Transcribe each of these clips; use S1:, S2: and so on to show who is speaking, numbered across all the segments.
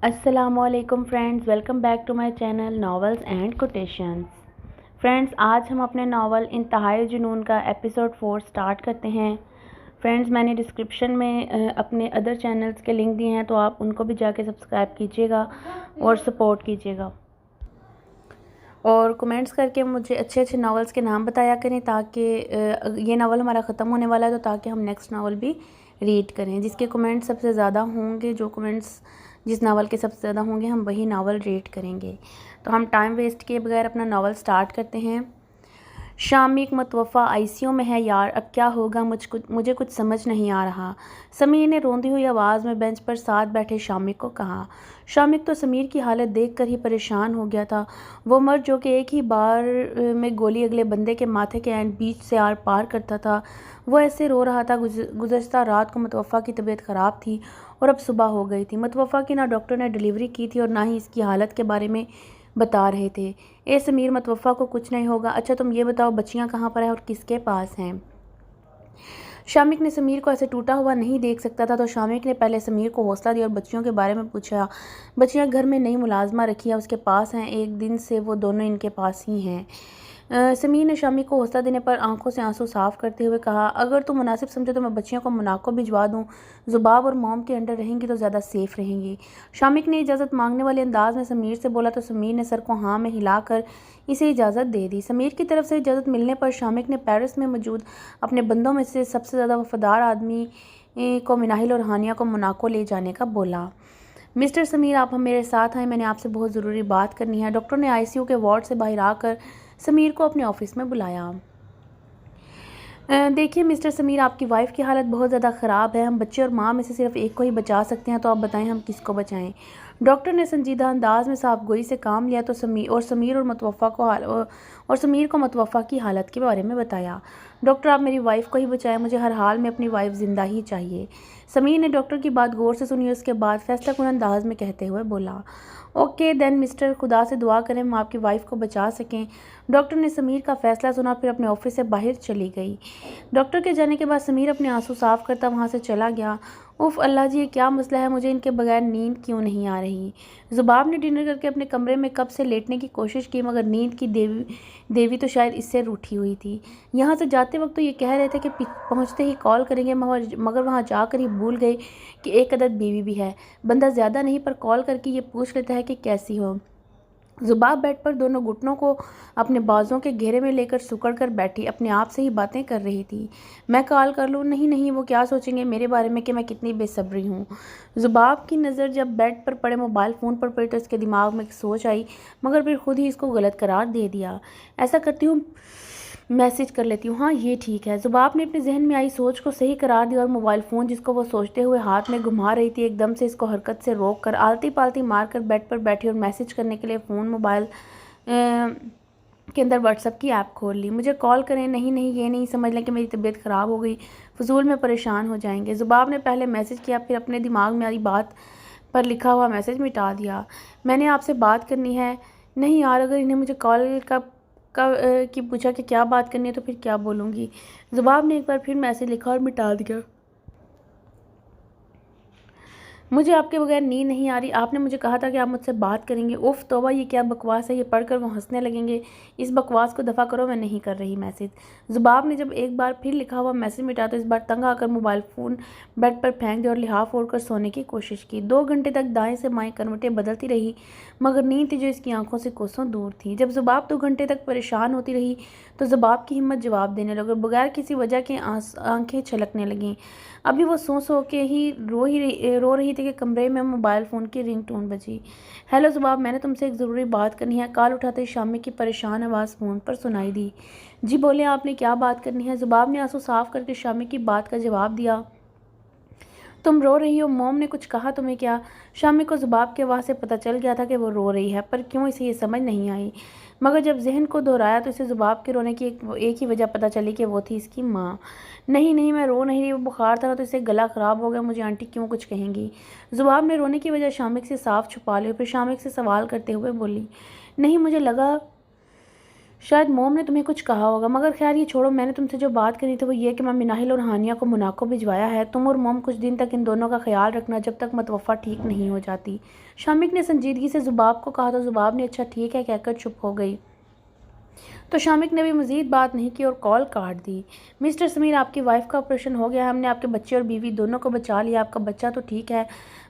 S1: अस्सलामुअलैकुम friends, welcome back to my channel novels and quotations. Friends, आज हम अपने नावल इंतहाई जुनून का एपिसोड 4 स्टार्ट करते हैं। फ्रेंड्स, मैंने डिस्क्रिप्शन में अपने अदर चैनल्स के लिंक दिए हैं, तो आप उनको भी जाके सब्सक्राइब कीजिएगा और सपोर्ट कीजिएगा और कमेंट्स करके मुझे अच्छे अच्छे नावल्स के नाम बताया करें, ताकि ये नावल हमारा ख़त्म होने वाला है, तो ताकि हम नेक्स्ट नावल भी रीड करें। जिसके कमेंट्स सबसे ज़्यादा होंगे, जो कमेंट्स जिस नावल के सबसे ज़्यादा होंगे, हम वही नावल रीड करेंगे। तो हम टाइम वेस्ट किए बगैर अपना नावल स्टार्ट करते हैं। शामिक मुतवफ़ा आईसीयू में है यार, अब क्या होगा मुझे कुछ समझ नहीं आ रहा। समीर ने रोंदी हुई आवाज़ में बेंच पर साथ बैठे शामिक को कहा। शामिक तो समीर की हालत देखकर ही परेशान हो गया था। वो मर्द जो कि एक ही बार में गोली अगले बंदे के माथे के एंड बीच से आर पार करता था, वो ऐसे रो रहा था। गुज़श्ता रात को मुतवफ़ा की तबीयत ख़राब थी और अब सुबह हो गई थी। मुतवफ़ा की ना डॉक्टर ने डिलीवरी की थी और ना ही इसकी हालत के बारे में बता रहे थे। ए समीर, मुतवफ़ा को कुछ नहीं होगा। अच्छा तुम ये बताओ, बच्चियां कहाँ पर हैं और किसके पास हैं? शामिक ने समीर को ऐसे टूटा हुआ नहीं देख सकता था, तो शामिक ने पहले समीर को हौसला दिया और बच्चियों के बारे में पूछा। बच्चियां घर में नई मुलाजमा रखी है, उसके पास हैं। एक दिन से वो दोनों इनके पास ही हैं। समीर ने शामिक को हौसला देने पर आंखों से आंसू साफ करते हुए कहा, अगर तुम मुनासिब समझो तो मैं बच्चियों को मोनाको भिजवा दूँ। जुबाब और मोम के अंडर रहेंगी तो ज़्यादा सेफ रहेंगी। शामिक ने इजाज़त मांगने वाले अंदाज में समीर से बोला, तो समीर ने सर को हाँ में हिलाकर इसे इजाज़त दे दी। समीर की तरफ से इजाज़त मिलने पर शामिक ने पेरिस में मौजूद अपने बंदों में से सबसे ज़्यादा वफादार आदमी को मिनाहिल और हानिया को मोनाको ले जाने का बोला। मिस्टर समीर, आप हम मेरे साथ आए, मैंने आपसे बहुत ज़रूरी बात करनी है। डॉक्टर ने आईसीयू के वार्ड से बाहर आकर समीर को अपने ऑफिस में बुलाया। देखिए मिस्टर समीर, आपकी वाइफ की हालत बहुत ज़्यादा ख़राब है। हम बच्चे और माँ में से सिर्फ एक को ही बचा सकते हैं, तो आप बताएं हम किसको बचाएं? डॉक्टर ने संजीदा अंदाज में साफगोई से काम लिया तो समीर को मुतवफ़ा की हालत के बारे में बताया। डॉक्टर, आप मेरी वाइफ को ही बचाएं, मुझे हर हाल में अपनी वाइफ ज़िंदा ही चाहिए। समीर ने डॉक्टर की बात गौर से सुनी, उसके बाद फैसलाकुन अंदाज में कहते हुए बोला, ओके देन मिस्टर, खुदा से दुआ करें हम आपकी वाइफ को बचा सकें। डॉक्टर ने समीर का फैसला सुना, फिर अपने ऑफिस से बाहर चली गई। डॉक्टर के जाने के बाद समीर अपने आंसू साफ करता वहाँ से चला गया। उफ़ अल्लाह जी, ये क्या मसला है, मुझे इनके बगैर नींद क्यों नहीं आ रही? ज़ुबाब ने डिनर करके अपने कमरे में कब से लेटने की कोशिश की, मगर नींद की देवी तो शायद इससे रूठी हुई थी। यहाँ से जाते वक्त तो ये कह रहे थे कि पहुँचते ही कॉल करेंगे, मगर वहाँ जाकर ही भूल गए कि एक अदद बीवी भी है। बंदा ज़्यादा नहीं पर कॉल करके ये पूछ लेता है कि कैसी हो। ज़ुबाब बेड पर दोनों घुटनों को अपने बाजों के घेरे में लेकर सुकड़ कर बैठी अपने आप से ही बातें कर रही थी। मैं कॉल कर लूँ? नहीं नहीं, वो क्या सोचेंगे मेरे बारे में कि मैं कितनी बेसब्री हूँ। ज़ुबाब की नज़र जब बेड पर पड़े मोबाइल फ़ोन पर पड़ी तो उसके दिमाग में एक सोच आई, मगर फिर खुद ही इसको गलत करार दे दिया। ऐसा करती हूँ, मैसेज कर लेती हूँ। हाँ ये ठीक है। ज़ुबाब ने अपने जहन में आई सोच को सही करार दिया और मोबाइल फ़ोन जिसको वो सोचते हुए हाथ में घुमा रही थी, एकदम से इसको हरकत से रोक कर आलती पालती मार कर बेड पर बैठी और मैसेज करने के लिए फ़ोन मोबाइल के अंदर व्हाट्सएप की ऐप खोल ली। मुझे कॉल करें? नहीं नहीं, ये नहीं समझ लें कि मेरी तबीयत ख़राब हो गई, फजूल में परेशान हो जाएंगे। ज़ुबाब ने पहले मैसेज किया, फिर अपने दिमाग में आई बात पर लिखा हुआ मैसेज मिटा दिया। मैंने आपसे बात करनी है। नहीं यार, अगर इन्हें मुझे कॉल की पूछा कि क्या बात करनी है तो फिर क्या बोलूँगी। ज़ुबाब ने एक बार फिर मैसेज लिखा और मिटा दिया। मुझे आपके बगैर नींद नहीं आ रही। आपने मुझे कहा था कि आप मुझसे बात करेंगे। उफ़ तौबा, ये क्या बकवास है? ये पढ़कर वो हंसने लगेंगे। इस बकवास को दफ़ा करो, मैं नहीं कर रही मैसेज। ज़ुबाब ने जब एक बार फिर लिखा हुआ मैसेज मिटा तो इस बार तंग आकर मोबाइल फ़ोन बेड पर फेंक दिया और लिहाफ ओढ़कर सोने की कोशिश की। 2 घंटे तक दाएं से बाएं करवटें बदलती रही, मगर नींद थी जो इसकी आंखों से कोसों दूर थी। जब ज़ुबाब 2 घंटे तक परेशान होती रही तो ज़ुबाब की हिम्मत जवाब देने लगी, बगैर किसी वजह के आंखें छलकने लगीं। अभी वो सो के ही रो रही थी कि कमरे में मोबाइल फ़ोन की रिंगटोन बजी। हेलो ज़ुबाब, मैंने तुमसे एक ज़रूरी बात करनी है। कॉल उठाते ही शामिक की परेशान आवाज़ फ़ोन पर सुनाई दी। जी बोले, आपने क्या बात करनी है? ज़ुबाब ने आंसू साफ करके शामिक की बात का जवाब दिया। तुम रो रही हो? मोम ने कुछ कहा तुम्हें क्या? शामिक को ज़ुबाब की आवाज़ से पता चल गया था कि वो रो रही है, पर क्यों इसे ये समझ नहीं आई। मगर जब जहन को दोहराया तो इसे ज़ुबाब के रोने की एक ही वजह पता चली कि वो थी इसकी माँ। नहीं नहीं, मैं रो नहीं रही, वो बुखार था ना तो इससे गला ख़राब हो गया, मुझे आंटी क्यों कुछ कहेंगी। ज़ुबाब ने रोने की वजह शामिक से साफ छुपा ली, फिर शामिक से सवाल करते हुए बोली, नहीं मुझे लगा शायद मोम ने तुम्हें कुछ कहा होगा, मगर खैर ये छोड़ो। मैंने तुमसे जो बात करी थी वो ये कि मम्मी नाहिल और हानिया को मोनाको भिजवाया है। तुम और मोम कुछ दिन तक इन दोनों का ख्याल रखना जब तक मतवफ़ा ठीक नहीं हो जाती। शामिक ने संजीदगी से ज़ुबाब को कहा तो ज़ुबाब ने अच्छा ठीक है कहकर चुप हो गई। तो शामिक ने भी मज़ीद बात नहीं की और कॉल काट दी। मिस्टर समीर, आपकी वाइफ का ऑपरेशन हो गया है। हमने आपके बच्चे और बीवी दोनों को बचा लिया। आपका बच्चा तो ठीक है,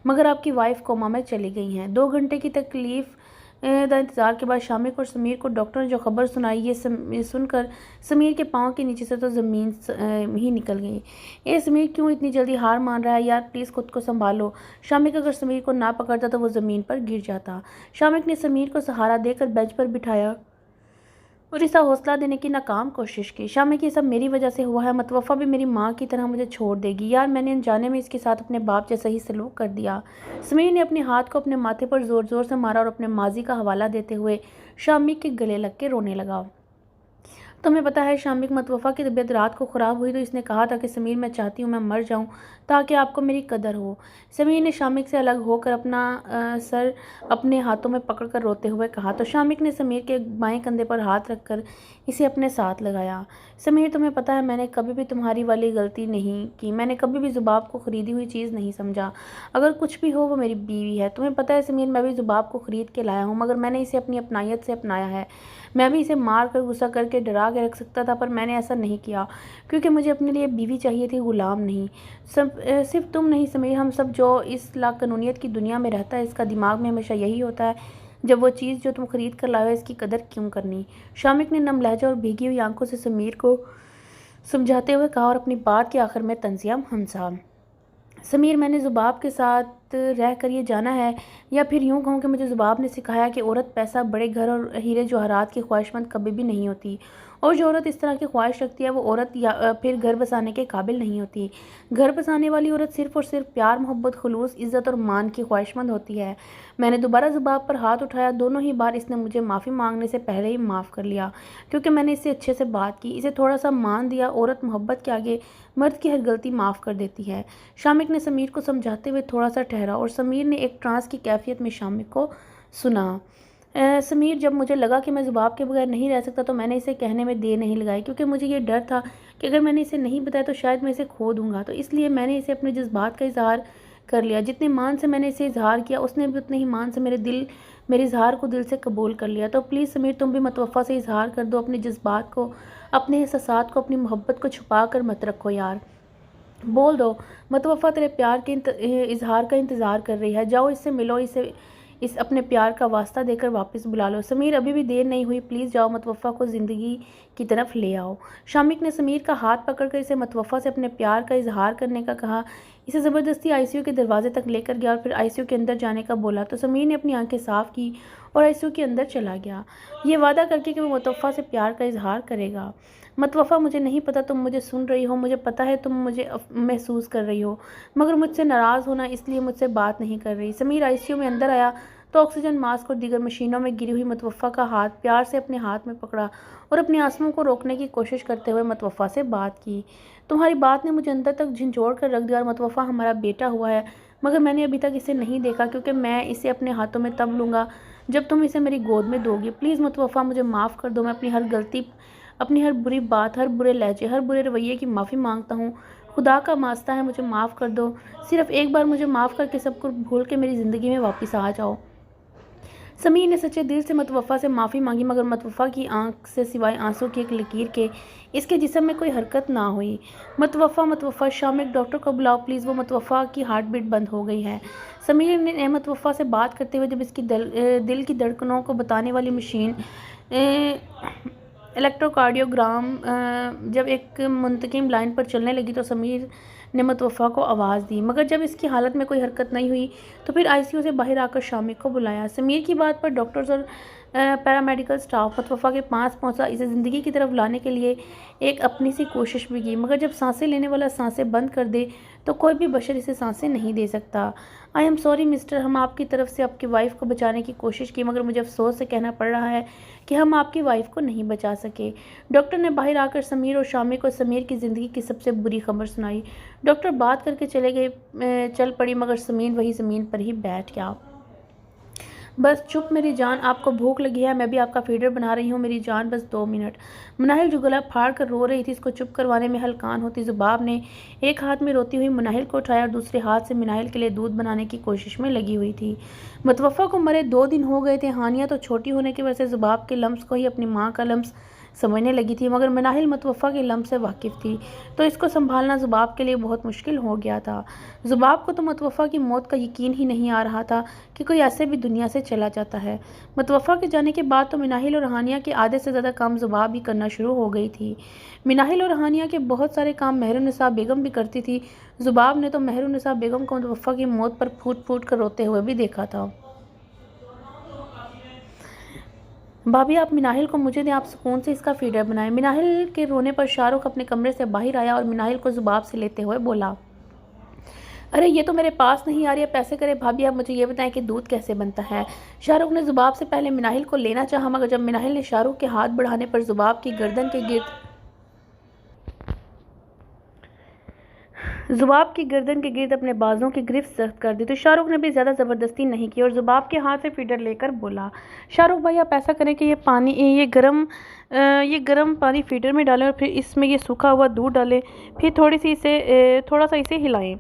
S1: मगर आपकी वाइफ कोमा में चली गई हैं। 2 घंटे की तकलीफ़ दा इंतज़ार के बाद शामिक और समीर को डॉक्टर ने जो खबर सुनाई, ये सुनकर समीर के पाँव के नीचे से तो ज़मीन ही निकल गई। ए समीर, क्यों इतनी जल्दी हार मान रहा है यार? प्लीज़ खुद को संभालो। शामिक अगर समीर को ना पकड़ता तो वो ज़मीन पर गिर जाता। शामिक ने समीर को सहारा देकर बेंच पर बिठाया और इसे हौसला देने की नाकाम कोशिश की। शामिक, ये सब मेरी वजह से हुआ है। मतवफ़ा भी मेरी माँ की तरह मुझे छोड़ देगी। यार, मैंने अनजाने में इसके साथ अपने बाप जैसा ही सलूक कर दिया। समीर ने अपने हाथ को अपने माथे पर ज़ोर ज़ोर से मारा और अपने माजी का हवाला देते हुए शामिक के गले लग के रोने लगा। तुम्हें पता है शामिक, मतवफ़ा की तबीयत रात को ख़राब हुई तो इसने कहा था कि समीर, मैं चाहती हूँ मैं मर जाऊँ ताकि आपको मेरी कदर हो। समीर ने शामिक से अलग होकर अपना सर अपने हाथों में पकड़कर रोते हुए कहा। तो शामिक ने समीर के बाएं कंधे पर हाथ रखकर इसे अपने साथ लगाया। समीर, तुम्हें पता है मैंने कभी भी तुम्हारी वाली गलती नहीं की। मैंने कभी भी ज़ुबाब को ख़रीदी हुई चीज़ नहीं समझा। अगर कुछ भी हो वो मेरी बीवी है। तुम्हें पता है समीर, मैं भी ज़ुबाब को ख़रीद के लाया हूँ, मगर मैंने इसे अपनी अपनायत से अपनाया है। मैं भी इसे मार कर, गुस्सा करके, डरा के रख सकता था, पर मैंने ऐसा नहीं किया क्योंकि मुझे अपने लिए बीवी चाहिए थी, ग़ुलाम नहीं। सिर्फ तुम नहीं समीर, हम सब जो इस लाक़ानूनियत की दुनिया में रहता है, इसका दिमाग में हमेशा यही होता है, जब वो चीज़ जो तुम ख़रीद कर लाए हो इसकी कदर क्यों करनी। शामिक ने नम लहजा और भीगी हुई आंखों से समीर को समझाते हुए कहा और अपनी बात के आखिर में तंज़िया हंसा। समीर, मैंने ज़ुबाब के साथ रह कर ये जाना है, या फिर यूँ कहूँ कि मुझे ज़ुबाब ने सिखाया कि औरत पैसा, बड़े घर और हीरे जवाहरात की ख्वाहिशमंद कभी भी नहीं होती, और जो औरत इस तरह की ख्वाहिश रखती है वो औरत या फिर घर बसाने के काबिल नहीं होती। घर बसाने वाली औरत सिर्फ़ और सिर्फ प्यार, मोहब्बत, खुलूस, इज़्ज़त और मान की ख्वाहिशमंद होती है। मैंने दोबारा ज़ुबाब पर हाथ उठाया। दोनों ही बार इसने मुझे माफ़ी मांगने से पहले ही माफ़ कर लिया, क्योंकि मैंने इससे अच्छे से बात की, इसे थोड़ा सा मान दिया। औरत मोहब्बत के आगे मर्द की हर गलती माफ़ कर देती है। शामिक ने समीर को समझाते हुए थोड़ा सा ठहरा और समीर ने एक ट्रांस की कैफियत में शामिक को सुना। समीर, जब मुझे लगा कि मैं ज़ुबाब के बगैर नहीं रह सकता तो मैंने इसे कहने में देर नहीं लगाई, क्योंकि मुझे ये डर था कि अगर मैंने इसे नहीं बताया तो शायद मैं इसे खो दूंगा। तो इसलिए मैंने इसे अपने जज्बात का इजहार कर लिया। जितने मान से मैंने इसे इजहार किया उसने भी उतने ही मान से मेरे इजहार को दिल से कबूल कर लिया। तो प्लीज़ समीर, तुम भी मतवफ़ा से इजहार कर दो अपने जज्बात को, अपने एहसासात को, अपनी मोहब्बत को छुपा कर मत रखो यार। बोल दो, मतवफ़ा तेरे प्यार के इजहार का इंतज़ार कर रही है। जाओ, इससे मिलो, इस अपने प्यार का वास्ता देकर वापस बुला लो। समीर, अभी भी देर नहीं हुई, प्लीज़ जाओ, मतवफ़ा को ज़िंदगी की तरफ ले आओ। शामिक ने समीर का हाथ पकड़कर इसे मतवफ़ा से अपने प्यार का इजहार करने का कहा। इसे ज़बरदस्ती आईसीयू के दरवाजे तक लेकर गया और फिर आईसीयू के अंदर जाने का बोला। तो समीर ने अपनी आंखें साफ़ की और आईसीयू के अंदर चला गया, ये वादा करके कि वो मतवफ़ा से प्यार का इजहार करेगा। मतवफ़ा, मुझे नहीं पता तुम मुझे सुन रही हो, मुझे पता है तुम मुझे महसूस कर रही हो, मगर मुझसे नाराज़ होना इसलिए मुझसे बात नहीं कर रही। समीर आईसीयू में अंदर आया तो ऑक्सीजन मास्क और दीगर मशीनों में गिरी हुई मतवफ़ा का हाथ प्यार से अपने हाथ में पकड़ा और अपने आंसुओं को रोकने की कोशिश करते हुए मतवफ़ा से बात की। तुम्हारी बात ने मुझे अंदर तक झंझोड़ कर रख दिया और मतवफ़ा हमारा बेटा हुआ है, मगर मैंने अभी तक इसे नहीं देखा, क्योंकि मैं इसे अपने हाथों में तब लूँगा जब तुम इसे मेरी गोद में दोगी। प्लीज़ मतवफ़ा, मुझे माफ़ कर दो। मैं अपनी हर गलती, अपनी हर बुरी बात, हर बुरे लहजे, हर बुरे रवैये की माफ़ी मांगता हूँ। खुदा का वास्ता है, मुझे माफ़ कर दो। सिर्फ़ एक बार मुझे माफ़ करके सब कुछ भूल के मेरी ज़िंदगी में वापस आ जाओ। समीर ने सच्चे दिल से मतवफ़ा से माफ़ी मांगी, मगर मतवफ़ा की आंख से सिवाय आंसू की एक लकीर के इसके जिस्म में कोई हरकत ना हुई। मतवफ़ा, शामिक, डॉक्टर को बुलाओ प्लीज़। वो मतवफ़ा की हार्ट बीट बंद हो गई है। समीर ने मतवफ़ा से बात करते हुए जब इसकी दिल की धड़कनों को बताने वाली मशीन इलेक्ट्रोकार्डियोग्राम जब एक मुंतकिम लाइन पर चलने लगी तो समीर ने मतवफ़ा को आवाज़ दी, मगर जब इसकी हालत में कोई हरकत नहीं हुई तो फिर आईसीयू से बाहर आकर शामिक को बुलाया। समीर की बात पर डॉक्टर्स और पैरामेडिकल स्टाफ मतवफ़ा के पास पहुंचा। इसे ज़िंदगी की तरफ लाने के लिए एक अपनी सी कोशिश भी की, मगर जब सांसें लेने वाला सांसें बंद कर दे तो कोई भी बशर इसे सांसें नहीं दे सकता। आई एम सॉरी मिस्टर, हम आपकी तरफ से आपकी वाइफ को बचाने की कोशिश की, मगर मुझे अफसोस से कहना पड़ रहा है कि हम आपकी वाइफ को नहीं बचा सके। डॉक्टर ने बाहर आकर समीर और शामिक को समीर की ज़िंदगी की सबसे बुरी खबर सुनाई। डॉक्टर बात करके चले गए, चल पड़ी, मगर समीर वही ज़मीन पर ही बैठ गया। बस चुप मेरी जान, आपको भूख लगी है, मैं भी आपका फीडर बना रही हूँ मेरी जान, बस 2 मिनट। मुनाहिल जो गला फाड़ कर रो रही थी, इसको चुप करवाने में हलकान होती ज़ुबाब ने एक हाथ में रोती हुई मुनाहिल को उठाया और दूसरे हाथ से मुनाहिल के लिए दूध बनाने की कोशिश में लगी हुई थी। मुतवफ़्फ़ा को मरे 2 दिन हो गए थे। हानिया तो छोटी होने की वजह से ज़ुबाब के लम्स को ही अपनी माँ का लम्स समझने लगी थी, मगर मुनाहिल मुतवफ़्फ़ा के लम्स से वाकिफ़ थी, तो इसको संभालना ज़ुबाब के लिए बहुत मुश्किल हो गया था। ज़ुबाब को तो मुतवफ़्फ़ा की मौत का यकीन ही नहीं आ रहा था कि कोई ऐसे भी दुनिया से चला जाता है। मुतवफ़्फ़ा के जाने के बाद तो मुनाहिल और हानिया के आधे से ज़्यादा काम ज़ुबाब ही करना शुरू हो गई थी। मुनाहिल और हानिया के बहुत सारे काम महरुन्निसा बेगम भी करती थी। ज़ुबाब ने तो महरुन्निसा बेगम को मुतवफ़्फ़ा की मौत पर फूट फूट कर रोते हुए भी देखा था। भाभी, आप मिनाहिल को मुझे दें, आप सुकून से इसका फीडर बनाएं। मिनाहिल के रोने पर शाहरुख अपने कमरे से बाहर आया और मिनाहिल को ज़ुबाब से लेते हुए बोला, अरे ये तो मेरे पास नहीं आ रही है, पैसे करे। भाभी आप मुझे ये बताएं कि दूध कैसे बनता है। शाहरुख ने ज़ुबाब से पहले मिनाहिल को लेना चाहा, मगर जब मिनाहिल ने शाहरुख के हाथ बढ़ाने पर ज़ुबाब की गर्दन के गिर्द अपने बाजों की गिरफ्त सख्त कर दी, तो शाहरुख ने भी ज़्यादा ज़बरदस्ती नहीं की और ज़ुबाब के हाथ से फीडर लेकर बोला, शाहरुख भाई आप ऐसा करें कि ये गर्म पानी फीडर में डालें और फिर इसमें ये सूखा हुआ दूध डालें, फिर थोड़ा सा इसे हिलाएं।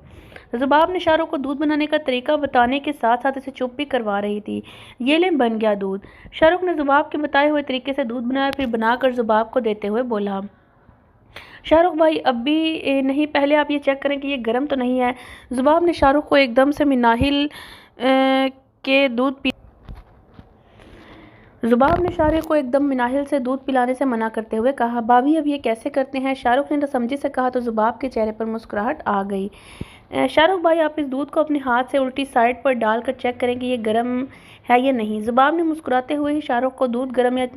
S1: ज़ुबाब ने शाहरुख को दूध बनाने का तरीका बताने के साथ साथ इसे चुप भी करवा रही थी। ये लें, बन गया दूध। शाहरुख ने ज़ुबाब के बताए हुए तरीके से दूध बनाया, फिर बनाकर ज़ुबाब को देते हुए बोला, शाहरुख भाई अब भी नहीं, पहले आप ये चेक करें कि ये गर्म तो नहीं है। ज़ुबाब ने शाहरुख को एकदम से मिनाहिल के दूध पी ज़ुबाब ने शाहरुख को एकदम मिनाहिल से दूध पिलाने से मना करते हुए कहा, भाभी अब ये कैसे करते हैं। शाहरुख ने नासमझी से कहा तो ज़ुबाब के चेहरे पर मुस्कुराहट आ गई। शाहरुख भाई आप इस दूध को अपने हाथ से उल्टी साइड पर डालकर चेक करें कि ये गर्म है या नहीं। ज़ुबाब ने मुस्कुराते हुए ही शाहरुख को दूध गर्म या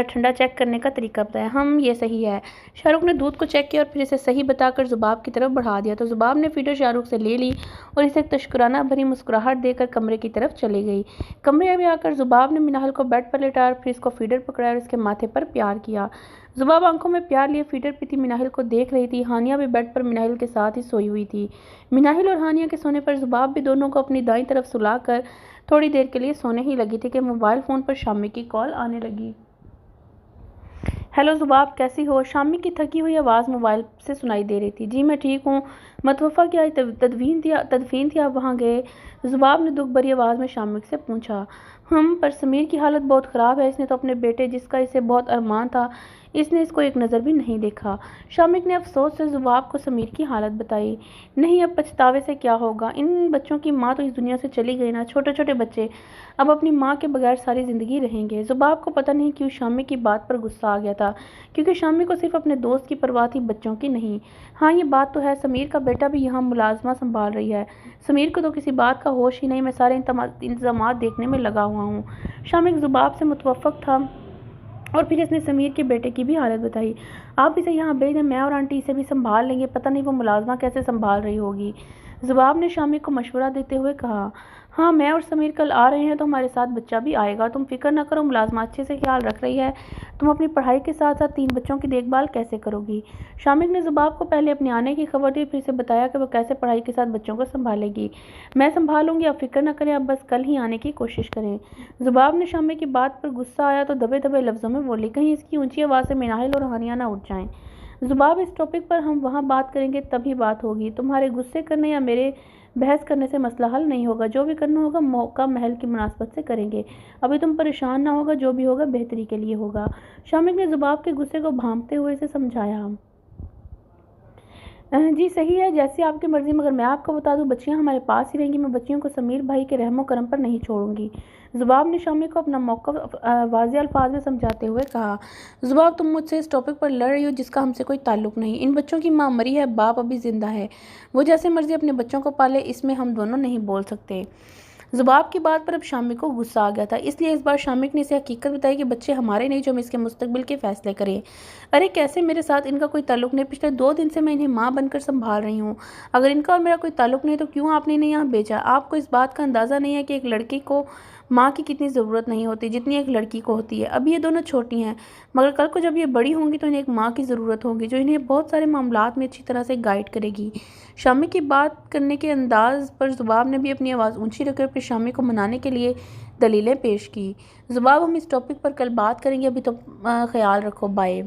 S1: ठंडा चेक करने का तरीका बताया। ये सही है। शाहरुख ने दूध को चेक किया और फिर इसे सही बताकर ज़ुबाब की तरफ बढ़ा दिया, तो ज़ुबाब ने फीडर शाहरुख से ले ली और इसे तशकुराना भरी मुस्कुराहट देकर कमरे की तरफ चली गई। कमरे में आकर ज़ुबाब ने मिनाहिल को बेड पर लेटाया, फिर इसको फीडर पकड़ाया और इसके माथे पर प्यार किया। ज़ुबाब आंखों में प्यार लिए फीडर पीती मिनाहिल को देख रही थी। हानिया भी बेड पर मिनाहिल के साथ ही सोई हुई थी। मिनाहिल और हानिया के सोने पर ज़ुबाब भी दोनों को अपनी दाईं तरफ सुलाकर थोड़ी देर के लिए सोने ही लगी थी कि मोबाइल फ़ोन पर शामी की कॉल आने लगी। हेलो ज़ुबाब, कैसी हो। शामी की थकी हुई आवाज़ मोबाइल से सुनाई दे रही थी। जी मैं ठीक हूँ। मुतवफ़्फ़ा की आज तदफीन थी, आप वहाँ गए। ज़ुबाब ने दुख भरी आवाज़ में शामी से पूछा। पर समीर की हालत बहुत ख़राब है, इसने तो अपने बेटे जिसका इसे बहुत अरमान था, इसने इसको एक नज़र भी नहीं देखा। शामिक ने अफसोस से ज़ुबाब को समीर की हालत बताई। नहीं, अब पछतावे से क्या होगा, इन बच्चों की माँ तो इस दुनिया से चली गई ना। छोटे छोटे बच्चे अब अपनी माँ के बगैर सारी ज़िंदगी रहेंगे। ज़ुबाब को पता नहीं क्यों शामी की बात पर गुस्सा आ गया था, क्योंकि शामी को सिर्फ अपने दोस्त की परवाह थी, बच्चों की नहीं। ये बात तो है, समीर का बेटा भी यहाँ मुलाजमा संभाल रही है। समीर को तो किसी बात का होश ही नहीं, मैं सारे इंतजामात देखने में लगा हुआ हूँ। शामिक ज़ुबाब से मुतवफ़्फ़क़ था और फिर इसने समीर के बेटे की भी हालत बताई। आप इसे यहाँ भेज दें, मैं और आंटी इसे भी संभाल लेंगे, पता नहीं वो मुलाजमा कैसे संभाल रही होगी। ज़ुबाब ने शामी को मशवरा देते हुए कहा, मैं और समीर कल आ रहे हैं, तो हमारे साथ बच्चा भी आएगा। तुम फिक्र न करो, मुलाजमा अच्छे से ख्याल रख रही है। तुम अपनी पढ़ाई के साथ साथ 3 बच्चों की देखभाल कैसे करोगी। शामिक ने ज़ुबाब को पहले अपने आने की खबर दी, फिर से बताया कि वो कैसे पढ़ाई के साथ बच्चों को संभालेगी। मैं संभालूंगी, आप फिक्र न करें, आप बस कल ही आने की कोशिश करें। ज़ुबाब ने शामी की बात पर गुस्सा आया तो दबे दबे लफ्ज़ों में बोली, कहीं इसकी ऊंची आवाज़ से मिनाहिल और हानिया ना उठ जाएं। ज़ुबाब, इस टॉपिक पर हम वहाँ बात करेंगे, तभी बात होगी। तुम्हारे गुस्से करने या मेरे बहस करने से मसला हल नहीं होगा। जो भी करना होगा मौका महल की मुनासबत से करेंगे। अभी तुम परेशान ना होगा, जो भी होगा बेहतरी के लिए होगा। शामिक ने ज़ुबाब के गुस्से को भांपते हुए इसे समझाया। जी सही है, जैसी आपकी मर्ज़ी, मगर मैं आपको बता दूं, बच्चियां हमारे पास ही रहेंगी। मैं बच्चियों को समीर भाई के रहमो करम पर नहीं छोड़ूंगी। ज़ुबाब ने शामी को अपना मौक़िफ़ वाज़ेह अल्फाज में समझाते हुए कहा। ज़ुबाब, तुम मुझसे इस टॉपिक पर लड़ रही हो जिसका हमसे कोई ताल्लुक़ नहीं। इन बच्चों की माँ मरी है, बाप अभी ज़िंदा है। वो जैसे मर्ज़ी अपने बच्चों को पाले, इसमें हम दोनों नहीं बोल सकते। ज़ुबाब की बात पर अब शामिक को गुस्सा आ गया था, इसलिए इस बार शामिक ने इसे हकीकत बताई कि बच्चे हमारे नहीं, जो हम इसके मुस्तकबिल के फ़ैसले करें। अरे कैसे, मेरे साथ इनका कोई ताल्लुक़ नहीं। पिछले 2 दिन से मैं इन्हें माँ बनकर संभाल रही हूँ। अगर इनका और मेरा कोई ताल्लुक़ नहीं तो क्यों आपने इन्हें यहाँ भेजा। आपको इस बात का अंदाज़ा नहीं है कि एक लड़की को माँ की कितनी ज़रूरत नहीं होती जितनी एक लड़की को होती है। अभी ये दोनों छोटी हैं, मगर कल को जब ये बड़ी होंगी तो इन्हें एक माँ की ज़रूरत होगी, जो इन्हें बहुत सारे मामलात में अच्छी तरह से गाइड करेगी। शामी की बात करने के अंदाज़ पर ज़ुबाब ने भी अपनी आवाज़ ऊंची रखकर फिर शामी को मनाने के लिए दलीलें पेश की। ज़ुबाब, हम इस टॉपिक पर कल बात करेंगे, अभी तो ख्याल रखो, बाय।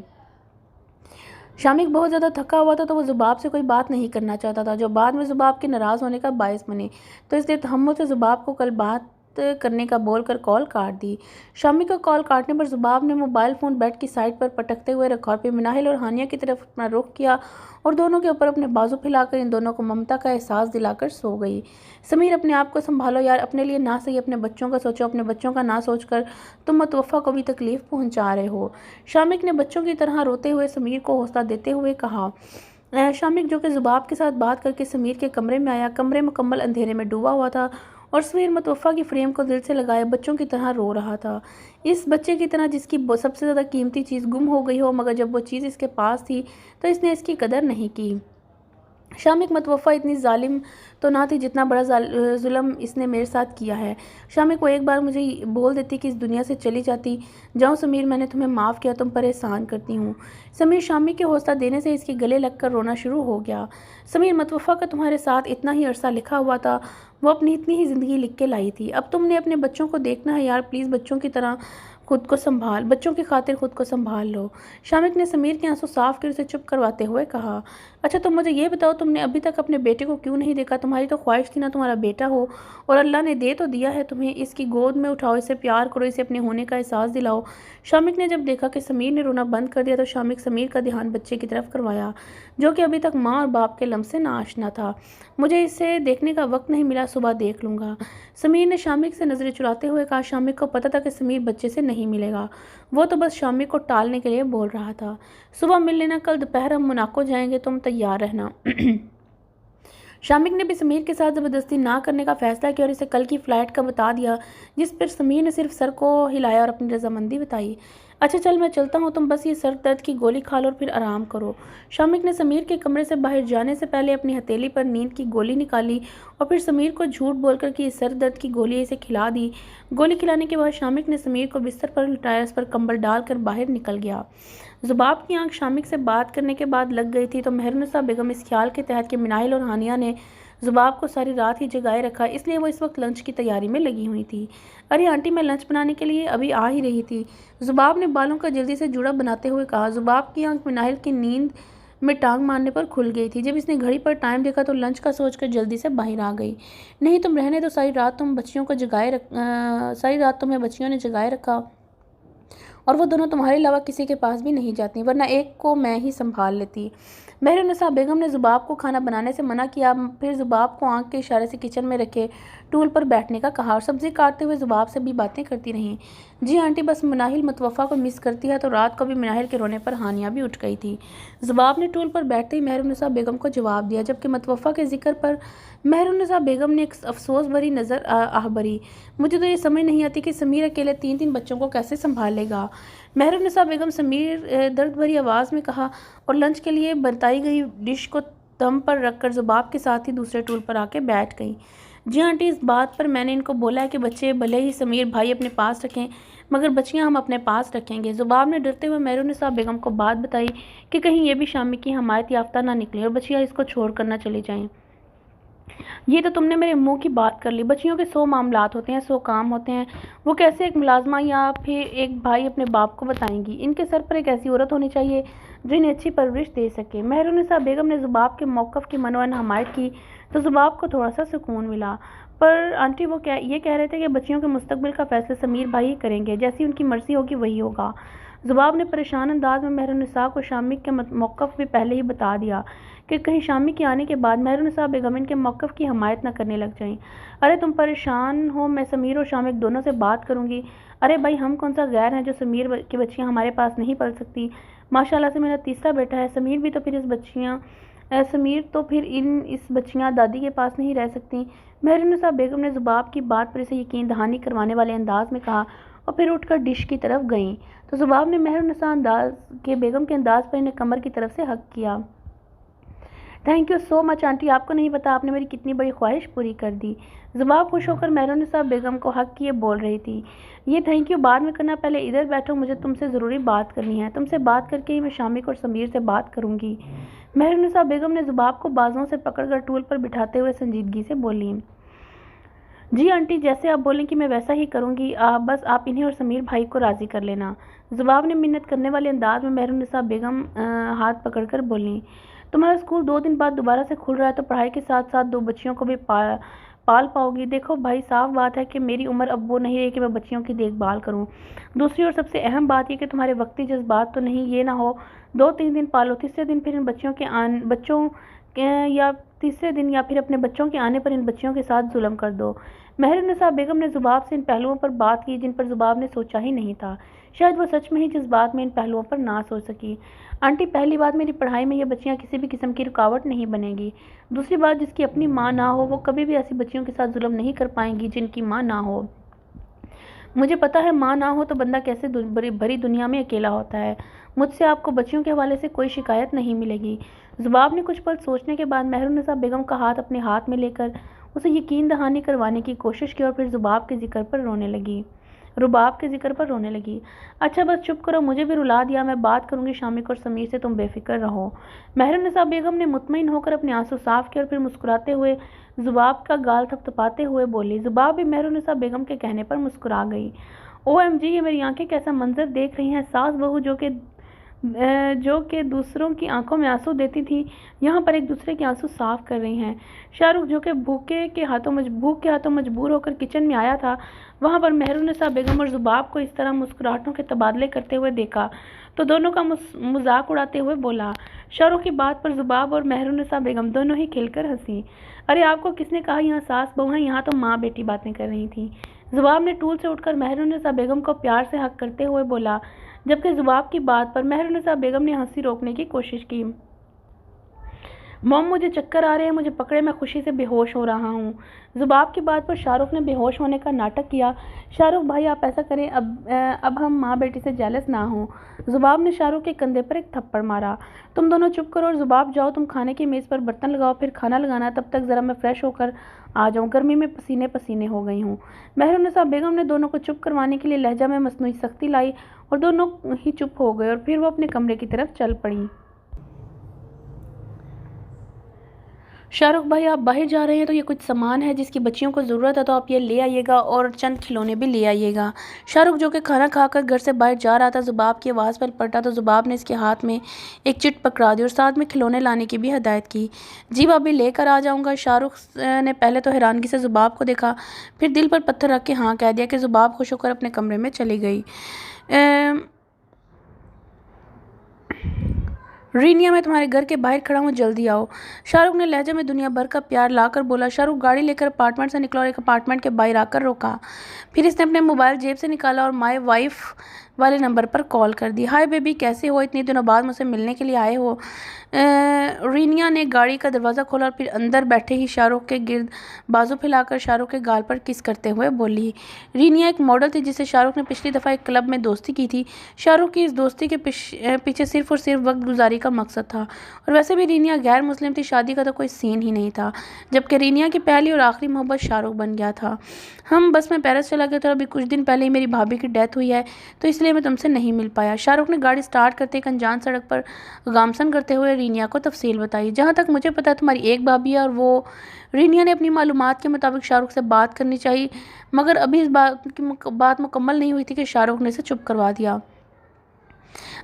S1: शामिक बहुत ज़्यादा थका हुआ था तो वो ज़ुबाब से कोई बात नहीं करना चाहता था, जो बाद में ज़ुबाब के नाराज़ होने का बायस बने। तो इसलिए तहम्मुल से ज़ुबाब को कल बात करने का बोलकर कॉल काट दी। शामिक का कॉल काटने पर ज़ुबाब ने मोबाइल फ़ोन बेड की साइड पर पटकते हुए रखा और फिर मिनाहिल और हानिया की तरफ अपना रुख किया और दोनों के ऊपर अपने बाजू फैलाकर इन दोनों को ममता का एहसास दिलाकर सो गई। समीर, अपने आप को संभालो यार, अपने लिए ना सही अपने बच्चों का सोचो, अपने बच्चों का ना सोचकर तुम मुतवफ़ा को भी तकलीफ़ पहुंचा रहे हो। शामिक ने बच्चों की तरह रोते हुए समीर को हौसला देते हुए कहा। शामिक, जो कि ज़ुबाब के साथ बात करके समीर के कमरे में आया, कमरे मुकम्मल अंधेरे में डूबा हुआ था और समीर मुतवफ़ा की फ्रेम को दिल से लगाए बच्चों की तरह रो रहा था। इस बच्चे की तरह जिसकी सबसे ज़्यादा कीमती चीज़ गुम हो गई हो, मगर जब वो चीज़ इसके पास थी तो इसने इसकी कदर नहीं की। शामिक, मुतवफ़ा इतनी ज़ालिम तो ना थी जितना बड़ा जुल्म इसने मेरे साथ किया है। शामिक, वो एक बार मुझे बोल देती कि इस दुनिया से चली जाती। जाओ समीर, मैंने तुम्हें माफ़ किया, तुम पर एहसान करती हूँ। समीर, शामिक के हौसला देने से इसके गले लगकर रोना शुरू हो गया। समीर, मुतवफ़ा का तुम्हारे साथ इतना ही अरसा लिखा हुआ था, वो अपनी इतनी ही ज़िंदगी लिख के लाई थी। अब तुमने अपने बच्चों को देखना है यार, प्लीज़ बच्चों की तरह खुद को संभाल, बच्चों की खातिर खुद को संभाल लो। शामिक ने समीर के आंसू साफ कर उसे चुप करवाते हुए कहा। अच्छा, तुम मुझे ये बताओ, तुमने अभी तक अपने बेटे को क्यों नहीं देखा? तुम्हारी तो ख्वाहिश थी ना तुम्हारा बेटा हो, और अल्लाह ने दे तो दिया है तुम्हें। इसकी गोद में उठाओ, इसे प्यार करो, इसे अपने होने का एहसास दिलाओ। शामिक ने जब देखा कि समीर ने रोना बंद कर दिया तो शामिक समीर का ध्यान बच्चे की तरफ करवाया, जो कि अभी तक माँ और बाप के लम्स से नाआशना था। मुझे इसे देखने का वक्त नहीं मिला, सुबह देख लूँगा। समीर ने शामिक से नज़रें चुराते हुए कहा। शामिक को पता था कि समीर बच्चे से नहीं मिलेगा, वो तो बस शामिक को टालने के लिए बोल रहा था। सुबह मिल लेना, कल दोपहर हम मोनाको जाएंगे, तुम तैयार रहना। शामिक ने भी समीर के साथ ज़बरदस्ती ना करने का फैसला किया और इसे कल की फ़्लाइट का बता दिया, जिस पर समीर ने सिर्फ सर को हिलाया और अपनी रजामंदी बताई। अच्छा चल, मैं चलता हूँ, तुम बस ये सर दर्द की गोली खा लो और फिर आराम करो। शामिक ने समीर के कमरे से बाहर जाने से पहले अपनी हथेली पर नींद की गोली निकाली और फिर समीर को झूठ बोलकर कि सर दर्द की गोली इसे खिला दी। गोली खिलाने के बाद शामिक ने समीर को बिस्तर पर लिटाया, उस पर कंबल डालकर बाहर निकल गया। ज़ुबाब की आंख शामिक से बात करने के बाद लग गई थी तो मेहरुन्निसा बेगम इस ख्याल के तहत कि मिनाहिल और हानिया ने ज़ुबाब को सारी रात ही जगाए रखा, इसलिए वो इस वक्त लंच की तैयारी में लगी हुई थी। अरे आंटी, मैं लंच बनाने के लिए अभी आ ही रही थी, ज़ुबाब ने बालों का जल्दी से जुड़ा बनाते हुए कहा। ज़ुबाब की आंख मिनाहिल की नींद में टांग मारने पर खुल गई थी। जब इसने घड़ी पर टाइम देखा तो लंच का सोचकर जल्दी से बाहर आ गई। नहीं, तुम रहने दो, सारी रात तुम्हें बच्चियों ने जगाए रखा और वो दोनों तुम्हारे अलावा किसी के पास भी नहीं जाती, वरना एक को मैं ही संभाल लेती। मेहरुन्निसा बेगम ने ज़ुबाब को खाना बनाने से मना किया, फिर ज़ुबाब को आंख के इशारे से किचन में रखे टूल पर बैठने का कहा और सब्ज़ी काटते हुए ज़ुबाब से भी बातें करती रहीं। जी आंटी, बस मिनाहिल मुतवफ़ा को मिस करती है। तो रात को भी मिनाहिल के रोने पर हानिया भी उठ गई थी। ज़ुबाब ने टूल पर बैठते ही मेहरुन्निसा बेगम को जवाब दिया, जबकि मुतवफ़ा के जिक्र पर मेहरुन्निसा बेगम ने एक अफसोस भरी नज़र आह भरी। मुझे तो ये समझ नहीं आती कि समीर अकेले 3-3 बच्चों को कैसे संभालेगा। मेहरुन्निसा बेगम, समीर दर्द भरी आवाज़ में कहा और लंच के लिए बताई गई डिश को दम पर रखकर ज़ुबाब के साथ ही दूसरे टूल पर आके बैठ गई। जी आंटी, इस बात पर मैंने इनको बोला है कि बच्चे भले ही समीर भाई अपने पास रखें, मगर बच्चियां हम अपने पास रखेंगे। ज़ुबाब ने डरते हुए मेहरुन्निसा बेगम को बात बताई कि कहीं ये भी शामिक की हमायत याफ्ता ना निकले और बच्चियां इसको छोड़ कर ना चली जाएं। ये तो तुमने मेरे मुंह की बात कर ली। बच्चियों के 100 मामलात होते हैं, 100 काम होते हैं, वो कैसे एक मुलाजमा या फिर एक भाई अपने बाप को बताएंगी। इनके सर पर एक ऐसी औरत होनी चाहिए जो इन्हें अच्छी परवरिश दे सके। मेहरुन्निसा बेगम ने ज़ुबाब के मौक़िफ़ की मनोअन हमायत की तो ज़ुबाब को थोड़ा सा सुकून मिला। पर आंटी, वो ये कह रहे थे कि बच्चियों के मुस्तकबिल का फैसला समीर भाई ही करेंगे, जैसी उनकी मर्ज़ी होगी वही होगा। ज़ुबाब ने परेशान अंदाज में मेहरुन्निसा को शामिक के मौक़िफ़ भी पहले ही बता दिया कि कहीं शामिक के आने के बाद मेहरुन्निसा बेगम इनके मौक़िफ़ की हमायत न करने लग जाएं। अरे तुम परेशान हो, मैं समीर और शामिक दोनों से बात करूँगी। अरे भाई, हम कौन सा गैर हैं जो समीर की बच्चियाँ हमारे पास नहीं पल सकती। माशाल्लाह से मेरा तीसरा बेटा है, समीर भी तो फिर इस बच्चियाँ दादी के पास नहीं रह सकती। मेहरुन्निसा बेगम ने ज़ुबाब की बात पर इसे यकीन दहानी करवाने वाले अंदाज में कहा और फिर उठकर डिश की तरफ गईं। तो ज़ुबाब ने मेहरुन्निसा बेगम के अंदाज पर इन्हें कमर की तरफ से हक किया। Thank you so much aunty, आपको नहीं पता आपने मेरी कितनी बड़ी ख्वाहिश पूरी कर दी। ज़ुबाब खुश होकर मेहरुन्निसा बेगम को हक किए बोल रही थी। ये थैंक यू बाद में करना, पहले इधर बैठो, मुझे तुमसे ज़रूरी बात करनी है। तुमसे बात करके ही मैं शामिक और समीर से बात करूँगी। मेहरुन्निसा बेगम ने ज़ुबाब को बाजुओं से पकड़कर टूल पर बिठाते हुए संजीदगी से बोली। जी आंटी, जैसे आप बोलें कि मैं वैसा ही करूँगी। बस आप इन्हें और समीर भाई को राज़ी कर लेना। ज़ुबाब ने मिन्नत करने वाले अंदाज में मेहरुन्निसा बेगम हाथ पकड़कर बोलीं, तुम्हारा स्कूल 2 दिन बाद दोबारा से खुल रहा है तो पढ़ाई के साथ साथ 2 बच्चियों को भी पाल पाओगी। देखो भाई, साफ बात है कि मेरी उम्र अब वो नहीं रही कि मैं बच्चियों की देखभाल करूं। दूसरी ओर सबसे अहम बात यह कि तुम्हारे वक्ती जज्बात तो नहीं, ये ना हो 2-3 दिन पालो, तीसरे दिन फिर इन बच्चों या तीसरे दिन या फिर अपने बच्चों के आने पर इन बच्चियों के साथ जुल्म कर दो। मेहरुन्निसा बेगम ने ज़ुबाब से इन पहलुओं पर बात की जिन पर ज़ुबाब ने सोचा ही नहीं था। शायद वो सच में ही जज्बात में इन पहलुओं पर ना सोच सकी। आंटी, पहली बात, मेरी पढ़ाई में ये बच्चियां किसी भी किस्म की रुकावट नहीं बनेगी। दूसरी बात, जिसकी अपनी माँ ना हो वो कभी भी ऐसी बच्चियों के साथ जुल्म नहीं कर पाएंगी जिनकी माँ ना हो। मुझे पता है माँ ना हो तो बंदा कैसे भरी दुनिया में अकेला होता है। मुझसे आपको बच्चियों के हवाले से कोई शिकायत नहीं मिलेगी। ज़ुबाब ने कुछ पल सोचने के बाद मेहरुन्निसा बेगम का हाथ अपने हाथ में लेकर उसे यकीन दहानी करवाने की कोशिश की और फिर रुबाब के जिक्र पर रोने लगी। अच्छा बस चुप करो, मुझे भी रुला दिया। मैं बात करूंगी शामिक और समीर से, तुम बेफिक्र रहो। मेहरुन्निसा बेगम ने मुतमईन होकर अपने आंसू साफ किए और फिर मुस्कुराते हुए ज़ुबाब का गाल थपथपाते हुए बोली। ज़ुबाब भी मेहरुन्निसा बेगम के कहने पर मुस्कुरा गई। OMG, ये मेरी आंखें कैसा मंजर देख रही हैं। सास बहू जो कि दूसरों की आंखों में आंसू देती थी, यहाँ पर एक दूसरे के आंसू साफ कर रही हैं। शाहरुख जो कि भूख के हाथों मजबूर होकर किचन में आया था, वहाँ पर मेहरुन्निसा बेगम और ज़ुबाब को इस तरह मुस्कुराहटों के तबादले करते हुए देखा तो दोनों का मजाक उड़ाते हुए बोला। शाहरुख की बात पर ज़ुबाब और मेहरुन्निसा बेगम दोनों ही खिलकर हंसी। अरे आपको किसने कहा यहाँ सास बहू है, यहाँ तो माँ बेटी बातें कर रही थी। ज़ुबाब ने टूल से उठकर मेहरुन्निसा बेगम को प्यार से हक करते हुए बोला, जबकि ज़ुबाब की बात पर मेहरुन्निसा बेगम ने हंसी रोकने की कोशिश की। मॉम, मुझे चक्कर आ रहे हैं, मुझे पकड़े, मैं खुशी से बेहोश हो रहा हूँ। ज़ुबाब की बात पर शाहरुख ने बेहोश होने का नाटक किया। शाहरुख भाई, आप ऐसा करें, अब हम माँ बेटी से जेलस ना हों। ज़ुबाब ने शाहरुख के कंधे पर एक थप्पड़ मारा। तुम दोनों चुप करो और ज़ुबाब जाओ, तुम खाने की मेज़ पर बर्तन लगाओ, फिर खाना लगाना। तब तक ज़रा मैं फ्रेश होकर आ जाऊँ, गर्मी में पसीने पसीने हो गई हूँ। मेहरुन्निसा बेगम ने दोनों को चुप करवाने के लिए लहजा में मसनूई सख्ती लाई और दोनों ही चुप हो गए और फिर वो अपने कमरे की तरफ चल पड़ी। शाहरुख भाई, आप बाहर जा रहे हैं तो ये कुछ सामान है जिसकी बच्चियों को ज़रूरत है, तो आप ये ले आइएगा और चंद खिलौने भी ले आइएगा। शाहरुख जो कि खाना खाकर घर से बाहर जा रहा था, ज़ुबाब की आवाज़ पर पलटा तो ज़ुबाब ने इसके हाथ में एक चिट पकड़ा दी और साथ में खिलौने लाने की भी हदायत की। जी भाभी, लेकर आ जाऊँगा। शाहरुख ने पहले तो हैरानगी से ज़ुबाब को देखा, फिर दिल पर पत्थर रख के हाँ कह दिया कि ज़ुबाब खुश होकर अपने कमरे में चली गई। रीनिया, मैं तुम्हारे घर के बाहर खड़ा हूँ, जल्दी आओ। शाहरुख ने लहजे में दुनिया भर का प्यार लाकर बोला। शाहरुख गाड़ी लेकर अपार्टमेंट से निकला और एक अपार्टमेंट के बाहर आकर रोका। फिर इसने अपने मोबाइल जेब से निकाला और माय वाइफ वाले नंबर पर कॉल कर दी। हाय बेबी, कैसे हो? इतने दिनों बाद मुझसे मिलने के लिए आए हो? रीनिया ने गाड़ी का दरवाज़ा खोला और फिर अंदर बैठे ही शाहरुख के गिर्द बाजू फैलाकर शाहरुख के गाल पर किस करते हुए बोली। रीनिया एक मॉडल थी जिससे शाहरुख ने पिछली दफ़ा एक क्लब में दोस्ती की थी। शाहरुख की इस दोस्ती के पीछे सिर्फ और सिर्फ वक्त गुजारी का मकसद था और वैसे भी रीनिया गैर मुस्लिम थी, शादी का तो कोई सीन ही नहीं था, जबकि रीनिया की पहली और आखिरी मोहब्बत शाहरुख बन गया था। हम बस में पेरिस चला गया था, अभी कुछ दिन पहले ही मेरी भाभी की डेथ हुई है तो इसलिए मैं तुमसे नहीं मिल पाया। शाहरुख ने गाड़ी स्टार्ट करते एक अनजान सड़क पर गामसन करते हुए रीनिया को तफसील बताई। जहाँ तक मुझे पता है तुम्हारी एक भाभी है और वो। रीनिया ने अपनी मालूमात के मुताबिक शाहरुख से बात करनी चाहिए, मगर अभी इस बात मुकम्मल नहीं हुई थी कि शाहरुख ने इसे चुप करवा दिया।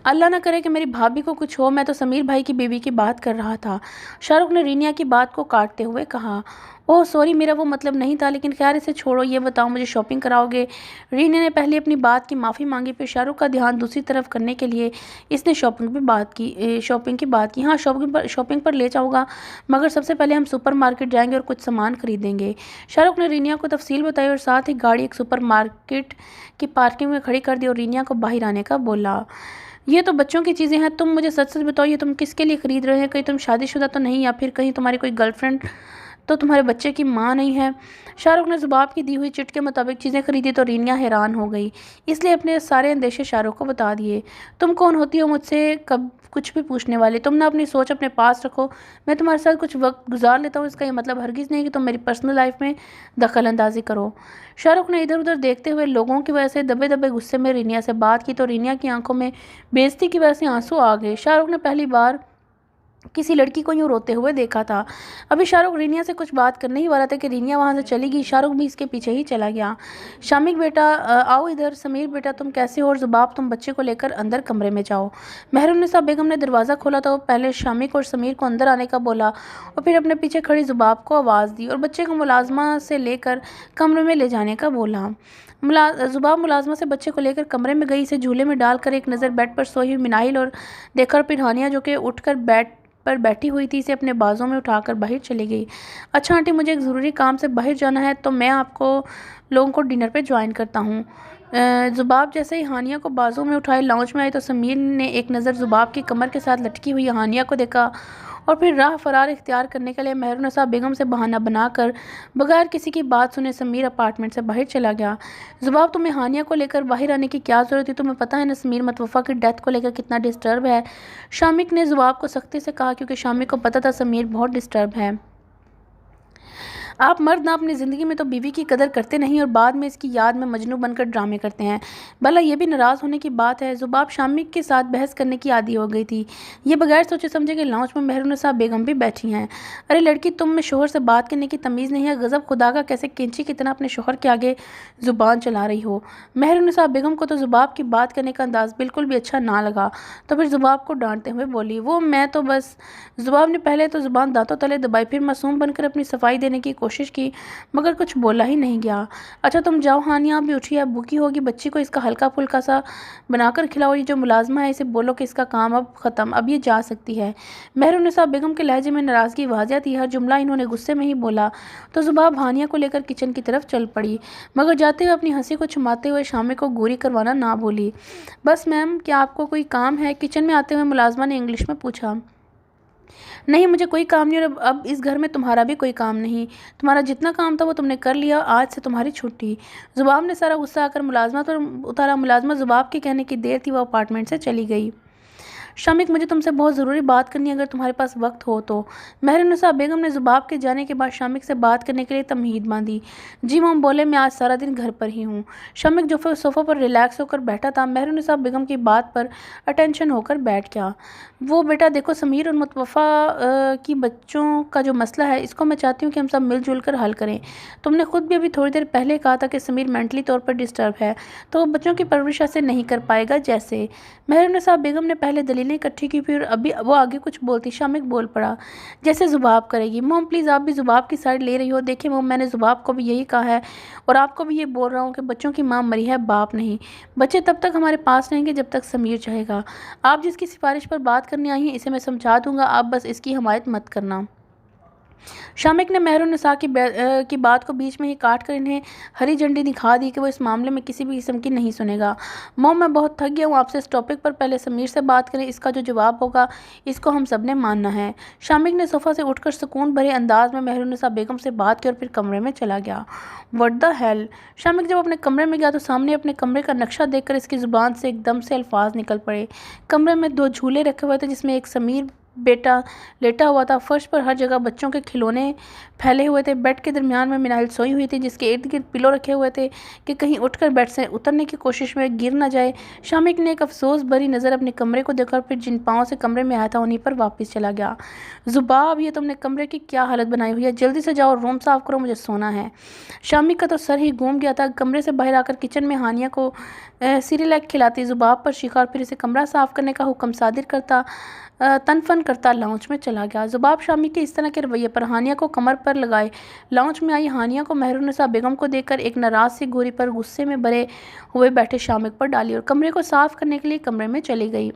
S1: अल्लाह ना करे कि मेरी भाभी को कुछ हो, मैं तो समीर भाई की बीवी की बात कर रहा था। शाहरुख ने रीनिया की बात को काटते हुए कहा। ओह सॉरी, मेरा वो मतलब नहीं था, लेकिन खैर इसे छोड़ो, ये बताओ मुझे शॉपिंग कराओगे? रीनिया ने पहले अपनी बात की माफ़ी मांगी, फिर शाहरुख का ध्यान दूसरी तरफ करने के लिए इसने शॉपिंग की बात की। हाँ, शॉपिंग पर ले जाऊँगा, मगर सबसे पहले हम सुपर मार्केट जाएंगे और कुछ सामान खरीदेंगे। शाहरुख ने रीनिया को तफसील बताई और साथ ही गाड़ी एक सुपर मार्केट की पार्किंग में खड़ी कर दी और रीनिया को बाहर आने का बोला। ये तो बच्चों की चीज़ें हैं, तुम मुझे सच सच बताओ, ये तुम किसके लिए ख़रीद रहे हैं? कहीं तुम शादीशुदा तो नहीं, या फिर कहीं तुम्हारी कोई गर्लफ्रेंड तो तुम्हारे बच्चे की माँ नहीं है? शाहरुख ने ज़ुबाब की दी हुई चिट के मुताबिक चीज़ें खरीदी तो रीनिया हैरान हो गई, इसलिए अपने सारे अंदेशे शाहरुख को बता दिए। तुम कौन होती हो मुझसे कब कुछ भी पूछने वाले? तुम ना अपनी सोच अपने पास रखो, मैं तुम्हारे साथ कुछ वक्त गुजार लेता हूँ, इसका ये मतलब हरगिज़ नहीं कि तुम मेरी पर्सनल लाइफ में दखल अंदाजी करो। शाहरुख ने इधर उधर देखते हुए लोगों की वजह से दबे दबे गुस्से में रीनिया से बात की तो रीनिया की आंखों में बेइज्जती की वजह से आंसू आ गए। शाहरुख ने पहली बार किसी लड़की को यूँ रोते हुए देखा था। अभी शाहरुख रीनिया से कुछ बात करने ही वाला था कि रीनिया वहाँ से चली गई। शाहरुख भी इसके पीछे ही चला गया। शामिक बेटा आओ इधर। समीर बेटा तुम कैसे हो? और जुबाब तुम बच्चे को लेकर अंदर कमरे में जाओ। मेहरुन्निसा बेगम ने दरवाज़ा खोला तो वो पहले शामिक और समीर को अंदर आने का बोला और फिर अपने पीछे खड़ी जुबाब को आवाज़ दी और बच्चे को मुलाजमा से लेकर कमरे में ले जाने का बोला। जुबाब मुलाजमा से बच्चे को लेकर कमरे में गई। इसे झूले में डालकर एक नज़र बेड पर सोई हुई मिनाहिल और देखा और फिर हानिया जो कि उठकर बेड पर बैठी हुई थी इसे अपने बाजों में उठाकर बाहर चली गई। अच्छा आंटी मुझे एक ज़रूरी काम से बाहर जाना है तो मैं आपको लोगों को डिनर पे ज्वाइन करता हूँ। जुबाब जैसे ही हानिया को बाजों में उठाए लाउंज में आई तो समीर ने एक नज़र जुबाब की कमर के साथ लटकी हुई हानिया को देखा और फिर राह फरार इख्तियार करने के लिए मेहरुन्निसा बेगम से बहाना बनाकर बगैर किसी की बात सुने समीर अपार्टमेंट से बाहर चला गया। जुबाब तुम्हें हानिया को लेकर बाहर आने की क्या ज़रूरत थी? तुम्हें पता है ना समीर मतवफ़ा की डेथ को लेकर कितना डिस्टर्ब है। शामिक ने जुबाब को सख्ती से कहा क्योंकि शामिक को पता था समीर बहुत डिस्टर्ब है। आप मर्द ना अपनी ज़िंदगी में तो बीवी की कदर करते नहीं और बाद में इसकी याद में मजनू बनकर ड्रामे करते हैं। भला ये भी नाराज़ होने की बात है। जुबाब शामिक के साथ बहस करने की आदी हो गई थी। ये बगैर सोचे समझे कि लाउंज में मेहरुन्निसा बेगम भी बैठी हैं। अरे लड़की तुम में शोहर से बात करने की तमीज़ नहीं है। गज़ब खुदा का कैसे कैंची की तरह अपने शोहर के आगे ज़ुबान चला रही हो। मेहरुन्निसा बेगम को तो जुबाब की बात करने का अंदाज़ बिल्कुल भी अच्छा ना लगा तो फिर जुबाब को डांटते हुए बोली वो मैं तो बस। जुबाब ने पहले तो ज़ुबान दांतों तले दबाई फिर मासूम बनकर अपनी सफाई देने की कोशिश की मगर कुछ बोला ही नहीं गया। अच्छा तुम जाओ हानिया भी उठी है भूखी होगी बच्ची को इसका हल्का फुल्का सा बनाकर खिलाओ। ये जो मुलाजमा है इसे बोलो कि इसका काम अब ख़त्म अब ये जा सकती है। मेहरुन्निसा बेगम के लहजे में नाराज़गी वाज़िया थी। हर जुमला इन्होंने गुस्से में ही बोला तो जुबाब हानिया को लेकर किचन की तरफ चल पड़ी मगर जाते हुए अपनी हंसी को छुपाते हुए शामिक को गोरी करवाना ना भूली। बस मैम क्या आपको कोई काम है? किचन में आते हुए मुलाजमा ने इंग्लिश में पूछा। नहीं मुझे कोई काम नहीं और अब इस घर में तुम्हारा भी कोई काम नहीं। तुम्हारा जितना काम था वो तुमने कर लिया आज से तुम्हारी छुट्टी। जुबाब ने सारा गुस्सा आकर मुलाजमा पर उतारा। मुलाजमा जुबाब के कहने की देर थी वह अपार्टमेंट से चली गई। शामिक मुझे तुमसे बहुत ज़रूरी बात करनी है अगर तुम्हारे पास वक्त हो तो। मेहरुन्निसा बेगम ने जुबाब के जाने के बाद शामिक से बात करने के लिए तमहीद बांधी। जी मोम बोले मैं आज सारा दिन घर पर ही हूँ। शामिक जो सोफ़ा पर रिलैक्स होकर बैठा था मेहरुन्निसा बेगम की बात पर अटेंशन होकर बैठ गया। वो बेटा देखो समीर और मुतवफ़ा की बच्चों का जो मसला है इसको मैं चाहती हूँ कि हम सब मिलजुल कर हल करें। तुमने खुद भी अभी थोड़ी देर पहले कहा था कि समीर मेंटली तौर पर डिस्टर्ब है तो वो बच्चों की परवरिश ऐसे नहीं कर पाएगा जैसे। मेहरुन्निसा बेगम ने पहले दलीलें इकट्ठी की फिर अभी वो आगे कुछ बोलती शामिक बोल पड़ा जैसे जुबाब करेगी। मोम प्लीज़ आप भी जुबाब की साइड ले रही हो। देखिए मोम मैंने जुबाब को भी यही कहा है और आपको भी ये बोल रहा हूँ कि बच्चों की माँ मरी है बाप नहीं। बच्चे तब तक हमारे पास रहेंगे जब तक समीर चाहेगा। आप जिसकी सिफारिश पर बात करने आई हैं इसे मैं समझा दूंगा आप बस इसकी हमायत मत करना। शामिक ने मेहरुन्निसा की बात को बीच में ही काट कर इन्हें हरी झंडी दिखा दी कि वो इस मामले में किसी भी किस्म की नहीं सुनेगा। मोम मैं बहुत थक गया हूँ आपसे इस टॉपिक पर पहले समीर से बात करें इसका जो जवाब होगा इसको हम सब ने मानना है। शामिक ने सोफ़ा से उठकर सुकून भरे अंदाज में मेहरुन्निसा बेगम से बात की और फिर कमरे में चला गया। What the hell. शामिक जब अपने कमरे में गया तो सामने अपने कमरे का नक्शा देखकर इसकी ज़ुबान से एकदम से अल्फाज निकल पड़े। कमरे में 2 झूले रखे हुए थे जिसमें एक समीर बेटा लेटा हुआ था। फर्श पर हर जगह बच्चों के खिलौने फैले हुए थे। बेड के दरमियान में मिनाइल सोई हुई थी जिसके इर्द गिर्द पिलो रखे हुए थे कि कहीं उठकर बेड से उतरने की कोशिश में गिर न जाए। शामिक ने एक अफसोस भरी नज़र अपने कमरे को देखा और फिर जिन पाँव से कमरे में आया था उन्हीं पर वापस चला गया। जुबाब ये तुमने कमरे की क्या हालत बनाई हुई है। जल्दी से जाओ रूम साफ़ करो मुझे सोना है। शामिक का तो सर ही घूम गया था। कमरे से बाहर आकर किचन में हानिया को सीरियलैक खिलाती जुबाब पर शिकार फिर इसे कमरा साफ़ करने का हुक्म सादिर करता तनफन करता लाउंज में चला गया। जुबाब शामिक के इस तरह के रवैये पर हानिया को कमर पर लगाए लाउंज में आई हानिया को मेहरुन्निसा बेगम को देखकर एक नाराज़ सी गोरी पर गुस्से में भरे हुए बैठे शामिक पर डाली और कमरे को साफ़ करने के लिए कमरे में चली गई।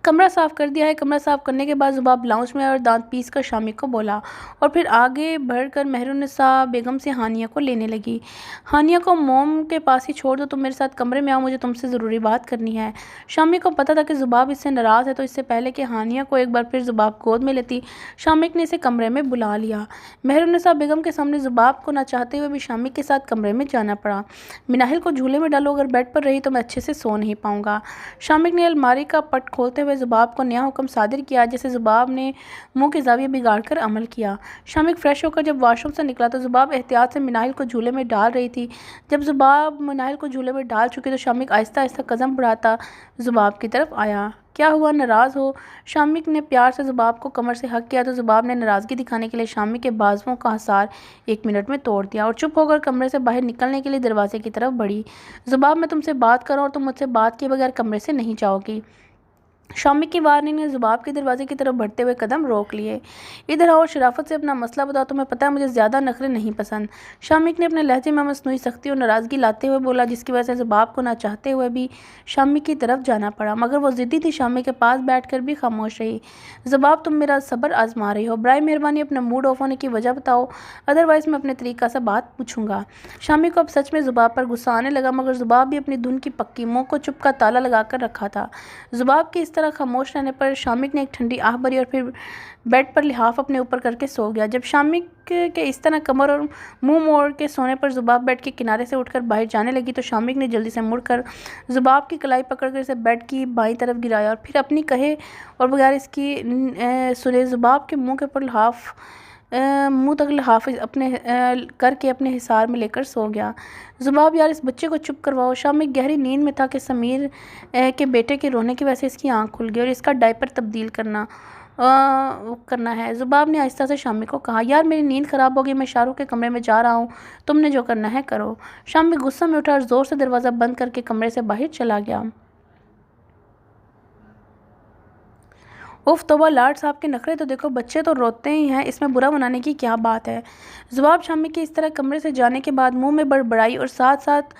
S1: कमरा साफ़ कर दिया है। कमरा साफ़ करने के बाद जुबाब लाउंज में और दांत पीस कर शामिक को बोला और फिर आगे बढ़कर मेहरुन्निसा बेगम से हानिया को लेने लगी। हानिया को मोम के पास ही छोड़ दो तुम मेरे साथ कमरे में आओ मुझे तुमसे ज़रूरी बात करनी है। शामिक को पता था कि जुबाब इससे नाराज़ है तो इससे पहले कि हानिया को एक बार फिर जुबाब गोद में लेती शामिक ने इसे कमरे में बुला लिया। मेहरुन्निसा बेगम के सामने जुबाब को ना चाहते हुए भी शामिक के साथ कमरे में जाना पड़ा। मिनाहिल को झूले में डालो अगर बेड पर रही तो मैं अच्छे से सो नहीं पाऊँगा। शामिक ने अलमारी का पट खोलते हुए ज़ुबाब को नया हुक्म सादिर किया, जैसे ज़ुबाब ने मुंह के ज़ाविये बिगाड़ कर अमल किया। शामिक फ्रेश होकर जब वॉशरूम से निकला तो ज़ुबाब एहतियात से मिनाहिल को झूले में डाल रही थी। जब ज़ुबाब मिनाहिल को झूले में डाल चुकी तो शामिक आहिस्ता आहिस्ता कदम बढ़ाता ज़ुबाब की तरफ आया। क्या हुआ, नाराज़ हो? शामिक ने प्यार से ज़ुबाब को कमर से हक किया तो ज़ुबाब ने नाराज़गी दिखाने के लिए शामिक के बाजुओं का हसार 1 मिनट में तोड़ दिया और चुप होकर कमरे से बाहर निकलने के लिए दरवाजे की तरफ बढ़ी। ज़ुबाब, मैं तुमसे बात कर रहा हूँ और तुम मुझसे बात किए बगैर कमरे से नहीं जाओगी। शामिक की वार्निंग ने ज़ुबाब के दरवाजे की तरफ बढ़ते हुए कदम रोक लिए। इधर आओ, शराफत से अपना मसला बताओ, तुम्हें पता है मुझे ज़्यादा नखरे नहीं पसंद। शामिक ने अपने लहजे में मसनूई सख्ती और नाराज़गी लाते हुए बोला, जिसकी वजह से ज़ुबाब को ना चाहते हुए भी शामिक की तरफ जाना पड़ा, मगर वो ज़िद्दी थी। शामिक के पास बैठकर भी खामोश रही। ज़ुबाब, तुम मेरा सब्र आजमा रही हो, बराए मेहरबानी अपना मूड ऑफ होने की वजह बताओ, अदरवाइज़ मैं अपने तरीक़ा से बात पूछूंगा। शामिक को अब सच में ज़ुबाब पर गुस्सा आने लगा, मगर ज़ुबाब भी अपनी धुन की पक्की, मुँह को चुप का ताला लगा कर रखा था। ज़ुबाब के इस तरह खामोश रहने पर शामिक ने एक ठंडी आह भरी और फिर बेड पर लिहाफ अपने ऊपर करके सो गया। जब शामिक के इस तरह कमर और मुंह मोड़ के सोने पर ज़ुबाब बेड के किनारे से उठकर बाहर जाने लगी तो शामिक ने जल्दी से मुड़कर ज़ुबाब की कलाई पकड़कर इसे बेड की बाईं तरफ गिराया और फिर अपनी कहे और बगैर इसकी सुने ज़ुबाब के मुंह के ऊपर लिहाफ मुंह तक लिहाफ अपने करके अपने हिसार में लेकर सो गया। ज़ुबाब, यार इस बच्चे को चुप करवाओ। शामिक गहरी नींद में था कि समीर के बेटे के रोने की वजह से इसकी आंख खुल गई और इसका डायपर तब्दील करना है। ज़ुबाब ने आहिस्ता से शामिक को कहा, यार मेरी नींद ख़राब हो गई, मैं शाहरुख के कमरे में जा रहा हूँ, तुमने जो करना है करो। शामिक गुस्सा में उठा और ज़ोर से दरवाज़ा बंद करके कमरे से बाहर चला गया। उफ तौबा, लाड साहब के नखरे तो देखो, बच्चे तो रोते ही हैं, इसमें बुरा मनाने की क्या बात है। ज़ुबाब शामिक के इस तरह कमरे से जाने के बाद मुंह में बड़बड़ाई और साथ साथ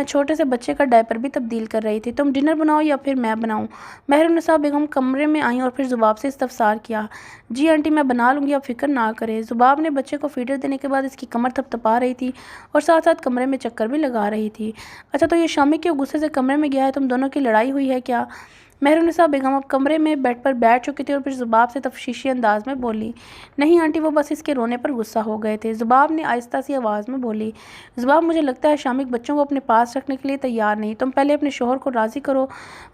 S1: छोटे से बच्चे का डायपर भी तब्दील कर रही थी। तुम डिनर बनाओ या फिर मैं बनाऊं? महरुन्निसा बेगम कमरे में आई और फिर ज़ुबाब से इस्तफसार किया। जी आंटी, मैं बना लूँगी, आप फिक्र ना करें। ज़ुबाब ने बच्चे को फीडर देने के बाद इसकी कमर थपथपा रही थी और साथ साथ कमरे में चक्कर भी लगा रही थी। अच्छा, तो ये शामिक के गुस्से से कमरे में गया है, तुम दोनों की लड़ाई हुई है क्या? महरुन्निसा बेगम अब कमरे में बेड पर बैठ चुकी थी और फिर ज़ुबाब से तफशीशी अंदाज में बोली, नहीं आंटी, वो बस इसके रोने पर गुस्सा हो गए थे। ज़ुबाब ने आहिस्ता सी आवाज़ में बोली। ज़ुबाब, मुझे लगता है शामिक बच्चों को अपने पास रखने के लिए तैयार नहीं। तुम पहले अपने शोहर को राज़ी करो,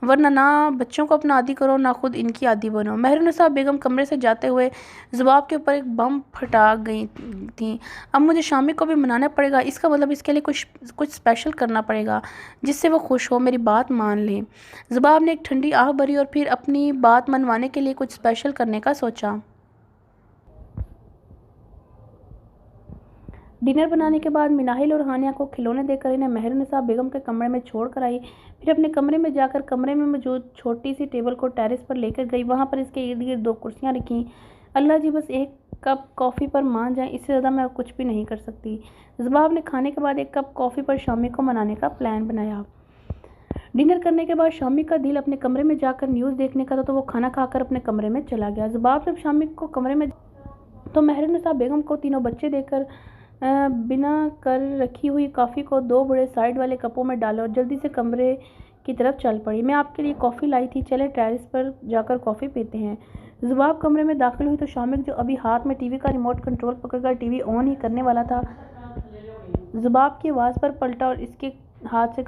S1: वरना ना बच्चों को अपना आदी करो ना खुद इनकी आदी बनो। महरुन्निसा बेगम कमरे से जाते हुए ज़ुबाब के ऊपर एक बम फटा गई थी। अब मुझे शामिक को भी मनाना पड़ेगा, इसका मतलब इसके लिए कुछ स्पेशल करना पड़ेगा जिससे वो खुश हो, मेरी बात मान ले। ज़ुबाब ने एक ठंडी आह भरी और फिर अपनी बात मनवाने के लिए कुछ स्पेशल करने का सोचा। डिनर बनाने के बाद मिनाहिल और हानिया को खिलौने देकर इन्हें महरुन्निसा बेगम के कमरे में छोड़ कर आई। फिर अपने कमरे में जाकर कमरे में मौजूद छोटी सी टेबल को टेरेस पर लेकर गई। वहाँ पर इसके इर्द गिर्द 2 कुर्सियाँ रखीं। अल्लाह जी, बस 1 कप कॉफ़ी पर मान जाए, इससे ज़्यादा मैं कुछ भी नहीं कर सकती। ज़ुबाब ने खाने के बाद 1 कप कॉफ़ी पर शामिक को मनाने का प्लान बनाया। डिनर करने के बाद शामिक का दिल अपने कमरे में जाकर न्यूज़ देखने का था, तो वो खाना खाकर अपने कमरे में चला गया। ज़ुबाब जब शामिक को कमरे में तो महरुन्निसा बेगम को तीनों बच्चे देकर बिना कर रखी हुई कॉफ़ी को 2 बड़े साइड वाले कपों में डाला और जल्दी से कमरे की तरफ चल पड़ी। मैं आपके लिए कॉफ़ी लाई थी, चले टेरेस पर जाकर कॉफ़ी पीते हैं। ज़ुबाब कमरे में दाखिल हुई तो शामिक, जो अभी हाथ में टीवी का रिमोट कंट्रोल पकड़कर टीवी ऑन ही करने वाला था, ज़ुबाब की आवाज़ पर पलटा और इसके हाथ से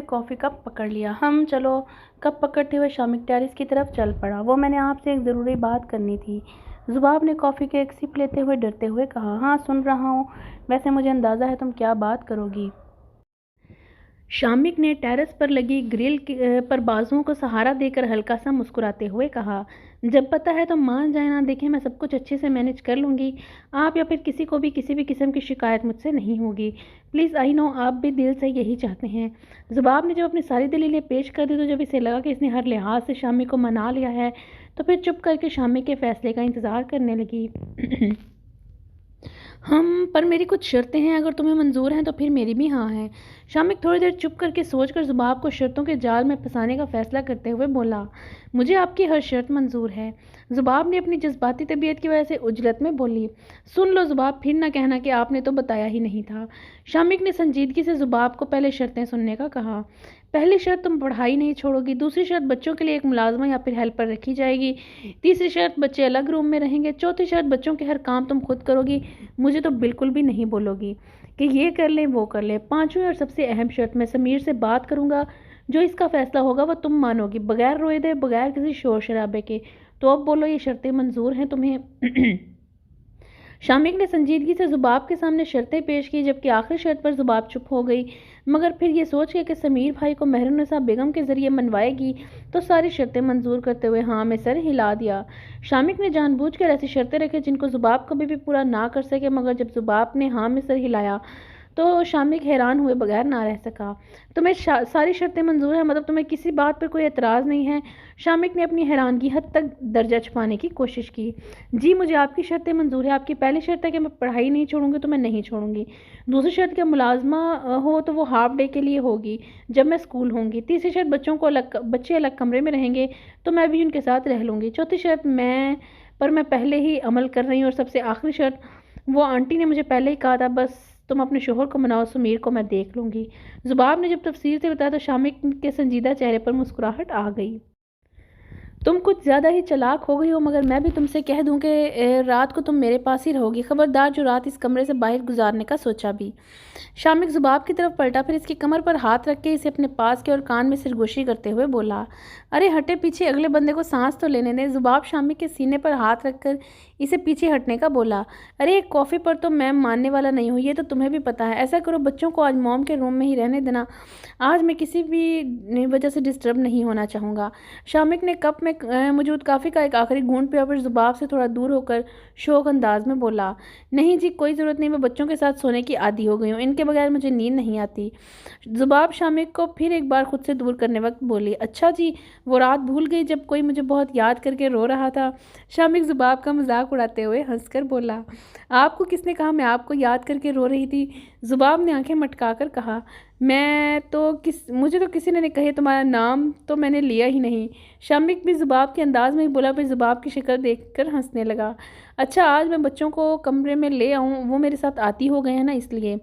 S1: कॉफ़ी कप पकड़ लिया। हम चलो। कप पकड़ते हुए शामिक टेरेस की तरफ चल पड़ा। वो मैंने आपसे एक ज़रूरी बात करनी थी। ज़ुबाब ने कॉफ़ी के एक सिप लेते हुए डरते हुए कहा। हाँ, सुन रहा हूँ। वैसे मुझे अंदाज़ा है तुम क्या बात करोगी। शामिक ने टेरेस पर लगी ग्रिल पर बाजुओं को सहारा देकर हल्का सा मुस्कुराते हुए कहा, जब पता है तो मान जाए ना, देखें मैं सब कुछ अच्छे से मैनेज कर लूँगी। आप या फिर किसी को भी किसी भी किस्म की शिकायत मुझसे नहीं होगी। प्लीज़, आई नो आप भी दिल से यही चाहते हैं। ज़ुबाब ने जब अपनी सारी दलीलें पेश कर दी तो जब इसे लगा कि इसने हर लिहाज से शामिक को मना लिया है तो फिर चुप करके शामिक के फ़ैसले का इंतज़ार करने लगी। पर मेरी कुछ शर्तें हैं, अगर तुम्हें मंजूर हैं तो फिर मेरी भी हाँ है। शामिक थोड़ी देर चुप करके सोचकर ज़ुबाब को शर्तों के जाल में फंसाने का फ़ैसला करते हुए बोला, मुझे आपकी हर शर्त मंजूर है। ज़ुबाब ने अपनी जज्बाती तबीयत की वजह से उजलत में बोली, सुन लो ज़ुबाब, फिर ना कहना कि आपने तो बताया ही नहीं था। शामिक ने संजीदगी से ज़ुबाब को पहले शर्तें सुनने का कहा। पहली शर्त, तुम पढ़ाई नहीं छोड़ोगी। दूसरी शर्त, बच्चों के लिए एक मुलाजमा या फिर हेल्पर रखी जाएगी। तीसरी शर्त, बच्चे अलग रूम में रहेंगे। चौथी शर्त, बच्चों के हर काम तुम खुद करोगी, मुझे तो बिल्कुल भी नहीं बोलोगी कि ये कर लें वो कर लें। पांचवी और सबसे अहम शर्त, मैं समीर से बात करूंगा, जो इसका फैसला होगा वो तुम मानोगी, बगैर रोए दे, बगैर किसी शोर शराबे के। तो अब बोलो, ये शर्तें मंजूर हैं तुम्हें? शामिक ने संजीदगी से जुबाब के सामने शर्तें पेश की, जबकि आखिरी शर्त पर जुबाब चुप हो गई। मगर फिर ये सोच के कि समीर भाई को मेहरुन्निसा बेगम के जरिए मनवाएगी, तो सारी शर्तें मंजूर करते हुए हाँ में सर हिला दिया। शामिक ने जानबूझकर ऐसी शर्तें रखी जिनको जुबाब कभी भी पूरा ना कर सके, मगर जब जुबाब ने हाँ में सर हिलाया तो शामिक हैरान हुए बगैर ना रह सका। तुम्हें सारी शर्तें मंजूर हैं, मतलब तुम्हें किसी बात पर कोई एतराज़ नहीं है? शामिक ने अपनी हैरानगी हद तक दर्जा छुपाने की कोशिश की। जी, मुझे आपकी शर्तें मंजूर है। आपकी पहली शर्त है कि मैं पढ़ाई नहीं छोड़ूंगी, तो मैं नहीं छोड़ूंगी। दूसरी शर्त कि मुलाजमा हो तो वो हाफ डे के लिए होगी, जब मैं स्कूल होंगी। तीसरी शर्त बच्चे अलग कमरे में रहेंगे, तो मैं भी उनके साथ रह लूँगी। चौथी शर्त मैं पहले ही अमल कर रही हूँ। और सबसे आखिरी शर्त, वो आंटी ने मुझे पहले ही कहा था, बस तुम अपने शोहर को मनाओ, समीर को मैं देख लूँगी। जुबाब ने जब तफसीर से बताया तो शामिक के संजीदा चेहरे पर मुस्कुराहट आ गई। तुम कुछ ज़्यादा ही चालाक हो गई हो, मगर मैं भी तुमसे कह दूं कि रात को तुम मेरे पास ही रहोगी। खबरदार जो रात इस कमरे से बाहर गुजारने का सोचा भी। शामिक जुबाब की तरफ पलटा, फिर इसकी कमर पर हाथ रख के इसे अपने पास के और कान में सिरगोशी करते हुए बोला, अरे हटे पीछे, अगले बंदे को सांस तो लेने दें। जुबाब शामिक के सीने पर हाथ रखकर इसे पीछे हटने का बोला, अरे एक कॉफ़ी पर तो मैं मानने वाला नहीं हूँ, ये तो तुम्हें भी पता है। ऐसा करो, बच्चों को आज मॉम के रूम में ही रहने देना। आज मैं किसी भी वजह से डिस्टर्ब नहीं होना चाहूँगा। शामिक ने कप में मौजूद काफ़ी का एक आखिरी घूंट पिया, फिर जुबाब से थोड़ा दूर होकर शौक अंदाज में बोला, नहीं जी कोई ज़रूरत नहीं, मैं बच्चों के साथ सोने की आदी हो गई हूँ, इनके बगैर मुझे नींद नहीं आती। जुबाब शामिक को फिर एक बार खुद से दूर करने वक्त बोली, अच्छा जी, वो रात भूल गई जब कोई मुझे बहुत याद करके रो रहा था। शामिक जुबाब का मजाक उड़ाते हुए हंसकर बोला, आपको किसने कहा मैं आपको याद करके रो रही थी? जुबाब ने आंखें मटकाकर कहा, मुझे तो किसी ने नहीं कही, तुम्हारा नाम तो मैंने लिया ही नहीं। शामिक भी जुबाब के अंदाज में ही बोला, फिर जुबाब की शक्ल देखकर हंसने लगा। अच्छा, आज मैं बच्चों को कमरे में ले आऊँ? वो मेरे साथ आती हो गए हैं ना, इसलिए।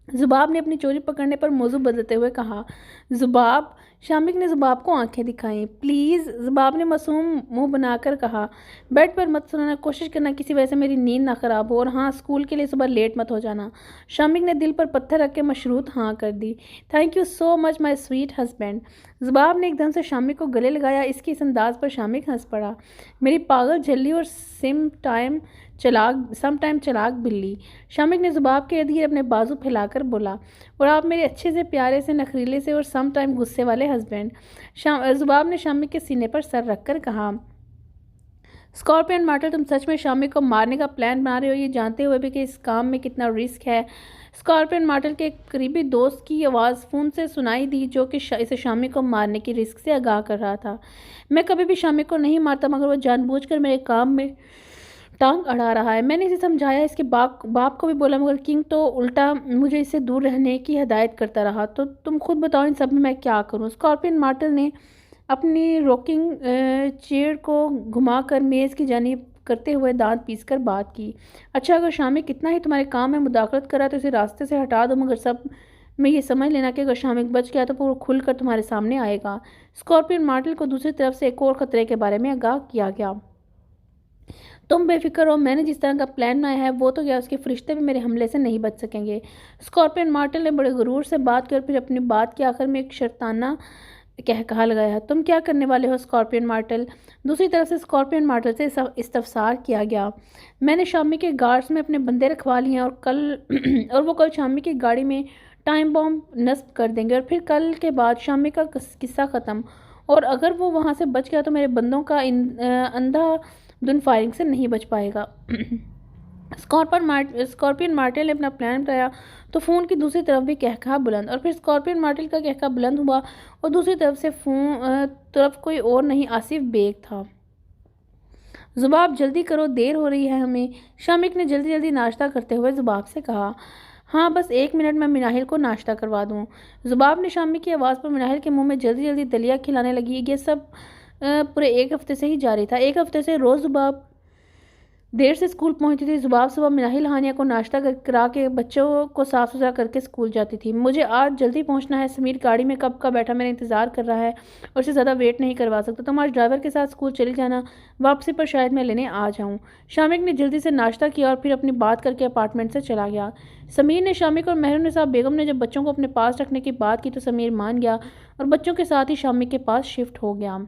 S1: जुबाब ने अपनी चोरी पकड़ने पर मौजू बदलते हुए कहा, जुबाब। शामिक ने जुबाब को आंखें दिखाईं। प्लीज़, जुबाब ने मासूम मुंह बनाकर कहा, बेड पर मत सोना, कोशिश करना किसी वजह से मेरी नींद ना ख़राब हो, और हाँ, स्कूल के लिए सुबह लेट मत हो जाना। शामिक ने दिल पर पत्थर रख के मशरूत हाँ कर दी। Thank you so much my sweet husband. जुबाब ने एकदम से शामिक को गले लगाया। इसके इस अंदाज पर शामिक हंस पड़ा, मेरी पागल झल्ली और सम टाइम चलाक बिल्ली। शामिक ने जुबाब के इर्द गिर्द अपने बाजू फैलाकर बोला, और आप मेरे अच्छे से, प्यारे से, नखरीले से और सम टाइम गुस्से वाले हस्बैंड। जुबाब ने शामिक के सीने पर सर रखकर कहा, स्कॉर्पियन मार्टल, तुम सच में शामिक को मारने का प्लान बना रहे हो, ये जानते हुए भी कि इस काम में कितना रिस्क है? स्कॉर्पियन मार्टल के एक करीबी दोस्त की आवाज़ फ़ोन से सुनाई दी, जो कि इसे शामिक को मारने की रिस्क से आगाह कर रहा था। मैं कभी भी शामिक को नहीं मारता, मगर वो जानबूझकर मेरे काम में टांग अड़ा रहा है। मैंने इसे समझाया, इसके बाप को भी बोला, मगर किंग तो उल्टा मुझे इससे दूर रहने की हिदायत करता रहा। तो तुम खुद बताओ, इन सब में मैं क्या करूं? स्कॉर्पियन मार्टल ने अपनी रॉकिंग चेयर को घुमाकर मेज़ की जानिब करते हुए दांत पीसकर बात की। अच्छा, अगर शामिक कितना ही तुम्हारे काम में मुदाखलत करा तो इसे रास्ते से हटा दो, मगर सब में ये समझ लेना कि अगर शामिक बच गया तो वो खुलकर तुम्हारे सामने आएगा। स्कॉर्पियन मार्टल को दूसरी तरफ से एक और खतरे के बारे में आगाह किया गया। तुम बेफिक्र रहो, मैंने जिस तरह का प्लान बनाया है वो तो क्या, उसके फरिश्ते भी मेरे हमले से नहीं बच सकेंगे। स्कॉर्पियन मार्टल ने बड़े गुरूर से बात कर फिर अपनी बात के आखिर में एक शर्ताना कहा लगाया, तुम क्या करने वाले हो स्कॉर्पियन मार्टल? दूसरी तरफ से स्कॉर्पियन मार्टल से इस्तफसार किया गया। मैंने शामी के गार्ड्स में अपने बंदे रखवा लिए हैं, और वो कल शामी की गाड़ी में टाइम बॉम्ब नस्ब कर देंगे, और फिर कल के बाद शामी का किस्सा ख़त्म। और अगर वो वहाँ से बच गया तो मेरे बंदों का अंधाधुन फायरिंग से नहीं बच पाएगा। स्कॉर्पियन मार्टल ने अपना प्लान बताया तो फ़ोन की दूसरी तरफ भी कहकहा बुलंद, और फिर स्कॉर्पियन मार्टल का कहकहा बुलंद हुआ, और दूसरी तरफ से तरफ कोई और नहीं, आसिफ बेग था। जुबाब, जल्दी करो, देर हो रही है हमें। शामिक ने जल्दी जल्दी नाश्ता करते हुए जुबाब से कहा, हाँ बस 1 मिनट में मिनाहिल को नाश्ता करवा दूँ। जुबाब ने शामिक की आवाज़ पर मिनाहिल के मुंह में जल्दी जल्दी दलिया खिलाने लगी। ये सब पूरे 1 हफ्ते से ही जारी था। 1 हफ्ते से रोज़ जुबाब देर से स्कूल पहुंचती थी। सुबह सुबह मिनाहिल हानिया को नाश्ता करा के बच्चों को साफ सुथरा करके स्कूल जाती थी। मुझे आज जल्दी पहुंचना है। समीर गाड़ी में कब का बैठा मेरा इंतज़ार कर रहा है और उससे ज़्यादा वेट नहीं करवा सकता। तुम आज ड्राइवर के साथ स्कूल चली जाना, वापसी पर शायद मैं लेने आ जाऊँ। शामिक ने जल्दी से नाश्ता किया और फिर अपनी बात करके अपार्टमेंट से चला गया। समीर ने शामिक और मेहरुन्निसा बेगम ने जब बच्चों को अपने पास रखने की बात की तो समीर मान गया और बच्चों के साथ ही शामिक के पास शिफ्ट हो गया।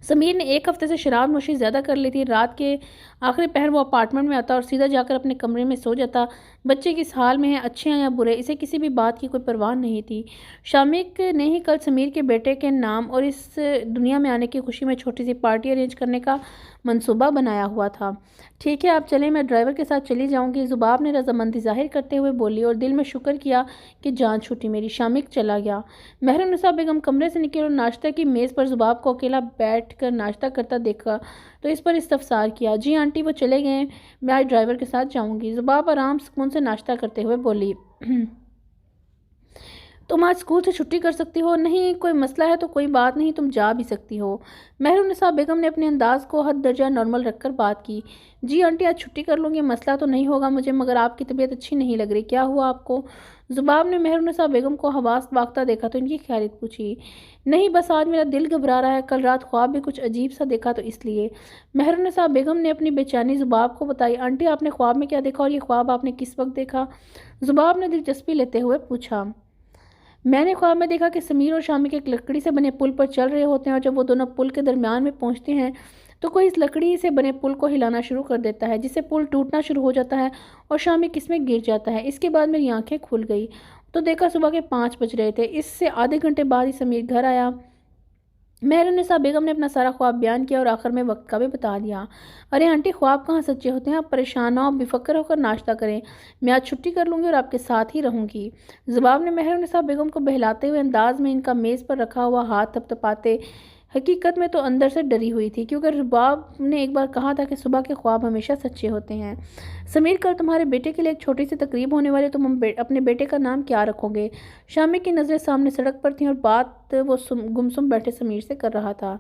S1: समीर ने एक हफ्ते से शराब नोशी ज़्यादा कर ली थी। रात के आखिरी पहर वो अपार्टमेंट में आता और सीधा जाकर अपने कमरे में सो जाता। बच्चे किस हाल में हैं, अच्छे हैं या बुरे, इसे किसी भी बात की कोई परवाह नहीं थी। शामिक ने ही कल समीर के बेटे के नाम और इस दुनिया में आने की खुशी में छोटी सी पार्टी अरेंज करने का मंसूबा बनाया हुआ था। ठीक है, आप चलें, मैं ड्राइवर के साथ चली जाऊंगी, जुबाब ने रजामंदी जाहिर करते हुए बोली और दिल में शुक्र किया कि जान छूटी मेरी। शामिक चला गया। मेहरुन्निसा बेगम कमरे से निकली और नाश्ता की मेज़ पर जुबाब को अकेला बैठ कर नाश्ता करता देखा तो इस पर इस्तफसार किया। जी आंटी, वो चले गए, मैं आज ड्राइवर के साथ जाऊंगी। जुबाब आराम सुकून से नाश्ता करते हुए बोली। तुम आज स्कूल से छुट्टी कर सकती हो। नहीं कोई मसला है तो कोई बात नहीं, तुम जा भी सकती हो। मेहरुन्निसा बेगम ने अपने अंदाज को हद दर्जा नॉर्मल रखकर बात की। जी आंटी, आज छुट्टी कर लूँगी, मसला तो नहीं होगा मुझे, मगर आपकी तबीयत अच्छी नहीं लग रही, क्या हुआ आपको? जुबाब ने मेहरुन्निसा बेगम को हवास बागता देखा तो इनकी खैरियत पूछी। नहीं, बस आज मेरा दिल घबरा रहा है, कल रात ख्वाब भी कुछ अजीब सा देखा तो इसलिए। मेहरुन्निसा बेगम ने अपनी बेचैनी जुबाब को बताई। आंटी, आपने ख्वाब में क्या देखा और ये ख्वाब आपने किस वक्त देखा? जुबाब ने दिलचस्पी लेते हुए पूछा। मैंने ख्वाब में देखा कि समीर और शामिक एक लकड़ी से बने पुल पर चल रहे होते हैं और जब वो दोनों पुल के दरमियान में पहुंचते हैं तो कोई इस लकड़ी से बने पुल को हिलाना शुरू कर देता है, जिससे पुल टूटना शुरू हो जाता है और शामिक इसमें गिर जाता है। इसके बाद मेरी आंखें खुल गई तो देखा सुबह के 5 बज रहे थे। इससे आधे घंटे बाद ही समीर घर आया। मेहरुन्निसा बेगम ने अपना सारा ख्वाब बयान किया और आखिर में वक्त का भी बता दिया। अरे आंटी, ख्वाब कहाँ सच्चे होते हैं, आप परेशान ना हो, बेफिक्र होकर नाश्ता करें, मैं आज छुट्टी कर लूँगी और आपके साथ ही रहूँगी। जुबाब ने मेहरुन्निसा बेगम को बहलाते हुए अंदाज में इनका मेज़ पर रखा हुआ हाथ थपथपाते हकीकत में तो अंदर से डरी हुई थी, क्योंकि रुबाब ने एक बार कहा था कि सुबह के ख्वाब हमेशा सच्चे होते हैं। समीर, कल तुम्हारे बेटे के लिए एक छोटी सी तकरीब होने वाली, तुम अपने बेटे का नाम क्या रखोगे? शामिक की नज़रें सामने सड़क पर थीं और बात वो गुमसुम बैठे समीर से कर रहा था।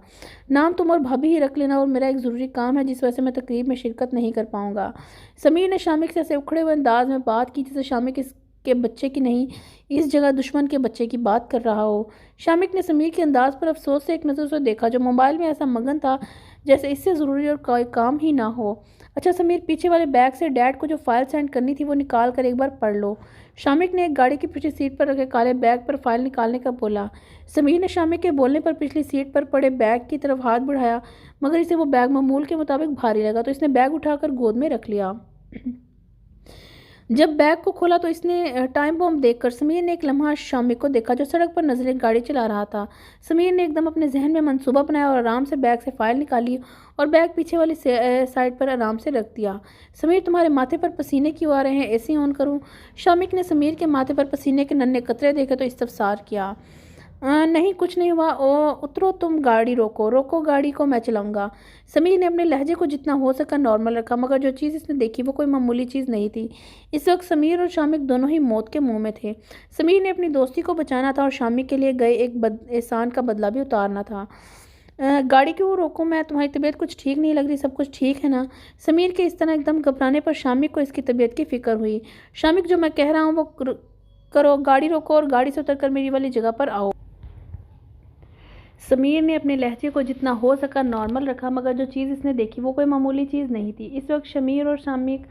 S1: नाम तुम और भाभी ही रख लेना, और मेरा एक ज़रूरी काम है जिस वजह से मैं तकरीब में शिरकत नहीं कर पाऊँगा। समीर ने शामिक से ऐसे उखड़े हुए अंदाज में बात की जैसे शामिक के बच्चे की नहीं, इस जगह दुश्मन के बच्चे की बात कर रहा हो। शामिक ने समीर के अंदाज पर अफसोस से एक नज़र से देखा, जो मोबाइल में ऐसा मगन था जैसे इससे ज़रूरी और कोई काम ही ना हो। अच्छा समीर, पीछे वाले बैग से डैड को जो फाइल सेंड करनी थी वो निकाल कर एक बार पढ़ लो। शामिक ने एक गाड़ी की पिछली सीट पर रखे काले बैग पर फाइल निकालने का बोला। समीर ने शामिक के बोलने पर पिछली सीट पर पड़े बैग की तरफ हाथ बढ़ाया, मगर इसे वो बैग मामूल के मुताबिक भारी लगा तो इसने बैग उठाकर गोद में रख लिया। जब बैग को खोला तो इसने टाइम बॉम्ब देखकर समीर ने एक लम्हा शामिक को देखा जो सड़क पर नजरें गाड़ी चला रहा था। समीर ने एकदम अपने जहन में मंसूबा बनाया और आराम से बैग से फाइल निकाली और बैग पीछे वाली साइड पर आराम से रख दिया। समीर, तुम्हारे माथे पर पसीने क्यों आ रहे हैं, एसी ऑन करूं? शामिक ने समीर के माथे पर पसीने के नन्हे कतरे देखे तो इस्तफसार किया। नहीं कुछ नहीं हुआ। उतरो, तुम गाड़ी रोको गाड़ी को, मैं चलाऊंगा। समीर ने अपने लहजे को जितना हो सका नॉर्मल रखा, मगर जो चीज़ इसने देखी वो कोई मामूली चीज़ नहीं थी। इस वक्त समीर और शामिक दोनों ही मौत के मुंह में थे। समीर ने अपनी दोस्ती को बचाना था और शामिक के लिए गए एक एहसान का बदला भी उतारना था। गाड़ी क्यों रोको, मैं, तुम्हारी तबीयत कुछ ठीक नहीं लग रही, सब कुछ ठीक है ना? समीर के इस तरह एकदम घबराने पर शामिक को इसकी तबीयत की फिक्र हुई। शामिक, जो मैं कह रहा हूँ वो करो, गाड़ी रोको और गाड़ी से उतरकर मेरी वाली जगह पर आओ। समीर ने अपने लहजे को जितना हो सका नॉर्मल रखा, मगर जो चीज़ इसने देखी वो कोई मामूली चीज़ नहीं थी। इस वक्त समीर और शामिक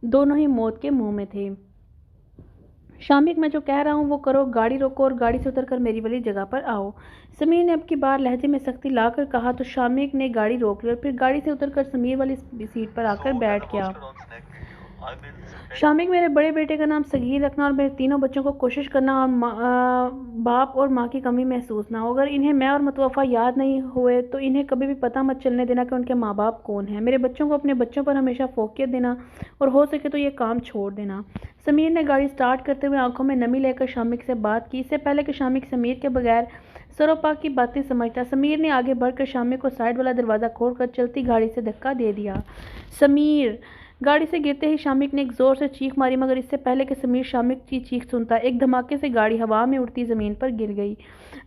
S1: दोनों ही मौत के मुंह में थे। शामिक, मैं जो कह रहा हूँ वो करो, गाड़ी रोको और गाड़ी से उतरकर मेरी वाली जगह पर आओ। समीर ने अब की बार लहजे में सख्ती लाकर कहा तो शामिक ने गाड़ी रोक ली और फिर गाड़ी से उतरकर समीर वाली सीट पर आकर बैठ गया। शामिक, मेरे बड़े बेटे का नाम सगीर रखना और मेरे तीनों बच्चों को कोशिश करना और बाप और माँ की कमी महसूस ना हो। अगर इन्हें मैं और मुतवफ़ा याद नहीं हुए तो इन्हें कभी भी पता मत चलने देना कि उनके माँ बाप कौन हैं। मेरे बच्चों को अपने बच्चों पर हमेशा फोकियत देना और हो सके तो ये काम छोड़ देना। समीर ने गाड़ी स्टार्ट करते हुए आंखों में नमी लेकर शामिक से बात की, इससे पहले कि शामिक समीर के बगैर सरोपा की बातें समझता। समीर ने आगे बढ़कर शामिक को साइड वाला दरवाज़ा खोलकर चलती गाड़ी से धक्का दे दिया। समीर! गाड़ी से गिरते ही शामिक ने एक जोर से चीख मारी, मगर इससे पहले कि समीर शामिक की चीख सुनता, एक धमाके से गाड़ी हवा में उड़ती ज़मीन पर गिर गई।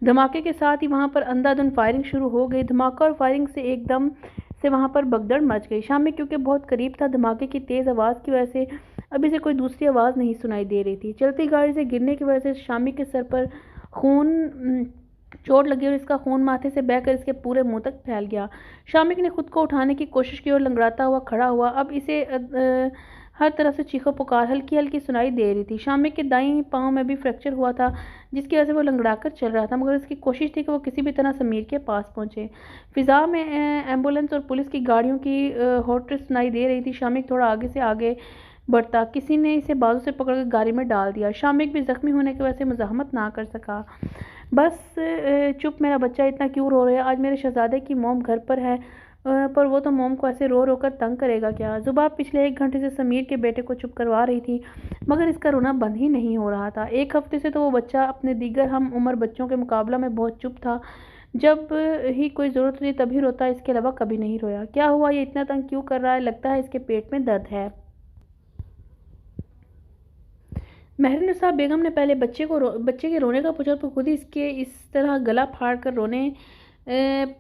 S1: धमाके के साथ ही वहां पर अंधाधुंध फायरिंग शुरू हो गई। धमाका और फायरिंग से एकदम से वहाँ पर भगदड़ मच गई। शामिक क्योंकि बहुत करीब था, धमाके की तेज़ आवाज़ की वजह से अभी से कोई दूसरी आवाज़ नहीं सुनाई दे रही थी। चलती गाड़ी से गिरने की वजह से शामिक के सर पर चोट लगी और इसका खून माथे से बहकर इसके पूरे मुंह तक फैल गया। शामिक ने खुद को उठाने की कोशिश की और लंगड़ाता हुआ खड़ा हुआ। अब इसे हर तरफ से चीखों पुकार हल्की हल्की सुनाई दे रही थी। शामिक के दाईं पांव में भी फ्रैक्चर हुआ था, जिसकी वजह से वो लंगड़ाकर चल रहा था, मगर उसकी कोशिश थी कि वो किसी भी तरह समीर के पास पहुंचे। फिजा में एम्बुलेंस और पुलिस की गाड़ियों की हॉर्न सुनाई दे रही थी। शामिक थोड़ा आगे से आगे बढ़ता, किसी ने इसे बाजू से पकड़कर गाड़ी में डाल दिया। शामिक भी जख्मी होने की वजह से मुजाहमत ना कर सका। बस चुप मेरा बच्चा, इतना क्यों रो रहे हैं? आज मेरे शहजादे की मोम घर पर है, पर वो तो मोम को ऐसे रो रो कर तंग करेगा क्या? जुबाब पिछले 1 घंटे से समीर के बेटे को चुप करवा रही थी, मगर इसका रोना बंद ही नहीं हो रहा था। 1 हफ्ते से तो वो बच्चा अपने दीगर हम उम्र बच्चों के मुकाबला में बहुत चुप था। जब ही कोई ज़रूरत हुई तभी रोता, इसके अलावा कभी नहीं रोया। क्या हुआ? ये इतना तंग क्यों कर रहा है? लगता है इसके पेट में दर्द है। महरुनिसा बेगम ने पहले बच्चे के रोने का पूछा, तो खुद ही इसके इस तरह गला फाड़ कर रोने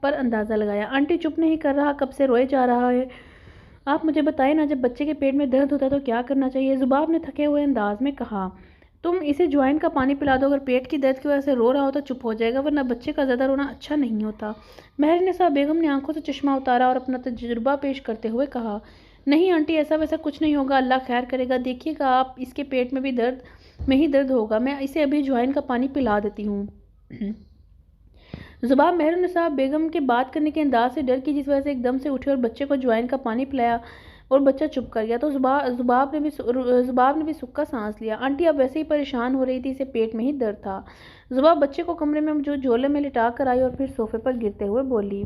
S1: पर अंदाज़ा लगाया। आंटी चुप नहीं कर रहा, कब से रोए जा रहा है। आप मुझे बताएं ना, जब बच्चे के पेट में दर्द होता है तो क्या करना चाहिए? जुबाब ने थके हुए अंदाज में कहा। तुम इसे ज्वाइन का पानी पिला दो, अगर पेट की दर्द की वजह से रो रहा हो तो चुप हो जाएगा, वरना बच्चे का ज़्यादा रोना अच्छा नहीं होता। महरुनिसा बेगम ने आंखों से चश्मा उतारा और अपना तजुर्बा पेश करते हुए कहा, नहीं आंटी, ऐसा वैसा कुछ नहीं होगा, अल्लाह खैर करेगा। देखिएगा आप, इसके पेट में ही दर्द होगा। मैं इसे अभी ज्वाइन का पानी पिला देती हूँ। जुबाब महरुनिसा बेगम के बात करने के अंदाज से डर की, जिस वजह से एकदम से उठे और बच्चे को ज्वाइन का पानी पिलाया और बच्चा चुप कर गया। तो जुबाब ने भी सुक्का सांस लिया। आंटी अब वैसे ही परेशान हो रही थी, इसे पेट में ही दर्द था। जुबाब बच्चे को कमरे में जो झोले में लिटा कर आई और फिर सोफे पर गिरते हुए बोली,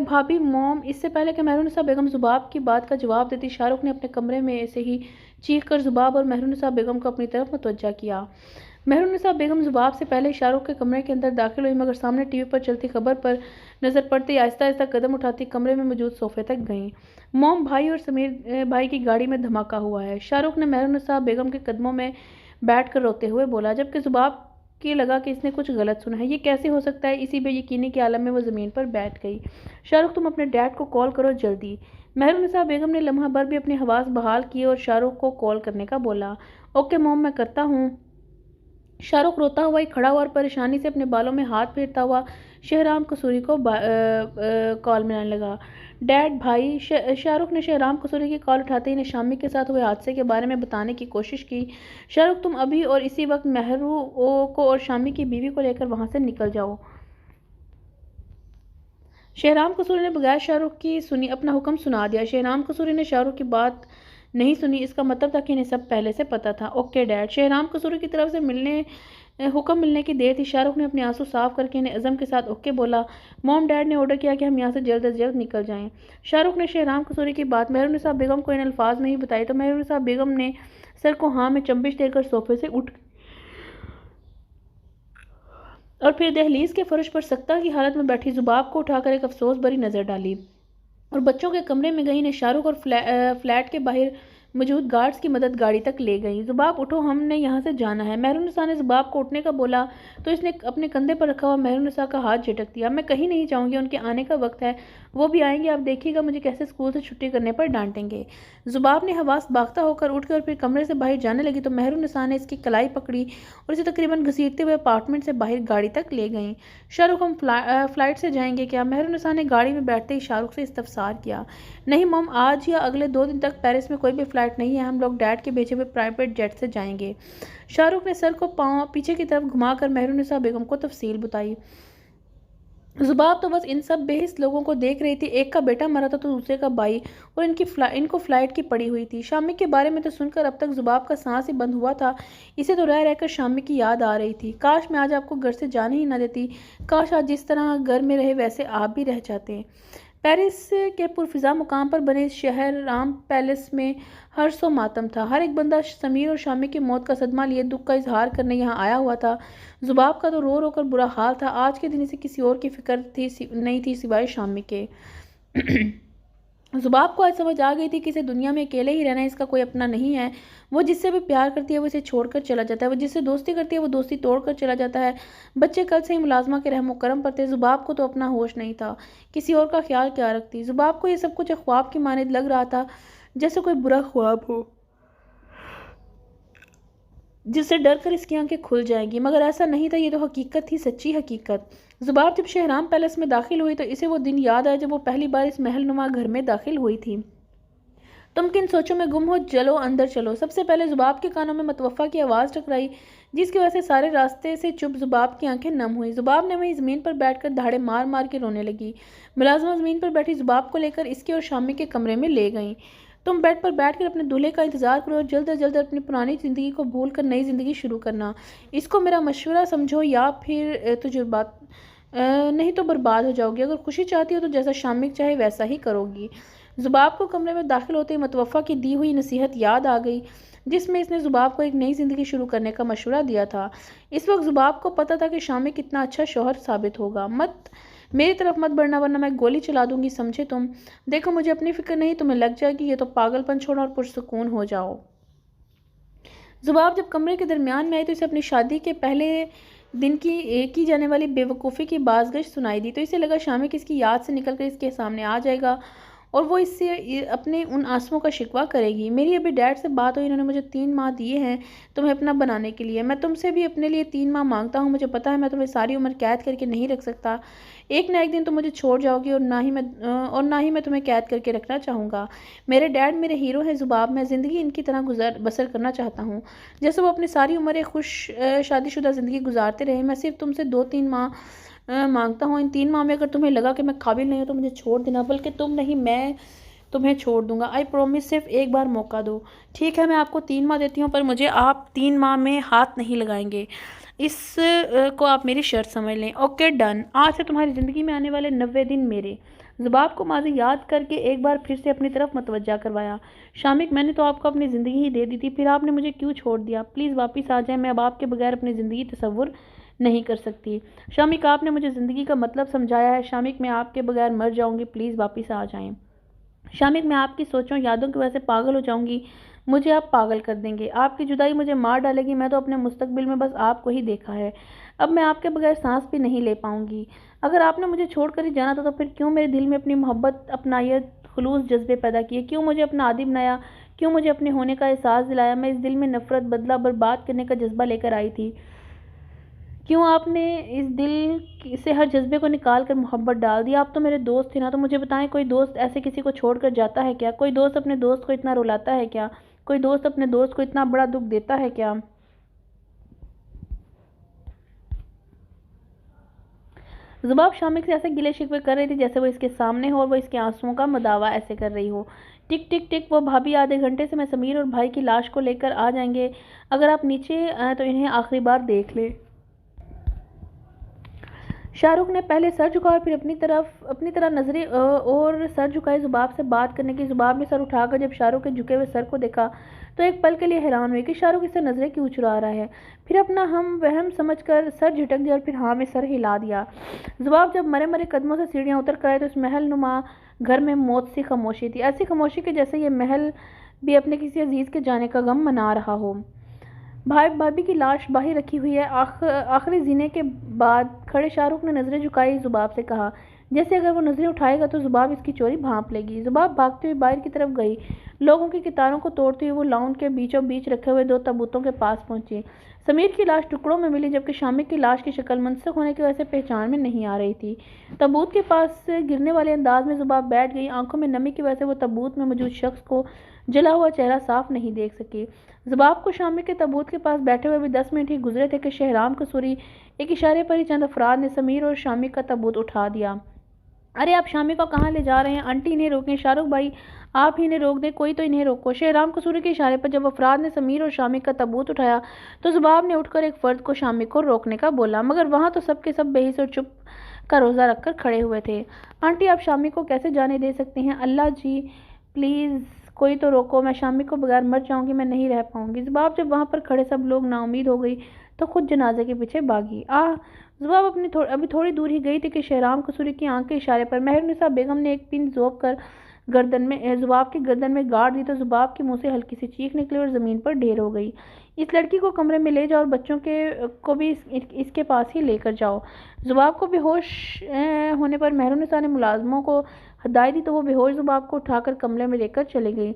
S1: भाभी, मोम। इससे पहले कि महरुनिसा बेगम जुबाब की बात का जवाब देती, शाहरुख ने अपने कमरे में ऐसे ही चीख कर जुबाब और महरुनिसा बेगम को अपनी तरफ मुतवज्जा किया। महरुनिसा बेगम जुबाब से पहले शाहरुख के कमरे के अंदर दाखिल हुई, मगर सामने टीवी पर चलती खबर पर नज़र पड़ते ही आहिस्ता आहिस्ता कदम उठाती कमरे में मौजूद सोफे तक गईं। मोम, भाई और समीर भाई की गाड़ी में धमाका हुआ है, शाहरुख ने महरुनिसा बेगम के कदमों में बैठ कर रोते हुए बोला, जबकि जुबाब की लगा कि इसने कुछ गलत सुना है। ये कैसे हो सकता है? इसी बेयकीनी के आलम में वो ज़मीन पर बैठ गई। शाहरुख, तुम अपने डैड को कॉल करो जल्दी। महरुनिसा बेगम ने लम्हा भर भी अपनी हवास बहाल की और शाहरुख को कॉल करने का बोला। ओके मोम, मैं करता हूँ। शाहरुख रोता हुआ ही खड़ा हुआ और परेशानी से अपने बालों में हाथ फेरता हुआ शहराम कसूरी को कॉल मिलाने लगा। डैड, भाई। शाहरुख ने शहराम कसूरी की कॉल उठाते ही शामिक के साथ हुए हादसे के बारे में बताने की कोशिश की। शाहरुख, तुम अभी और इसी वक्त महरू को और शामिक की बीवी को लेकर वहां से निकल जाओ। शहराम कसूरी ने बगैर शाहरुख की सुनी अपना हुक्म सुना दिया। शहराम कसूरी ने शाहरुख की बात नहीं सुनी, इसका मतलब था कि इन्हें सब पहले से पता था। Okay dad. शहराम कसूरी की तरफ से हुक्म मिलने की देर थी। शाहरुख ने अपने आंसू साफ करके इन्हें अज़म के साथ ओके बोला। मॉम, डैड ने ऑर्डर किया कि हम यहाँ से जल्द अज जल्द निकल जाएं। शाहरुख ने शहराम कसूरी की बात महरुनिसा बेगम को इन अल्फाज में ही बताई तो महरुनिसा बेगम ने सर को हाँ में चंबिश देकर सोफे से उठ और फिर दहलीज के फर्श पर सख्ता की हालत में बैठी जुबाब को उठाकर एक अफसोस भरी नज़र डाली और बच्चों के कमरे में गई ने शाहरुख और फ्लैट के बाहर मौजूद गार्ड्स की मदद गाड़ी तक ले गई। जुबाब, उठो, हमने यहाँ से जाना है। महरुनिसा ने जुबाब को उठने का बोला तो इसने अपने कंधे पर रखा हुआ महरुनिसा का हाथ झटक दिया। मैं कहीं नहीं जाऊँगी, उनके आने का वक्त है, वो भी आएंगे, आप देखिएगा मुझे कैसे स्कूल से छुट्टी करने पर डांटेंगे। जुबाब ने हवास बागता होकर उठ के और फिर कमरे से बाहर जाने लगी तो महरुनिसा ने इसकी कलाई पकड़ी और इसे तकरीबन घसीटते हुए अपार्टमेंट से बाहर गाड़ी तक ले गई। शाहरुख, हम फ्लाइट से जाएंगे क्या? महरुनिसा ने गाड़ी में बैठते ही शाहरुख से इस्तफसार किया। नहीं मॉम, आज या अगले 2 दिन तक पेरिस में कोई भी फ्लाइट नहीं है, हम लोग डैड के भेजे हुए प्राइवेट जेट से जाएंगे। शाहरुख ने सर को पीछे की तरफ घुमाकर महरुनिसा बेगम को तफसील बताई। जुबाब तो बस इन सब बेहिस लोगों को देख रही थी, एक का बेटा मरा था तो दूसरे का भाई, और इनको फ्लाइट की पड़ी हुई थी। शामिक के बारे में तो सुनकर अब तक जुबाब का सांस ही बंद हुआ था। इसे तो रह रहकर शामिक की याद आ रही थी। काश मैं आज आपको घर से जाने ही ना देती, काश आज जिस तरह घर में रहे वैसे आप भी रह जाते। पेरिस के पुरफिजा मुकाम पर बने शहर राम पैलेस में हर्ष व मातम था। हर एक बंदा समीर और शामिक की मौत का सदमा लिए दुख का इजहार करने यहाँ आया हुआ था। जुबाब का तो रो रो कर बुरा हाल था। आज के दिन इसे किसी और की फिक्र नहीं थी सिवाय शामिक के। ज़ुबाब को आज समझ आ गई थी कि इसे दुनिया में अकेले ही रहना है, इसका कोई अपना नहीं है। वो जिससे भी प्यार करती है वो इसे छोड़कर चला जाता है, वो जिससे दोस्ती करती है वो दोस्ती तोड़कर चला जाता है। बच्चे कल से ही मुलाजमा के रहमो करम पर थे। ज़ुबाब को तो अपना होश नहीं था, किसी और का ख्याल क्या रखती। ज़ुबाब को ये सब कुछ एक ख्वाब की मानद लग रहा था, जैसे कोई बुरा ख्वाब हो जिससे डर कर इसकी आंखें खुल जाएंगी, मगर ऐसा नहीं था। ये तो हकीकत थी, सच्ची हकीकत। ज़ुबाब जब शहराम पैलेस में दाखिल हुई तो इसे वो दिन याद आया जब वो पहली बार इस महल नुमा घर में दाखिल हुई थी। तुम किन सोचों में गुम हो, चलो अंदर चलो। सबसे पहले ज़ुबाब के कानों में मतवफ़ा की आवाज़ टकराई, जिसकी वजह से सारे रास्ते से चुप ज़ुबाब की आंखें नम हुई। ज़ुबाब ने वहीं ज़मीन पर बैठकर धाड़े मार मार के रोने लगी। मुलाज़िमा ज़मीन पर बैठी ज़ुबाब को लेकर इसके और शामी के कमरे में ले गईं। तुम बेड पर बैठकर अपने दूल्हे का इंतज़ार करो और जल्द अज जल्द अपनी पुरानी ज़िंदगी को भूल कर नई ज़िंदगी शुरू करना। इसको मेरा मशवरा समझो, या फिर तुजुर्बात नहीं तो बर्बाद हो जाओगी। अगर खुशी चाहती हो तो जैसा शामिक चाहे वैसा ही करोगी। ज़ुबाब को कमरे में दाखिल होते ही मतवफ़ा की दी हुई नसीहत याद आ गई, जिसमें इसने ज़ुबाब को एक नई ज़िंदगी शुरू करने का मशवरा दिया था। इस वक्त ज़ुबाब को पता था कि शामिक कितना अच्छा शौहर साबित होगा। मत मेरी तरफ मत बढ़ना, वरना मैं गोली चला दूंगी, समझे तुम। देखो मुझे अपनी फिक्र नहीं, तुम्हें लग जाएगी। ये तो पागलपन छोड़ो और पुरसुकून हो जाओ। ज़ुबाब जब कमरे के दरमियान में आई तो इसे अपनी शादी के पहले दिन की जाने वाली बेवकूफ़ी की बाज़गश सुनाई दी। तो इसे लगा शामिक इसकी याद से निकल कर इसके सामने आ जाएगा और वो इससे अपने उन आंसुओं का शिकवा करेगी। मेरी अभी डैड से बात हुई, इन्होंने मुझे 3 माह दिए हैं तुम्हें अपना बनाने के लिए। मैं तुमसे भी अपने लिए 3 माह मांगता हूँ। मुझे पता है मैं तुम्हें सारी उम्र कैद करके नहीं रख सकता। एक ना एक दिन तुम मुझे छोड़ जाओगी और ना ही मैं तुम्हें कैद करके रखना चाहूँगा। मेरे डैड मेरे हीरो हैं ज़ुबाब, मैं ज़िंदगी इनकी तरह बसर करना चाहता हूँ, जैसे वो अपनी सारी उम्र एक खुश शादीशुदा ज़िंदगी गुजारते रहे। मैं सिर्फ तुमसे 2-3 माह मांगता हूँ। इन 3 माह में अगर तुम्हें लगा कि मैं काबिल नहीं हूँ तो मुझे छोड़ देना, बल्कि तुम नहीं मैं तुम्हें छोड़ दूंगा। आई प्रॉमिस, सिर्फ एक बार मौका दो। ठीक है, मैं आपको 3 माह देती हूँ, पर मुझे आप 3 माह में हाथ नहीं लगाएंगे। इस को आप मेरी शर्त समझ लें। Okay done. आज से तुम्हारी ज़िंदगी में आने वाले 90 दिन मेरे। ज़ुबाब को माज़ी याद करके एक बार फिर से अपनी तरफ मतवज्जा करवाया। शामिक, मैंने तो आपको अपनी ज़िंदगी ही दे दी थी, फिर आपने मुझे क्यों छोड़ दिया? प्लीज़ वापस आ जाएं, मैं अब आपके बगैर अपनी ज़िंदगी तसव्वुर नहीं कर सकती। शामिक, आपने मुझे ज़िंदगी का मतलब समझाया है। शामिक, मैं आपके बगैर मर जाऊँगी, प्लीज़ वापस आ जाएं। शामिक, मैं आपकी सोचों यादों की वजह से पागल हो जाऊंगी। मुझे आप पागल कर देंगे। आपकी जुदाई मुझे मार डालेगी। मैं तो अपने मुस्तकबिल में बस आपको ही देखा है। अब मैं आपके बगैर सांस भी नहीं ले पाऊंगी। अगर आपने मुझे छोड़कर ही जाना था तो फिर क्यों मेरे दिल में अपनी मोहब्बत, अपनायत, खुलूस जज्बे पैदा किए? क्यों मुझे अपना आदी बनाया? क्यों मुझे अपने होने का एहसास दिलाया? मैं इस दिल में नफरत, बदला, बर्बाद करने का जज्बा लेकर आई थी। क्यों आपने इस दिल से हर जज्बे को निकाल कर मोहब्बत डाल दी? आप तो मेरे दोस्त थे ना। तो मुझे बताएं, कोई दोस्त ऐसे किसी को छोड़कर जाता है क्या? कोई दोस्त अपने दोस्त को इतना रुलाता है क्या? कोई दोस्त अपने दोस्त को इतना बड़ा दुख देता है क्या? ज़ुबाब शामिक से ऐसे गिले शिकवे कर रही थी जैसे वो इसके सामने हो और वो इसके आंसुओं का मदावा ऐसे कर रही हो। टिक टिक टिक, वो भाभी आधे घंटे से मैं समीर और भाई की लाश को लेकर आ जाएंगे। अगर आप नीचे आए तो इन्हें आखिरी बार देख ले। शाहरुख ने पहले सर झुकाया और फिर अपनी तरह नजरें और सर झुकाए ज़ुबाब से बात करने की। ज़ुबाब ने सर उठाकर जब शाहरुख के झुके हुए सर को देखा तो एक पल के लिए हैरान हुई कि शाहरुख इससे नजरें क्यों चुरा रहा है। फिर अपना हम वहम समझकर सर झटक दिया और फिर हाँ में सर हिला दिया। ज़ुबाब जब मरे मरे कदमों से सीढ़ियाँ उतर कर आए तो उस महल नुमा घर में मौत सी खामोशी थी, ऐसी खामोशी कि जैसे ये महल भी अपने किसी अजीज के जाने का गम मना रहा हो। भाई भाभी की लाश बाहर रखी हुई है। आखिरी जीने के बाद खड़े शाहरुख ने नजरें झुकाई, ज़ुबाब से कहा, जैसे अगर वो नजरें उठाएगा तो ज़ुबाब इसकी चोरी भांप लेगी। ज़ुबाब भागती हुई बाहर की तरफ गई। लोगों की कतारों को तोड़ती हुई वो लाउंज के बीचों बीच रखे हुए 2 तबूतों के पास पहुंची। समीर की लाश टुकड़ों में मिली, जबकि शामिक की लाश की शक्ल मुनसक होने की वजह से पहचान में नहीं आ रही थी। तबूत के पास गिरने वाले अंदाज में ज़ुबाब बैठ गई। आंखों में नमी की वजह से वो तबूत में मौजूद शख्स को जला हुआ चेहरा साफ नहीं देख सकी। ज़ुबाब को शामिक के तबूत के पास बैठे हुए भी 10 मिनट ही गुजरे थे कि शहराम कसूरी एक इशारे पर ही चंद अफराद ने समीर और शामिक का तबूत उठा दिया। अरे आप शामिक को कहाँ ले जा रहे हैं? आंटी इन्हें रोकें। शाहरुख भाई आप ही इन्हें रोक दें, कोई तो इन्हें रोको। शहराम कसूरी के इशारे पर जब अफराद ने समीर और शामिक का तबूत उठाया तो ज़ुबाब ने उठकर एक फ़र्द को शामिक को रोकने का बोला, मगर वहाँ तो सब के सब बेहिस और चुप का रोज़ा रखकर खड़े हुए थे। आंटी आप शामिक को कैसे जाने दे सकती हैं? अल्लाह जी प्लीज़ कोई तो रोको, मैं शामिक को बगैर मर जाऊंगी, मैं नहीं रह पाऊंगी। ज़ुबाब जब वहाँ पर खड़े सब लोग नाउमीद हो गई तो खुद जनाजे के पीछे भागी। ज़ुबाब अभी थोड़ी दूर ही गई थी कि शहराम कसूरी की आंख के इशारे पर मेहरुन्निसा बेगम ने एक पिन जोप कर गर्दन में जुबाब की गर्दन में गाड़ दी तो जुबाब के मुंह से हल्की सी चीख निकली और ज़मीन पर ढेर हो गई। इस लड़की को कमरे में ले जाओ और बच्चों के को भी इसके पास ही लेकर जाओ। जुबाब को बेहोश होने पर मेहरुन्निसा ने मुलाजमों को हदायत दी तो वो बेहोश जुबाब को उठाकर कमरे में लेकर चले गई।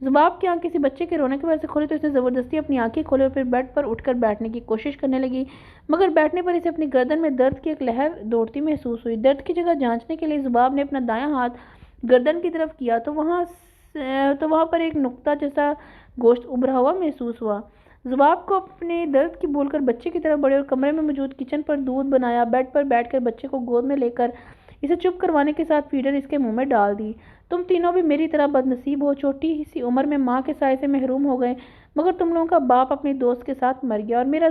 S1: जुबाब की आंख किसी बच्चे के रोने की वजह से खोली तो इसने ज़बरदस्ती अपनी आंखें खोली और फिर बेड पर उठकर बैठने की कोशिश करने लगी, मगर बैठने पर इसे अपनी गर्दन में दर्द की एक लहर दौड़ती महसूस हुई। दर्द की जगह जांचने के लिए जुबाब ने अपना दायां हाथ गर्दन की तरफ किया तो वहां पर एक नुक्ता जैसा गोश्त उभरा हुआ महसूस हुआ। जुबाब को अपने दर्द की भूलकर बच्चे की तरफ बढ़े और कमरे में मौजूद किचन पर दूध बनाया बेड पर बैठकर बच्चे को गोद में लेकर इसे चुप करवाने के साथ फीडर इसके मुंह में डाल दी। तुम तीनों भी मेरी तरह बदनसीब हो, छोटी सी उम्र में माँ के साय से महरूम हो गए, मगर तुम लोगों का बाप अपने दोस्त के साथ मर गया और मेरा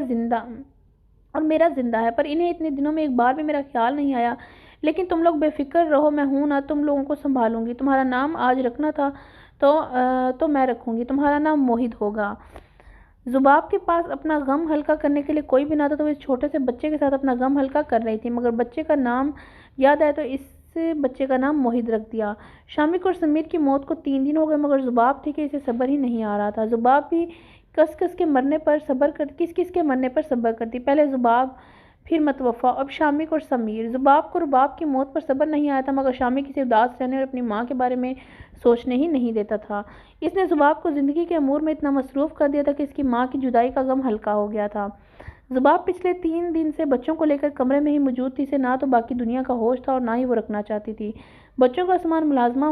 S1: जिंदा है, पर इन्हें इतने दिनों में एक बार भी मेरा ख्याल नहीं आया। लेकिन तुम लोग बेफिक्र रहो, मैं हूं ना, तुम लोगों को संभालूंगी। तुम्हारा नाम आज रखना था तो मैं रखूंगी, तुम्हारा नाम मोहित होगा। जुबाब के पास अपना गम हल्का करने के लिए कोई भी ना था तो वो इस छोटे से बच्चे के साथ अपना गम हल्का कर रही थी, मगर बच्चे का नाम याद आया तो इस बच्चे का नाम मोहित रख दिया। शामिक और समीर की मौत को 3 दिन हो गए, मगर जुबाब थी कि इसे सब्र ही नहीं आ रहा था। जुबाब भी किस किस के मरने पर सब्र करती। पहले जुबाब, फिर मतवफ़ा, अब शामिक और समीर। जुबाब को रुबाब की मौत पर सब्र नहीं आया था, मगर शामिक इसे उदास रहने और अपनी माँ के बारे में सोचने ही नहीं देता था। इसने जुबाब को ज़िंदगी के अमूर में इतना मसरूफ़ कर दिया था कि इसकी माँ की जुदाई का गम हल्का हो गया था। जुबाब पिछले 3 दिन से बच्चों को लेकर कमरे में ही मौजूद थी। इसे ना तो बाकी दुनिया का होश था और ना ही वो रखना चाहती थी। बच्चों का सामान मुलाजमा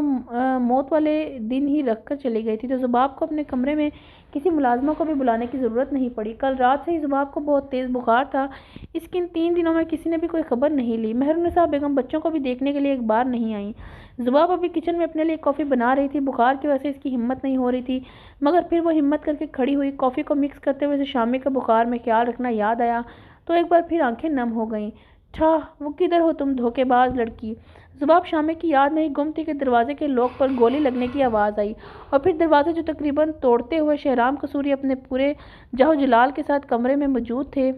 S1: मौत वाले दिन ही रख कर चली गई थी, तो जुबाब को अपने कमरे में किसी मुलाजमा को भी बुलाने की ज़रूरत नहीं पड़ी। कल रात से ही जुबाब को बहुत तेज़ बुखार था। इसकी इन 3 दिनों में किसी ने भी कोई खबर नहीं ली। मेहरुन्निसा बेगम बच्चों को भी देखने के लिए एक बार नहीं आई। जुबाब अभी किचन में अपने लिए कॉफ़ी बना रही थी। बुखार की वजह से इसकी हिम्मत नहीं हो रही थी, मगर फिर वो हिम्मत करके खड़ी हुई। कॉफ़ी को मिक्स करते हुए इसे शामी का बुखार में ख्याल रखना याद आया तो एक बार फिर आंखें नम हो गईं। ठा, वो किधर हो तुम धोखेबाज लड़की। जुबाब शामी की याद में ही गुम थी कि दरवाजे के लॉक पर गोली लगने की आवाज़ आई और फिर दरवाजे जो तकरीबन तोड़ते हुए शहराम कसूरी अपने पूरे जाहो जलाल के साथ कमरे में मौजूद थे,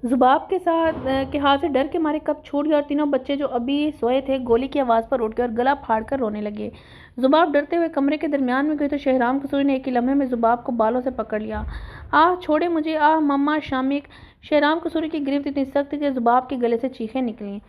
S1: जुबाब के हाथ से डर के मारे कप छूट गया और तीनों बच्चे जो अभी सोए थे गोली की आवाज़ पर उठ गए और गला फाड़कर रोने लगे। जुबाब डरते हुए कमरे के दरमियान में गई तो शहराम कसूरी ने एक ही लम्हे में जुबाब को बालों से पकड़ लिया। आह छोड़े मुझे, आह मम्मा, शामिक। शहराम कसूरी की गिरफ्त इतनी सख्त थी कि जुबाब के गले से चीखें निकलीं।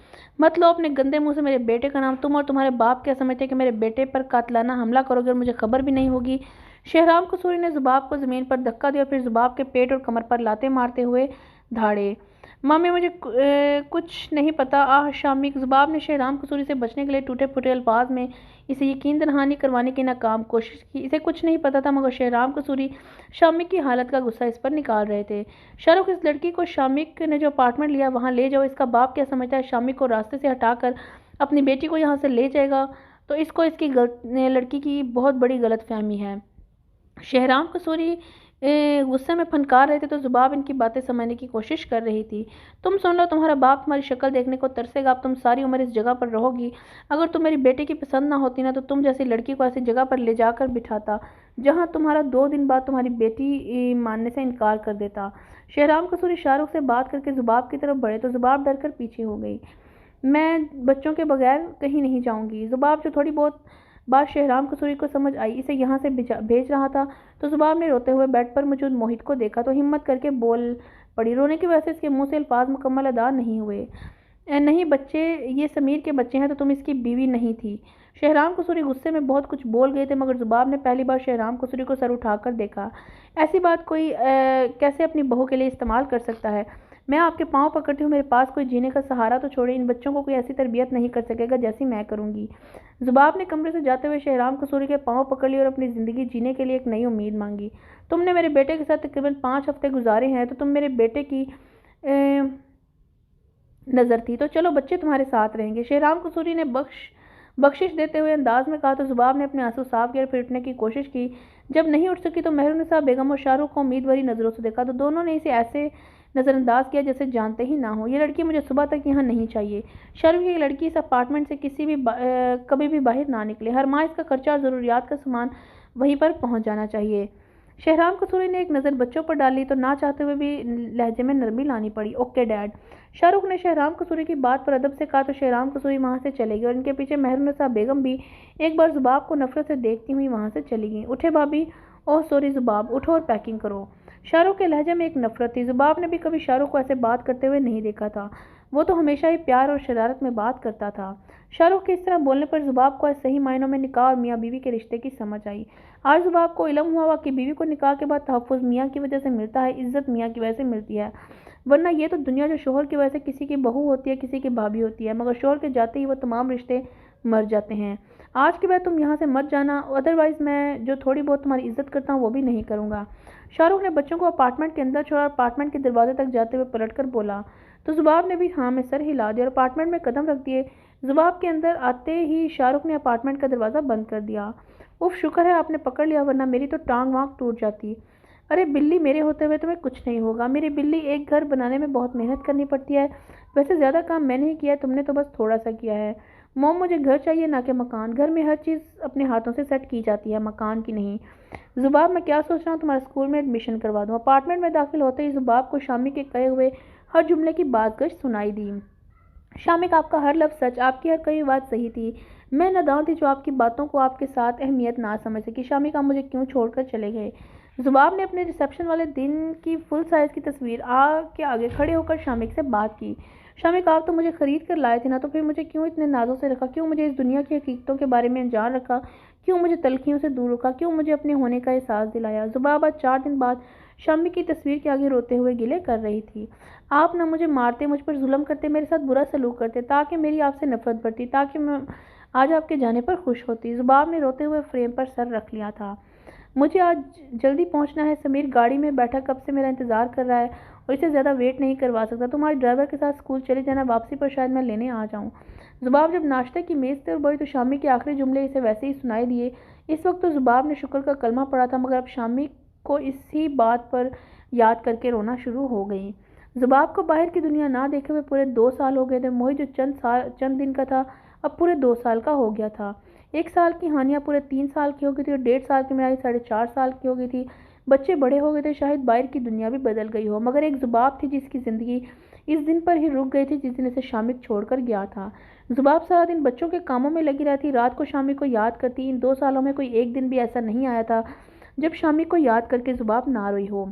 S1: मत लो अपने गंदे मुंह से मेरे बेटे का नाम। तुम और तुम्हारे बाप क्या समझते कि मेरे बेटे पर कातलाना हमला करोगे और मुझे खबर भी नहीं होगी। शहराम कसूरी ने जुबाब को ज़मीन पर धक्का दिया और फिर जुबाब के पेट और कमर पर लाते मारते हुए धाड़े। मम्मी मुझे कुछ नहीं पता, आह शामिक। जुबाब ने शहराम कसूरी से बचने के लिए टूटे फूटे अल्फाज में इसे यकीन दहानी करवाने की नाकाम कोशिश की। इसे कुछ नहीं पता था, मगर शहराम कसूरी शामिक की हालत का गुस्सा इस पर निकाल रहे थे। शाहरुख, इस लड़की को शामिक ने जो अपार्टमेंट लिया वहाँ ले जाओ। इसका बाप क्या समझता है शामिक को रास्ते से हटाकर अपनी बेटी को यहाँ से ले जाएगा, तो इसको इसकी लड़की की बहुत बड़ी गलतफहमी है। शहराम कसूरी गुस्से में फनकार रहे थे तो जुबाब इनकी बातें समझने की कोशिश कर रही थी। तुम सुन लो, तुम्हारा बाप तुम्हारी शक्ल देखने को तरसेगा। अब तुम सारी उम्र इस जगह पर रहोगी। अगर तुम मेरी बेटे की पसंद ना होती ना तो तुम जैसी लड़की को ऐसी जगह पर ले जाकर बिठाता जहाँ तुम्हारा 2 दिन बाद तुम्हारी बेटी मानने से इनकार कर देता। शहराम कसूरी शाहरुख से बात करके जुबाब की तरफ बढ़े तो जुबाब डर कर पीछे हो गई। मैं बच्चों के बगैर कहीं नहीं जाऊंगी। जुबाब जो थोड़ी बहुत बात शहराम कसूरी को समझ आई इसे यहाँ से भेज रहा था, तो जुबाब ने रोते हुए बेड पर मौजूद मोहित को देखा तो हिम्मत करके बोल पड़ी। रोने की वजह से इसके मुंह से अल्फाज मुकम्मल अदा नहीं हुए। नहीं बच्चे, ये समीर के बच्चे हैं, तो तुम इसकी बीवी नहीं थी। शहराम कसूरी गुस्से में बहुत कुछ बोल गए थे, मगर जुबाब ने पहली बार शहराम कसूरी को सर उठाकर देखा। ऐसी बात कोई कैसे अपनी बहू के लिए इस्तेमाल कर सकता है। मैं आपके पाँव पकड़ती हूँ, मेरे पास कोई जीने का सहारा तो छोड़े। इन बच्चों को कोई ऐसी तरबियत नहीं कर सकेगा जैसी मैं करूँगी। जुबाब ने कमरे से जाते हुए शहराम कसूरी के पाँव पकड़ लिए और अपनी ज़िंदगी जीने के लिए एक नई उम्मीद मांगी। तुमने मेरे बेटे के साथ तकरीबन 5 हफ्ते गुजारे हैं, तो तुम मेरे बेटे की नज़र थी, तो चलो बच्चे तुम्हारे साथ रहेंगे। शहराम कसूरी ने बख्शिश देते हुए अंदाज में कहा तो जुबाब ने अपने आंसू साफ किए और फिर उठने की कोशिश की। जब नहीं उठ सकी तो मेहरुन्निसा बेगम और शाहरुख को उम्मीद भरी नज़रों से देखा तो दोनों ने इसे ऐसे नज़रअंदाज किया जैसे जानते ही ना हो। ये लड़की मुझे सुबह तक यहाँ नहीं चाहिए। शाहरुख की लड़की इस अपार्टमेंट से कभी भी बाहर ना निकले। हर माह इसका खर्चा और ज़रूरियात का सामान वहीं पर पहुँच जाना चाहिए। शहराम कसूरी ने एक नज़र बच्चों पर डाली तो ना चाहते हुए भी लहजे में नरमी लानी पड़ी। Okay dad. शाहरुख ने शहराम कसूरी की बात पर अदब से कहा तो शहराम कसूरी वहां से चले गई और इनके पीछे मेहरुन्निसा बेगम भी एक बार जुबाब को नफरत से देखती हुई वहां से चली गई। उठे भाभी। ओह सॉरी जुबाब, उठो और पैकिंग करो। शाहरुख के लहजे में एक नफरत थी। जुबाब ने भी कभी शाहरुख को ऐसे बात करते हुए नहीं देखा था। वो तो हमेशा ही प्यार और शरारत में बात करता था। शाहरुख के इस तरह बोलने पर जुबाब को आज सही मायनों में निकाह और मियाँ बीवी के रिश्ते की समझ आई। आज जुबाब को इल्म हुआ कि बीवी को निकाह के बाद तहफ़्फ़ुज़ मियाँ की वजह से मिलता है, इज्जत मियाँ की वजह से मिलती है। वरना ये तो दुनिया जो शोहर की वजह से किसी की बहू होती है, किसी की भाभी होती है, मगर शोहर के जाते ही वो तमाम रिश्ते मर जाते हैं। आज के बाद तुम यहाँ से मत जाना, अदरवाइज मैं जो थोड़ी बहुत तुम्हारी इज्जत करता हूँ वो भी नहीं करूँगा। शाहरुख ने बच्चों को अपार्टमेंट के अंदर छोड़ा और अपार्टमेंट के दरवाजे तक जाते हुए पलट कर बोला तो जुबाब ने भी हाँ में सर हिला दिया और अपार्टमेंट में कदम रख दिए। जुबाब के अंदर आते ही शाहरुख ने अपार्टमेंट का दरवाज़ा बंद कर दिया। उफ, शुक्र है आपने पकड़ लिया, वरना मेरी तो टांग वांग टूट जाती। अरे बिल्ली, मेरे होते हुए तुम्हें कुछ नहीं होगा। मेरी बिल्ली, एक घर बनाने में बहुत मेहनत करनी पड़ती है। वैसे ज़्यादा काम मैंने ही किया है, तुमने तो बस थोड़ा सा किया है। मोम, मुझे घर चाहिए ना कि मकान। घर में हर चीज़ अपने हाथों से सेट की जाती है, मकान की नहीं। जुबाब, मैं क्या सोच रहा हूँ, तुम्हारे स्कूल में एडमिशन करवा दूँ। अपार्टमेंट में दाखिल होते ही जुबाब को शामी के कहे हुए हर जुमले की बातगश सुनाई दी। शामिक, आपका हर लफ्ज़ सच, आपकी हर कई बात सही थी। मैं नादान थी जो आपकी बातों को आपके साथ अहमियत ना समझ सकी। शामिक, आप मुझे क्यों छोड़कर चले गए। जुबाब ने अपने रिसेप्शन वाले दिन की फुल साइज़ की तस्वीर के आगे खड़े होकर शामिक से बात की। शामिक, आप तो मुझे खरीद कर लाए थे ना, तो फिर मुझे क्यों इतने नाजों से रखा, क्यों मुझे इस दुनिया की हकीकतों के बारे में अनजान रखा, क्यों मुझे तलखियों से दूर रखा, क्यों मुझे अपने होने का एहसास दिलाया। जुबाब आज 4 दिन बाद शामिक की तस्वीर के आगे रोते हुए गिले कर रही थी। आप ना मुझे मारते, मुझ पर जुल्म करते, मेरे साथ बुरा सलूक करते ताकि मेरी आपसे नफरत बढ़ती, ताकि मैं आज आपके जाने पर खुश होती। जुबाब ने रोते हुए फ्रेम पर सर रख लिया था। मुझे आज जल्दी पहुंचना है। समीर गाड़ी में बैठा कब से मेरा इंतज़ार कर रहा है और इसे ज़्यादा वेट नहीं करवा सकता। तुम्हारे ड्राइवर के साथ स्कूल चले जाना, वापसी पर शायद मैं लेने आ जाऊं। जुबाब जब नाश्ते की मेज़ पर बढ़ी तो शामी के आखिरी जुमले इसे वैसे ही सुनाई दिए। इस वक्त तो जुबाब ने शुक्र का कलमा पढ़ा था, मगर अब शामी को इसी बात पर याद करके रोना शुरू हो गई। जुबाब को बाहर की दुनिया ना देखे हुए पूरे 2 साल हो गए थे। मोहित जो चंद दिन का था, अब पूरे 2 साल का हो गया था। 1 साल की हानिया पूरे 3 साल की हो गई थी और 1.5 साल की मेराई 4.5 साल की हो गई थी। बच्चे बड़े हो गए थे, शायद बाहर की दुनिया भी बदल गई हो, मगर एक जुबाब थी जिसकी ज़िंदगी इस दिन पर ही रुक गई थी जिस दिन इसे शामिक छोड़कर गया था। जुबाब सारा दिन बच्चों के कामों में लगी रहती, रात को शामिक को याद करती। इन 2 सालों में कोई एक दिन भी ऐसा नहीं आया था जब शामिक को याद करके जुबाब ना रोई हो।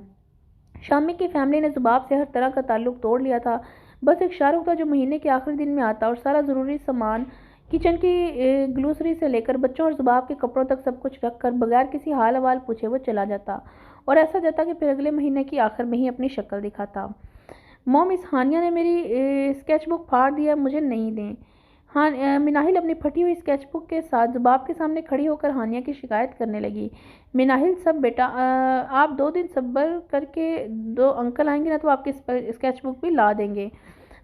S1: शामी की फैमिली ने जुबाब से हर तरह का ताल्लुक तोड़ लिया था। बस एक शाहरुख था जो महीने के आखिरी दिन में आता और सारा ज़रूरी सामान, किचन की ग्लोसरी से लेकर बच्चों और जुबाब के कपड़ों तक सब कुछ रख कर बगैर किसी हाल अहवाल पूछे वो चला जाता और ऐसा जाता कि फिर अगले महीने की आखिर में ही अपनी शक्ल दिखाता। मॉम, इस हानिया ने मेरी स्केच बुक फाड़ दिया, मुझे नहीं दें। हाँ, मिनाहिल अपनी फटी हुई स्केच बुक के साथ जुबाब के सामने खड़ी होकर हानिया की शिकायत करने लगी। मिनाहिल, सब बेटा, आप 2 दिन सब्र करके, 2 अंकल आएंगे ना तो आपकी स्केच बुक भी ला देंगे।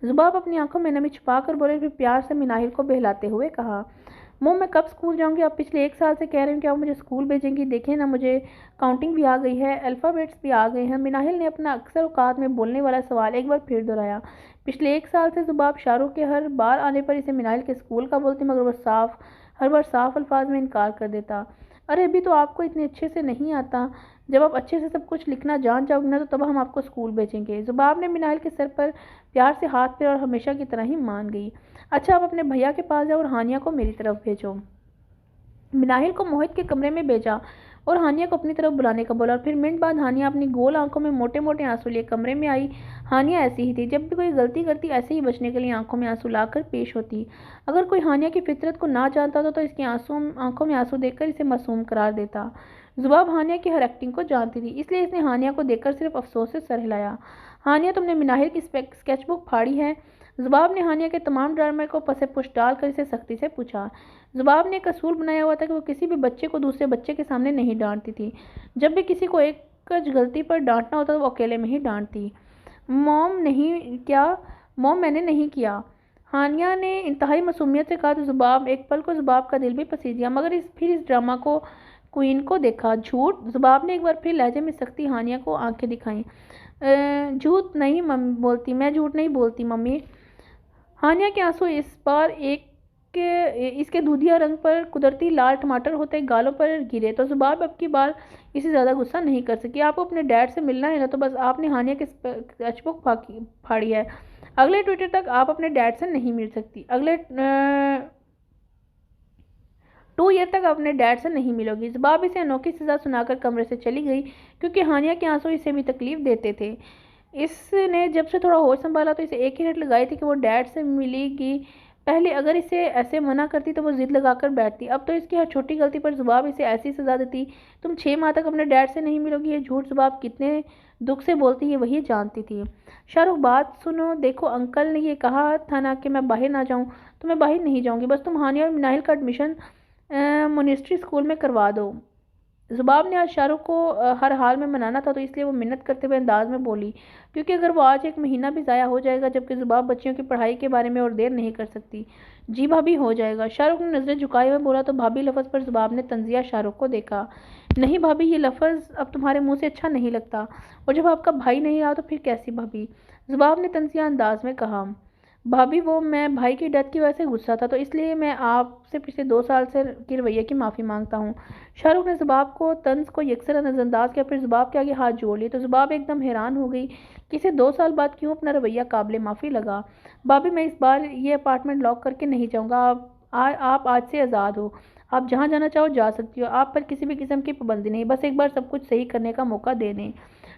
S1: जुबाब अपनी आंखों में नमी छुपा कर बोले, फिर प्यार से मिनाहिल को बहलाते हुए कहा, मोम, मैं कब स्कूल जाऊंगी। आप पिछले 1 साल से कह रहे हैं कि आप मुझे स्कूल भेजेंगी। देखें ना, मुझे काउंटिंग भी आ गई है, अल्फ़ाबेट्स भी आ गए हैं। मिनाहिल ने अपना अक्सर औकात में बोलने वाला सवाल एक बार फिर दोहराया। पिछले 1 साल से जुबाब शाहरुख के हर बार आने पर इसे मिनाहिल के स्कूल का बोलती, मगर वह हर बार साफ अल्फाज में इनकार कर देता। अरे अभी तो आपको इतने अच्छे से नहीं आता, जब आप अच्छे से सब कुछ लिखना जान जाओगे ना तो तब हम आपको स्कूल भेजेंगे। जुबाब ने मिनाहिल के सर पर प्यार से हाथ फेरा और हमेशा की तरह ही मान गई। अच्छा, आप अपने भैया के पास जाओ और हानिया को मेरी तरफ भेजो। मिनाहिल को मोहित के कमरे में भेजा और हानिया को अपनी तरफ बुलाने का बोला और फिर मिनट बाद हानिया अपनी गोल आंखों में मोटे मोटे आंसू लिए कमरे में आई। हानिया ऐसी ही थी, जब भी कोई गलती करती ऐसे ही बचने के लिए आंखों में आंसू लाकर पेश होती। अगर कोई हानिया की फितरत को ना जानता तो इसकी आंखों में आंसू देखकर इसे मासूम करार देता। जुबाब हानिया की हर एक्टिंग को जानती थी, इसलिए इसने हानिया को देखकर सिर्फ अफसोस से सर हिलाया। हानिया, तुमने मिनाहिल की स्केचबुक फाड़ी है। जुबाब ने हानिया के तमाम ड्रामे को पसे पुश डालकर इसे सख्ती से पूछा। जुबाब ने एक असूल बनाया हुआ था कि वो किसी भी बच्चे को दूसरे बच्चे के सामने नहीं डांटती थी। जब भी किसी को एक गलती पर डांटना होता तो वो अकेले में ही डांटती। मॉम, मैंने नहीं किया, हानिया ने इंतहाई मासूमियत से कहा। तो जुबाब, एक पल को जुबाब का दिल भी पसीज गया, मगर फिर इस ड्रामा को क्वीन को देखा। झूठ। जुबाब ने एक बार फिर लहजे में सख्ती हानिया को आंखें दिखाई। झूठ नहीं बोलती, मैं झूठ नहीं बोलती मम्मी। हानिया के आंसू इस बार एक इसके दूधिया रंग पर कुदरती लाल टमाटर होते गालों पर गिरे। तो ज़ुबाब अब की बार इसे ज़्यादा गुस्सा नहीं कर सकी। आपको अपने डैड से मिलना है ना, तो बस आपने हानिया की स्केचबुक फाड़ी है। अगले ट्विटर तक आप अपने डैड से नहीं मिल सकती। अगले 2 ईयर तक अपने डैड से नहीं मिलोगी। ज़ुबाब इसे अनोखी सज़ा सुनाकर कमरे से चली गई, क्योंकि हानिया के आंसू इसे भी तकलीफ देते थे। इसने जब से थोड़ा होश संभाला तो इसे एक ही रट लगाई थी कि वो डैड से मिलेगी। पहले अगर इसे ऐसे मना करती तो वो जिद लगाकर बैठती। अब तो इसकी हर छोटी गलती पर ज़ुबाब इसे ऐसी सज़ा देती। तुम 6 माह तक अपने डैड से नहीं मिलोगी। ये झूठ ज़ुबाब कितने दुख से बोलती है वही जानती थी। शाहरुख, बात सुनो, देखो अंकल ने ये कहा था ना कि मैं बाहर ना जाऊँ, तो मैं बाहर नहीं जाऊँगी। बस तुम हानिया और मिनाहिल का एडमिशन मोनेस्ट्री स्कूल में करवा दो। ज़ुबाब ने आज शाहरुख को हर हाल में मनाना था, तो इसलिए वो मिन्नत करते हुए अंदाज में बोली, क्योंकि अगर वो आज एक महीना भी ज़ाया हो जाएगा, जबकि ज़ुबाब बच्चियों की पढ़ाई के बारे में और देर नहीं कर सकती। जी भाभी, हो जाएगा। शाहरुख ने नज़रें झुकाए हुए बोला। तो भाभी लफ्ज़ पर ज़ुबाब ने तंजिया शाहरुख को देखा। नहीं भाभी, ये लफ्ज़ अब तुम्हारे मुँह से अच्छा नहीं लगता, और जब आपका भाई नहीं रहा तो फिर कैसी भाभी? ज़ुबाब ने तंजिया अंदाज में कहा। भाभी, वो मैं भाई की डेथ की वजह से गुस्सा था, तो इसलिए मैं आपसे पिछले 2 साल से के रवैये की माफ़ी मांगता हूँ। शाहरुख ने ज़ुबाब को तंज को यकसर नज़रअंदाज किया, फिर ज़ुबाब के आगे हाथ जोड़ लिए। तो ज़ुबाब एकदम हैरान हो गई कि इसे 2 साल बाद क्यों अपना रवैया काबिल माफ़ी लगा। भाभी, मैं इस बार ये अपार्टमेंट लॉक करके नहीं जाऊँगा। आप आज से आज़ाद हो। आप जहाँ जाना चाहो जा सकती हो। आप पर किसी भी किस्म की पाबंदी नहीं। बस एक बार सब कुछ सही करने का मौका दे दें।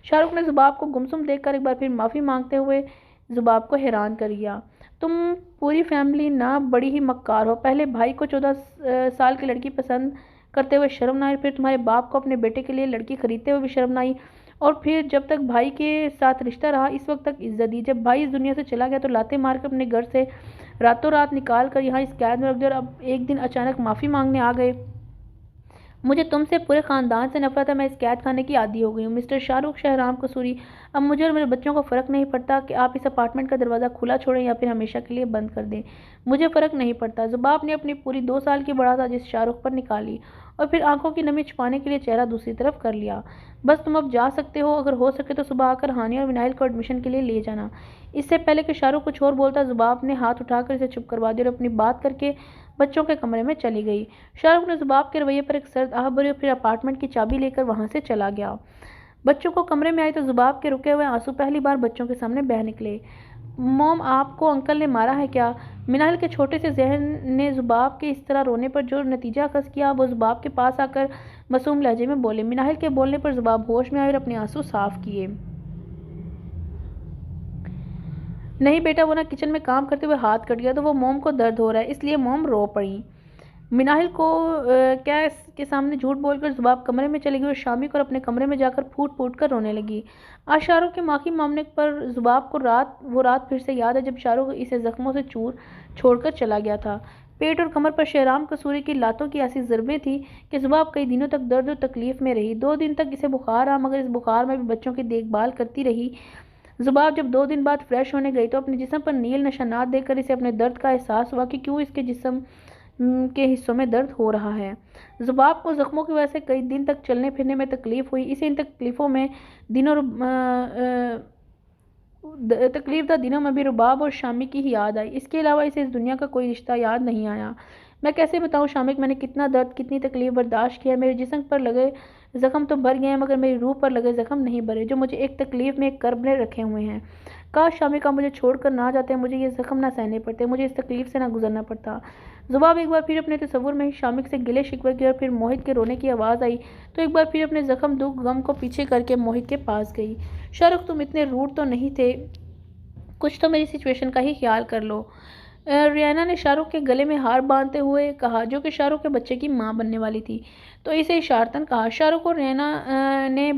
S1: शाहरुख ने ज़ुबाब को गुमसुम देखकर एक बार फिर माफ़ी मांगते हुए ज़ुबाब को हैरान कर दिया। तुम पूरी फैमिली ना बड़ी ही मक्कार हो। पहले भाई को 14 साल की लड़की पसंद करते हुए शर्म ना आई, फिर तुम्हारे बाप को अपने बेटे के लिए लड़की खरीदते हुए भी शर्म ना आई, और फिर जब तक भाई के साथ रिश्ता रहा इस वक्त तक इज्जत दी। जब भाई इस दुनिया से चला गया तो लाते मार कर अपने घर से रातों रात निकाल कर यहाँ इस कैद में रख दिया, और अब एक दिन अचानक माफ़ी मांगने आ गए। मुझे तुमसे पूरे ख़ानदान से नफरत है। मैं इस कैद खाने की आदी हो गई हूँ। मिस्टर शाहरुख शहराम कसूरी, अब मुझे और मेरे बच्चों को फ़र्क नहीं पड़ता कि आप इस अपार्टमेंट का दरवाज़ा खुला छोड़ें या फिर हमेशा के लिए बंद कर दें। मुझे फ़र्क नहीं पड़ता। ज़ुबाब ने अपनी पूरी 2 साल की बढ़ा साजिश शाहरुख पर निकाली, और फिर आंखों की नमी छुपाने के लिए चेहरा दूसरी तरफ कर लिया। बस तुम अब जा सकते हो। अगर हो सके तो सुबह आकर हानिया और विनाइल को एडमिशन के लिए ले जाना। इससे पहले कि शाहरुख कुछ और बोलता, ज़ुबाब ने हाथ उठाकर इसे चुप करवा दिया और अपनी बात करके बच्चों के कमरे में चली गई। शाहरुख ने ज़ुबाब के रवैये पर एक सर्द आह भरी और फिर अपार्टमेंट की चाबी लेकर वहाँ से चला गया। बच्चों को कमरे में आई तो ज़ुबाब के रुके हुए आंसू पहली बार बच्चों के सामने बह निकले। मॉम, आपको अंकल ने मारा है क्या? मिनाल के छोटे से जहन ने ज़ुबाब के इस तरह रोने पर जो नतीजा अखज़ किया, वो ज़ुबाब के पास आकर मासूम लहजे में बोले। मिनाल के बोलने पर ज़ुबाब होश में आई और अपने आंसू साफ किए। नहीं बेटा, वो ना किचन में काम करते हुए हाथ कट गया, तो वो मोम को दर्द हो रहा है, इसलिए मोम रो पड़ी। मिनाहिल को क्या इसके सामने झूठ बोलकर ज़ुबाब कमरे में चली गई और शामी को अपने कमरे में जाकर फूट फूट कर रोने लगी। आज शाहरुख के माखी मामले पर ज़ुबाब को वो रात फिर से याद है जब शाहरुख इसे ज़ख्मों से छोड़कर चला गया था। पेट और कमर पर शहराम कसूरी की लातों की ऐसी ज़रबें थी कि ज़ुबाब कई दिनों तक दर्द और तकलीफ़ में रही। 2 दिन तक इसे बुखार आ, मगर इस बुखार में भी बच्चों की देखभाल करती रही। ज़ुबाब जब 2 दिन बाद फ्रेश होने गई तो अपने जिस्म पर नील निशानात देखकर इसे अपने दर्द का एहसास हुआ कि क्यों इसके जिस्म के हिस्सों में दर्द हो रहा है। ज़ुबाब को ज़ख्मों की वजह से कई दिन तक चलने फिरने में तकलीफ़ हुई। इसे इन तकलीफ़ों में दिनों तकलीफ़दा दिनों में भी रुबाब और शामी की ही याद आई। इसके अलावा इसे इस दुनिया का कोई रिश्ता याद नहीं आया। मैं कैसे बताऊँ शामिक, मैंने कितना दर्द कितनी तकलीफ़ बर्दाश्त किया। मेरे जिस्म पर लगे ज़ख्म तो भर गए हैं, मगर मेरी रूह पर लगे ज़ख्म नहीं भरे, जो मुझे एक तकलीफ़ में एक कर्ब ने रखे हुए हैं। काश शामिक आप मुझे छोड़कर ना जाते, मुझे ये ज़ख्म ना सहने पड़ते, मुझे इस तकलीफ़ से ना गुजरना पड़ता। ज़ुबाब एक बार फिर अपने तसव्वुर में ही शामिक से गिले शिकवे किए और फिर मोहित के रोने की आवाज़ आई तो एक बार फिर अपने ज़ख्म दुख गम को पीछे करके मोहित के पास गई। शाहरुख, तुम इतने रूड तो नहीं थे, कुछ तो मेरी सिचुएशन का ही ख्याल कर लो। रियाना ने शाहरुख के गले में हार बांधते हुए कहा, जो कि शाहरुख के बच्चे की मां बनने वाली थी। तो इसे इशारतन कहा। शाहरुख और रियाना ने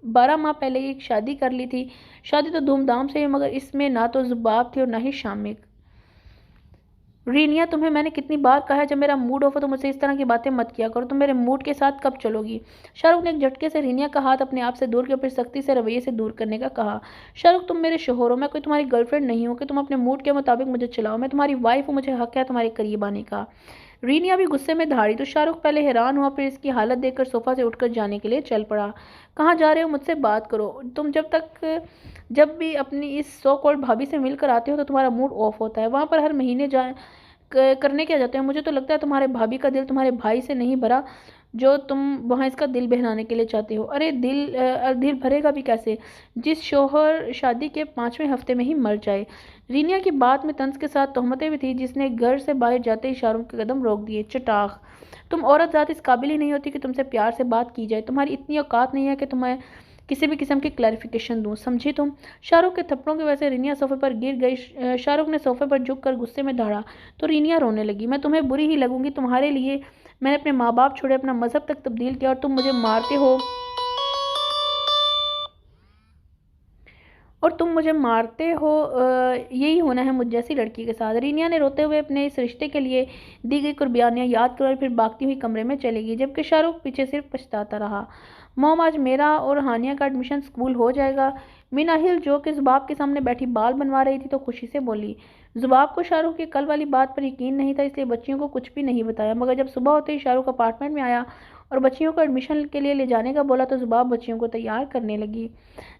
S1: 12 माह पहले एक शादी कर ली थी। शादी तो धूमधाम से हुई, मगर इसमें ना तो ज़ुबाब थी और ना ही शामिक। रीनिया, तुम्हें मैंने कितनी बार कहा है जब मेरा मूड ऑफ हो तो मुझसे इस तरह की बातें मत किया करो। तुम मेरे मूड के साथ कब चलोगी? शाहरुख ने एक झटके से रीनिया का हाथ अपने आप से दूर किया, फिर सख्ती से रवैये से दूर करने का कहा। शाहरुख, तुम मेरे शोहर हो, मैं कोई तुम्हारी गर्लफ्रेंड नहीं हूँ कि तुम अपने मूड के मुताबिक मुझे चलाओ। मैं तुम्हारी वाइफ हूँ, मुझे हक है तुम्हारे करीब आने का। रीनिया भी गुस्से में धाड़ी तो शाहरुख पहले हैरान हुआ, फिर इसकी हालत देखकर सोफा से उठकर जाने के लिए चल पड़ा। कहाँ जा रहे हो? मुझसे बात करो। तुम जब भी अपनी इस सो कॉल्ड भाभी से मिलकर आते हो तो तुम्हारा मूड ऑफ होता है। वहाँ पर हर महीने करने क्या जाते हो? मुझे तो लगता है तुम्हारे भाभी का दिल तुम्हारे भाई से नहीं भरा जो तुम वहाँ इसका दिल बहलाने के लिए चाहते हो। अरे दिल भरेगा भी कैसे जिस शौहर शादी के 5वें हफ्ते में ही मर जाए। रीनिया की बात में तंज के साथ तोहमतें भी थी, जिसने घर से बाहर जाते ही शाहरुख के कदम रोक दिए। चटाख, तुम औरत जात इस काबिल ही नहीं होती कि तुमसे प्यार से बात की जाए। तुम्हारी इतनी औकात नहीं है कि तुम्हें किसी भी किस्म की क्लैरिफिकेशन दूं, समझी तुम? शाहरुख के थप्पड़ों की वजह से रीनिया सोफे पर गिर गई। शाहरुख ने सोफे पर झुक कर गुस्से में दहाड़ा तो रीनिया रोने लगी। मैं तुम्हें बुरी ही लगूंगी, तुम्हारे लिए मैंने अपने माँ बाप छोड़े, अपना मजहब तक तब्दील किया, और तुम मुझे मारते हो। यही होना है मुझ जैसी लड़की के साथ। रीनिया ने रोते हुए अपने इस रिश्ते के लिए दी गई कुर्बानियां याद कर और फिर भागती हुई कमरे में चली गई, जबकि शाहरुख पीछे सिर्फ पछताता रहा। मॉम, आज मेरा और हानिया का एडमिशन स्कूल हो जाएगा। मीना हिल जो कि जुबाब के सामने बैठी बाल बनवा रही थी तो खुशी से बोली। जुबाब को शाहरुख की कल वाली बात पर यकीन नहीं था, इसलिए बच्चियों को कुछ भी नहीं बताया। मगर जब सुबह होते ही शाहरुख अपार्टमेंट में आया और बच्चियों को एडमिशन के लिए ले जाने का बोला तो जुबाब बच्चियों को तैयार करने लगी।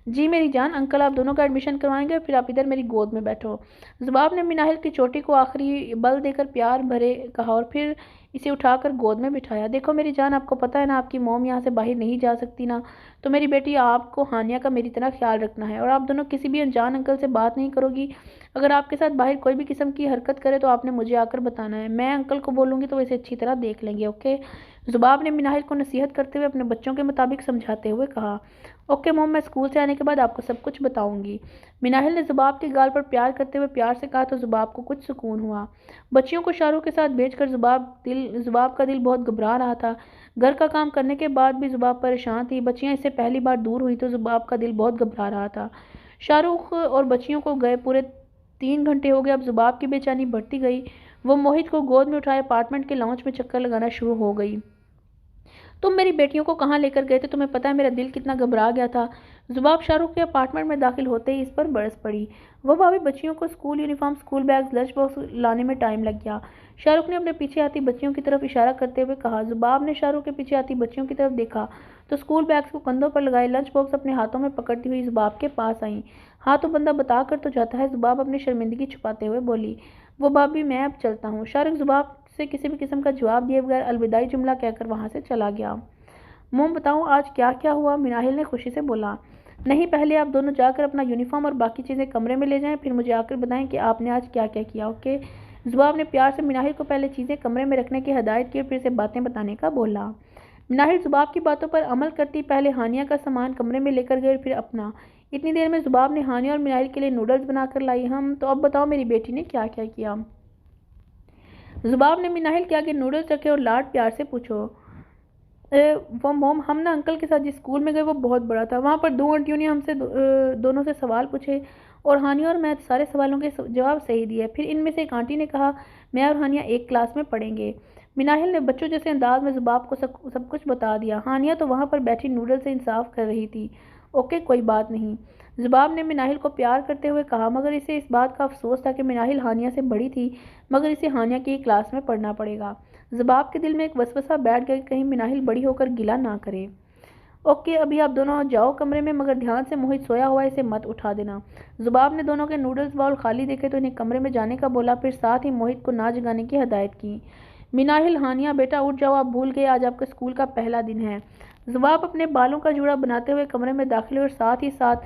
S1: जी मेरी जान, अंकल आप दोनों का एडमिशन करवाएंगे और फिर आप इधर मेरी गोद में बैठो। जुबाब ने मिनाहिल की चोटी को आखिरी बल देकर प्यार भरे कहा और फिर इसे उठाकर गोद में बिठाया। देखो मेरी जान, आपको पता है ना आपकी मोम यहाँ से बाहर नहीं जा सकती ना, तो मेरी बेटी आपको हानिया का मेरी तरह ख्याल रखना है, और आप दोनों किसी भी अनजान अंकल से बात नहीं करोगी। अगर आपके साथ बाहर कोई भी किस्म की हरकत करे तो आपने मुझे आकर बताना है। मैं अंकल को बोलूँगी तो वैसे अच्छी तरह देख लेंगे, ओके? जुबाब ने मिनाहिल को नसीहत करते हुए अपने बच्चों के मुताबिक समझाते हुए कहा। ओके मोम, मैं स्कूल से आने के बाद आपको सब कुछ बताऊंगी। मिनाहिल ने जुबाब के गाल पर प्यार करते हुए प्यार से कहा तो जुबाब को कुछ सुकून हुआ। बच्चियों को शाहरुख के साथ भेजकर जुबाब का दिल बहुत घबरा रहा था। घर का काम करने के बाद भी जुबाब परेशान थी। बच्चियां इससे पहली बार दूर हुई तो जुबाब का दिल बहुत घबरा रहा था। शाहरुख और बच्चियों को गए पूरे 3 घंटे हो गए। अब जुबाब की बेचैनी बढ़ती गई। वो मोहित को गोद में उठाए अपार्टमेंट के लॉन्च में चक्कर लगाना शुरू हो गई। तुम मेरी बेटियों को कहाँ लेकर गए थे? तुम्हें पता है मेरा दिल कितना घबरा गया था। जुबाब शाहरुख के अपार्टमेंट में दाखिल होते ही इस पर बरस पड़ी। वह भाभी बच्चियों को school uniform, school bags, lunch box लाने में टाइम लग गया। शाहरुख ने अपने पीछे आती बच्चियों की तरफ इशारा करते हुए कहा। जुबाब ने शाहरुख के पीछे आती बच्चियों की तरफ देखा तो स्कूल बैग्स को कंधों पर लगाए लंच बॉक्स अपने हाथों में पकड़ती हुई जुबाब के पास आई। हाँ तो बंदा बता कर तो जाता है, जुबाब अपनी शर्मिंदगी छुपाते हुए बोली। वो भाभी मैं अब चलता हूँ। शाहरुख जुबाब से किसी भी किस्म का जवाब दिए बगैर अलविदाई जुमला कहकर वहां से चला गया। मोम बताऊं आज क्या क्या हुआ? मिनाहिल ने खुशी से बोला। नहीं, पहले आप दोनों जाकर अपना यूनिफॉर्म और बाकी चीज़ें कमरे में ले जाएं, फिर मुझे आकर बताएं कि आपने आज क्या क्या किया, ओके? जुबाब ने प्यार से मिनाहिल को पहले चीज़ें कमरे में रखने की हदायत की और फिर से बातें बताने का बोला। मिनाहिल जुबाब की बातों पर अमल करती पहले हानिया का सामान कमरे में लेकर गई और फिर अपना। इतनी देर में जुबाब ने हानिया और मिनाहिल के लिए नूडल्स बनाकर लाई। हम तो अब बताओ मेरी बेटी ने क्या क्या किया? जुबाब ने मिनाहिल के आगे नूडल्स रखे और लाड प्यार से पूछो। वो मोम, हम ना अंकल के साथ जिस स्कूल में गए वो बहुत बड़ा था। वहाँ पर 2 आंटियों ने हमसे दोनों से सवाल पूछे और हानिया और मैं सारे सवालों के जवाब सही दिए। फिर इनमें से एक आंटी ने कहा मैं और हानिया एक क्लास में पढ़ेंगे। मिनाहिल ने बच्चों जैसे अंदाज में जुबाब को सब कुछ बता दिया। हानिया तो वहाँ पर बैठी नूडल से इंसाफ कर रही थी। ओके कोई बात नहीं, जुबाब ने मिनाहिल को प्यार करते हुए कहा, मगर इसे इस बात का अफसोस था कि मिनाहिल हानिया से बड़ी थी, मगर इसे हानिया की क्लास में पढ़ना पड़ेगा। जुबाब के दिल में एक वसवसा बैठ गया कि कहीं मिनाहिल बड़ी होकर गिला ना करे। ओके अभी आप दोनों जाओ कमरे में, मगर ध्यान से मोहित सोया हुआ इसे मत उठा देना। जुबाब ने दोनों के नूडल्स बाउल खाली देखे तो इन्हें कमरे में जाने का बोला, फिर साथ ही मोहित को ना जगाने की हदायत की। मिनाहिल, हानिया बेटा उठ जाओ, आप भूल गए आज आपके स्कूल का पहला दिन है। जुबाब अपने बालों का जूड़ा बनाते हुए कमरे में दाखिल हुए और साथ ही साथ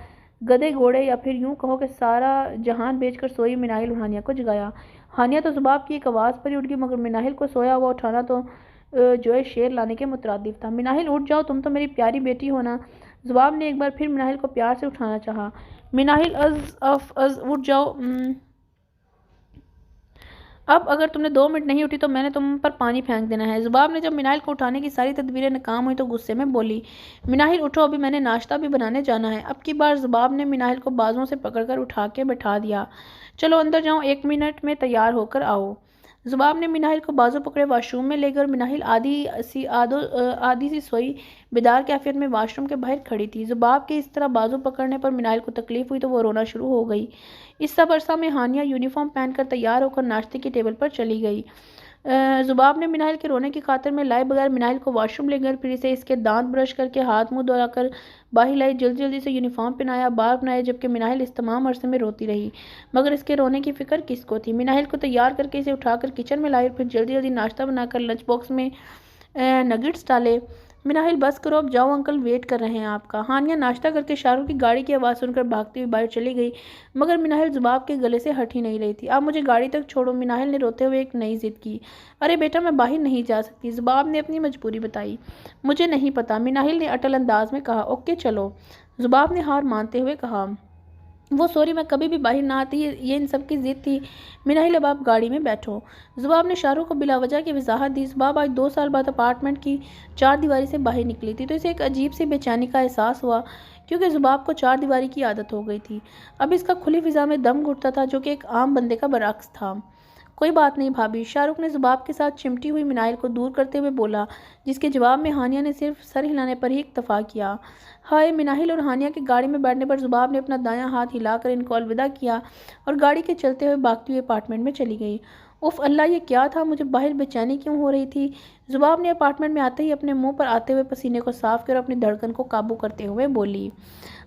S1: गधे घोड़े या फिर यूं कहो कि सारा जहान बेचकर सोई मिनाहिल और हानिया को जगाया। हानिया तो जुबाब की एक आवाज़ पर ही उठ गई, मगर मिनाहिल को सोया हुआ उठाना तो जो है शेर लाने के मुतरादिफ था। मिनाहिल उठ जाओ, तुम तो मेरी प्यारी बेटी हो ना। जुबाब ने एक बार फिर मिनाहिल को प्यार से उठाना चाहा। मिनाहिल अज उठ जाओ। अब अगर तुमने 2 मिनट नहीं उठी तो मैंने तुम पर पानी फेंक देना है। जुबाब ने जब मिनाहिल को उठाने की सारी तदबीरें नाकाम हुई तो गुस्से में बोली, मिनाहिल उठो, अभी मैंने नाश्ता भी बनाने जाना है। अब की बार जुबाब ने मिनाहिल को बाजुओं से पकड़कर उठा के बैठा दिया। चलो अंदर जाओ, 1 मिनट में तैयार होकर आओ। जुबाब ने मिनाहिल को बाजू पकड़े वॉशरूम में ले गए और मिनाहिल आधी सी सोई बेदार कैफियत में वॉशरूम के बाहर खड़ी थी। जुबाब के इस तरह बाजू पकड़ने पर मिनाहिल को तकलीफ हुई तो वो रोना शुरू हो गई। इस सब अरसा में हानिया यूनिफॉर्म पहनकर तैयार होकर नाश्ते की टेबल पर चली गई। जुबाब ने मिनाहिल के रोने की खातिर में लाए बगैर मिनाहिल को वॉशरूम ले गए, फिर इसे इसके दांत ब्रश करके हाथ मुंह धोलाकर बाहर लाई, जल्दी जल्दी से यूनिफॉर्म पहनाया, बाल बनाए, जबकि मिनाहिल इस तमाम अरसे में रोती रही। मगर इसके रोने की फिक्र किसको थी। मिनाहिल को तैयार करके इसे उठाकर किचन में लाई और फिर जल्दी जल्दी नाश्ता बनाकर लंच बॉक्स में नगेट्स डाले। मिनाहिल बस करो, अब जाओ, अंकल वेट कर रहे हैं आपका। हानिया नाश्ता करके शाहरुख की गाड़ी की आवाज़ सुनकर भागती हुई बाहर चली गई, मगर मिनाहिल जुबाब के गले से हट ही नहीं रही थी। आप मुझे गाड़ी तक छोड़ो, मिनाहिल ने रोते हुए एक नई जिद की। अरे बेटा, मैं बाहर नहीं जा सकती, जुबाब ने अपनी मजबूरी बताई। मुझे नहीं पता, मिनाहिल ने अटल अंदाज में कहा। ओके चलो, जुबाब ने हार मानते हुए कहा। वो सॉरी, मैं कभी भी बाहर ना आती, ये इन सब की जिद थी। मिनाहिल, अब आप गाड़ी में बैठो। जुबाब ने शाहरुख को बिला वजह की वजाहत दी। जुबाब आज 2 साल बाद अपार्टमेंट की चार दीवारी से बाहर निकली थी तो इसे एक अजीब सी बेचैनी का एहसास हुआ, क्योंकि जुबाब को चार दीवारी की आदत हो गई थी। अब इसका खुली फिजा में दम घुटता था, जो कि एक आम बंदे का बरअक्स था। कोई बात नहीं भाभी, शाहरुख ने जुबाब के साथ चिमटी हुई मिनाहिल को दूर करते हुए बोला, जिसके जवाब में हानिया ने सिर्फ सर हिलाने पर ही इत्तफा किया। हाय। मिनाहिल और हानिया की गाड़ी में बैठने पर जुबाब ने अपना दायां हाथ हिलाकर इनको अलविदा किया और गाड़ी के चलते हुए भागती हुई अपार्टमेंट में चली गई। उफ अल्लाह, ये क्या था, मुझे बाहर बेचैनी क्यों हो रही थी। जुबाब ने अपार्टमेंट में आते ही अपने मुंह पर आते हुए पसीने को साफ कर अपनी धड़कन को काबू करते हुए बोली,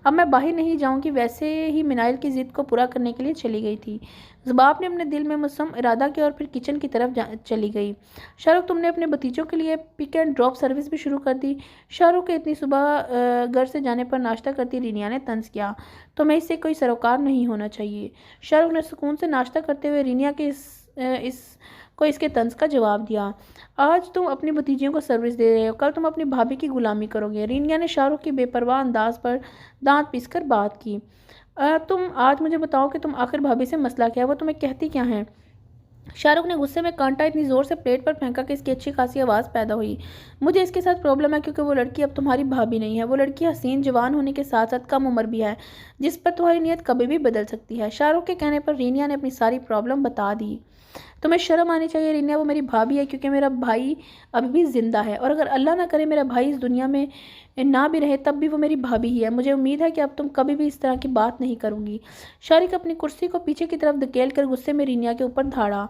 S1: अब मैं बाहर नहीं जाऊंगी। वैसे ही मिनाइल की जिद को पूरा करने के लिए चली गई थी। जुबाब ने अपने दिल में मुसम्म इरादा किया और फिर किचन की तरफ चली गई। शाहरुख, तुमने अपने भतीजों के लिए पिक एंड ड्रॉप सर्विस भी शुरू कर दी। शाहरुख के इतनी सुबह घर से जाने पर नाश्ता करती रिनिया ने तंज किया। तुम्हें इससे कोई सरोकार नहीं होना चाहिए। शाहरुख ने सुकून से नाश्ता करते हुए रिनिया के इसके तंज का जवाब दिया। आज तुम अपनी भतीजियों को सर्विस दे रहे हो, कल तुम अपनी भाभी की गुलामी करोगे। रिनिया ने शाहरुख की बेपरवाह अंदाज पर दांत पीसकर बात की। तुम आज मुझे बताओ कि तुम आखिर भाभी से मसला क्या है, वो तुम्हें कहती क्या है। शाहरुख ने गुस्से में कांटा इतनी ज़ोर से प्लेट पर फेंका कि इसकी अच्छी खासी आवाज़ पैदा हुई। मुझे इसके साथ प्रॉब्लम है क्योंकि वो लड़की अब तुम्हारी भाभी नहीं है। वो लड़की हसीन जवान होने के साथ साथ कम उम्र भी है, जिस पर तुम्हारी नीयत कभी भी बदल सकती है। शाहरुख के कहने पर रीनिया ने अपनी सारी प्रॉब्लम बता दी। तुम्हें शर्म आनी चाहिए रीनिया, वो मेरी भाभी है क्योंकि मेरा भाई अभी भी ज़िंदा है, और अगर अल्लाह ना करे मेरा भाई इस दुनिया में ना भी रहे तब भी वो मेरी भाभी ही है। मुझे उम्मीद है कि अब तुम कभी भी इस तरह की बात नहीं करूँगी। शारिक अपनी कुर्सी को पीछे की तरफ धकेल कर गुस्से में रीनिया के ऊपर धाड़ा।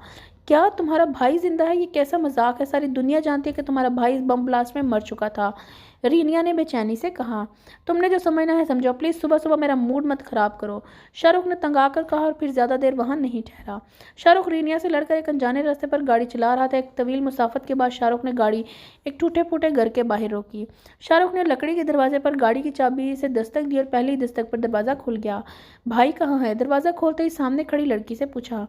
S1: क्या तुम्हारा भाई जिंदा है? ये कैसा मजाक है? सारी दुनिया जानती है कि तुम्हारा भाई इस बम ब्लास्ट में मर चुका था। रीनिया ने बेचैनी से कहा। तुमने जो समझना है समझो, प्लीज़ सुबह सुबह मेरा मूड मत खराब करो, शाहरुख ने तंगाकर कहा और फिर ज़्यादा देर वहाँ नहीं ठहरा। शाहरुख रीनिया से लड़कर एक अनजाने रास्ते पर गाड़ी चला रहा था। एक तवील मुसाफत के बाद शाहरुख ने गाड़ी एक टूटे फूटे घर के बाहर रोकी। शाहरुख ने लकड़ी के दरवाजे पर गाड़ी की चाबी से दस्तक दी और पहली दस्तक पर दरवाज़ा खुल गया। भाई कहाँ है? दरवाज़ा खोलते ही सामने खड़ी लड़की से पूछा।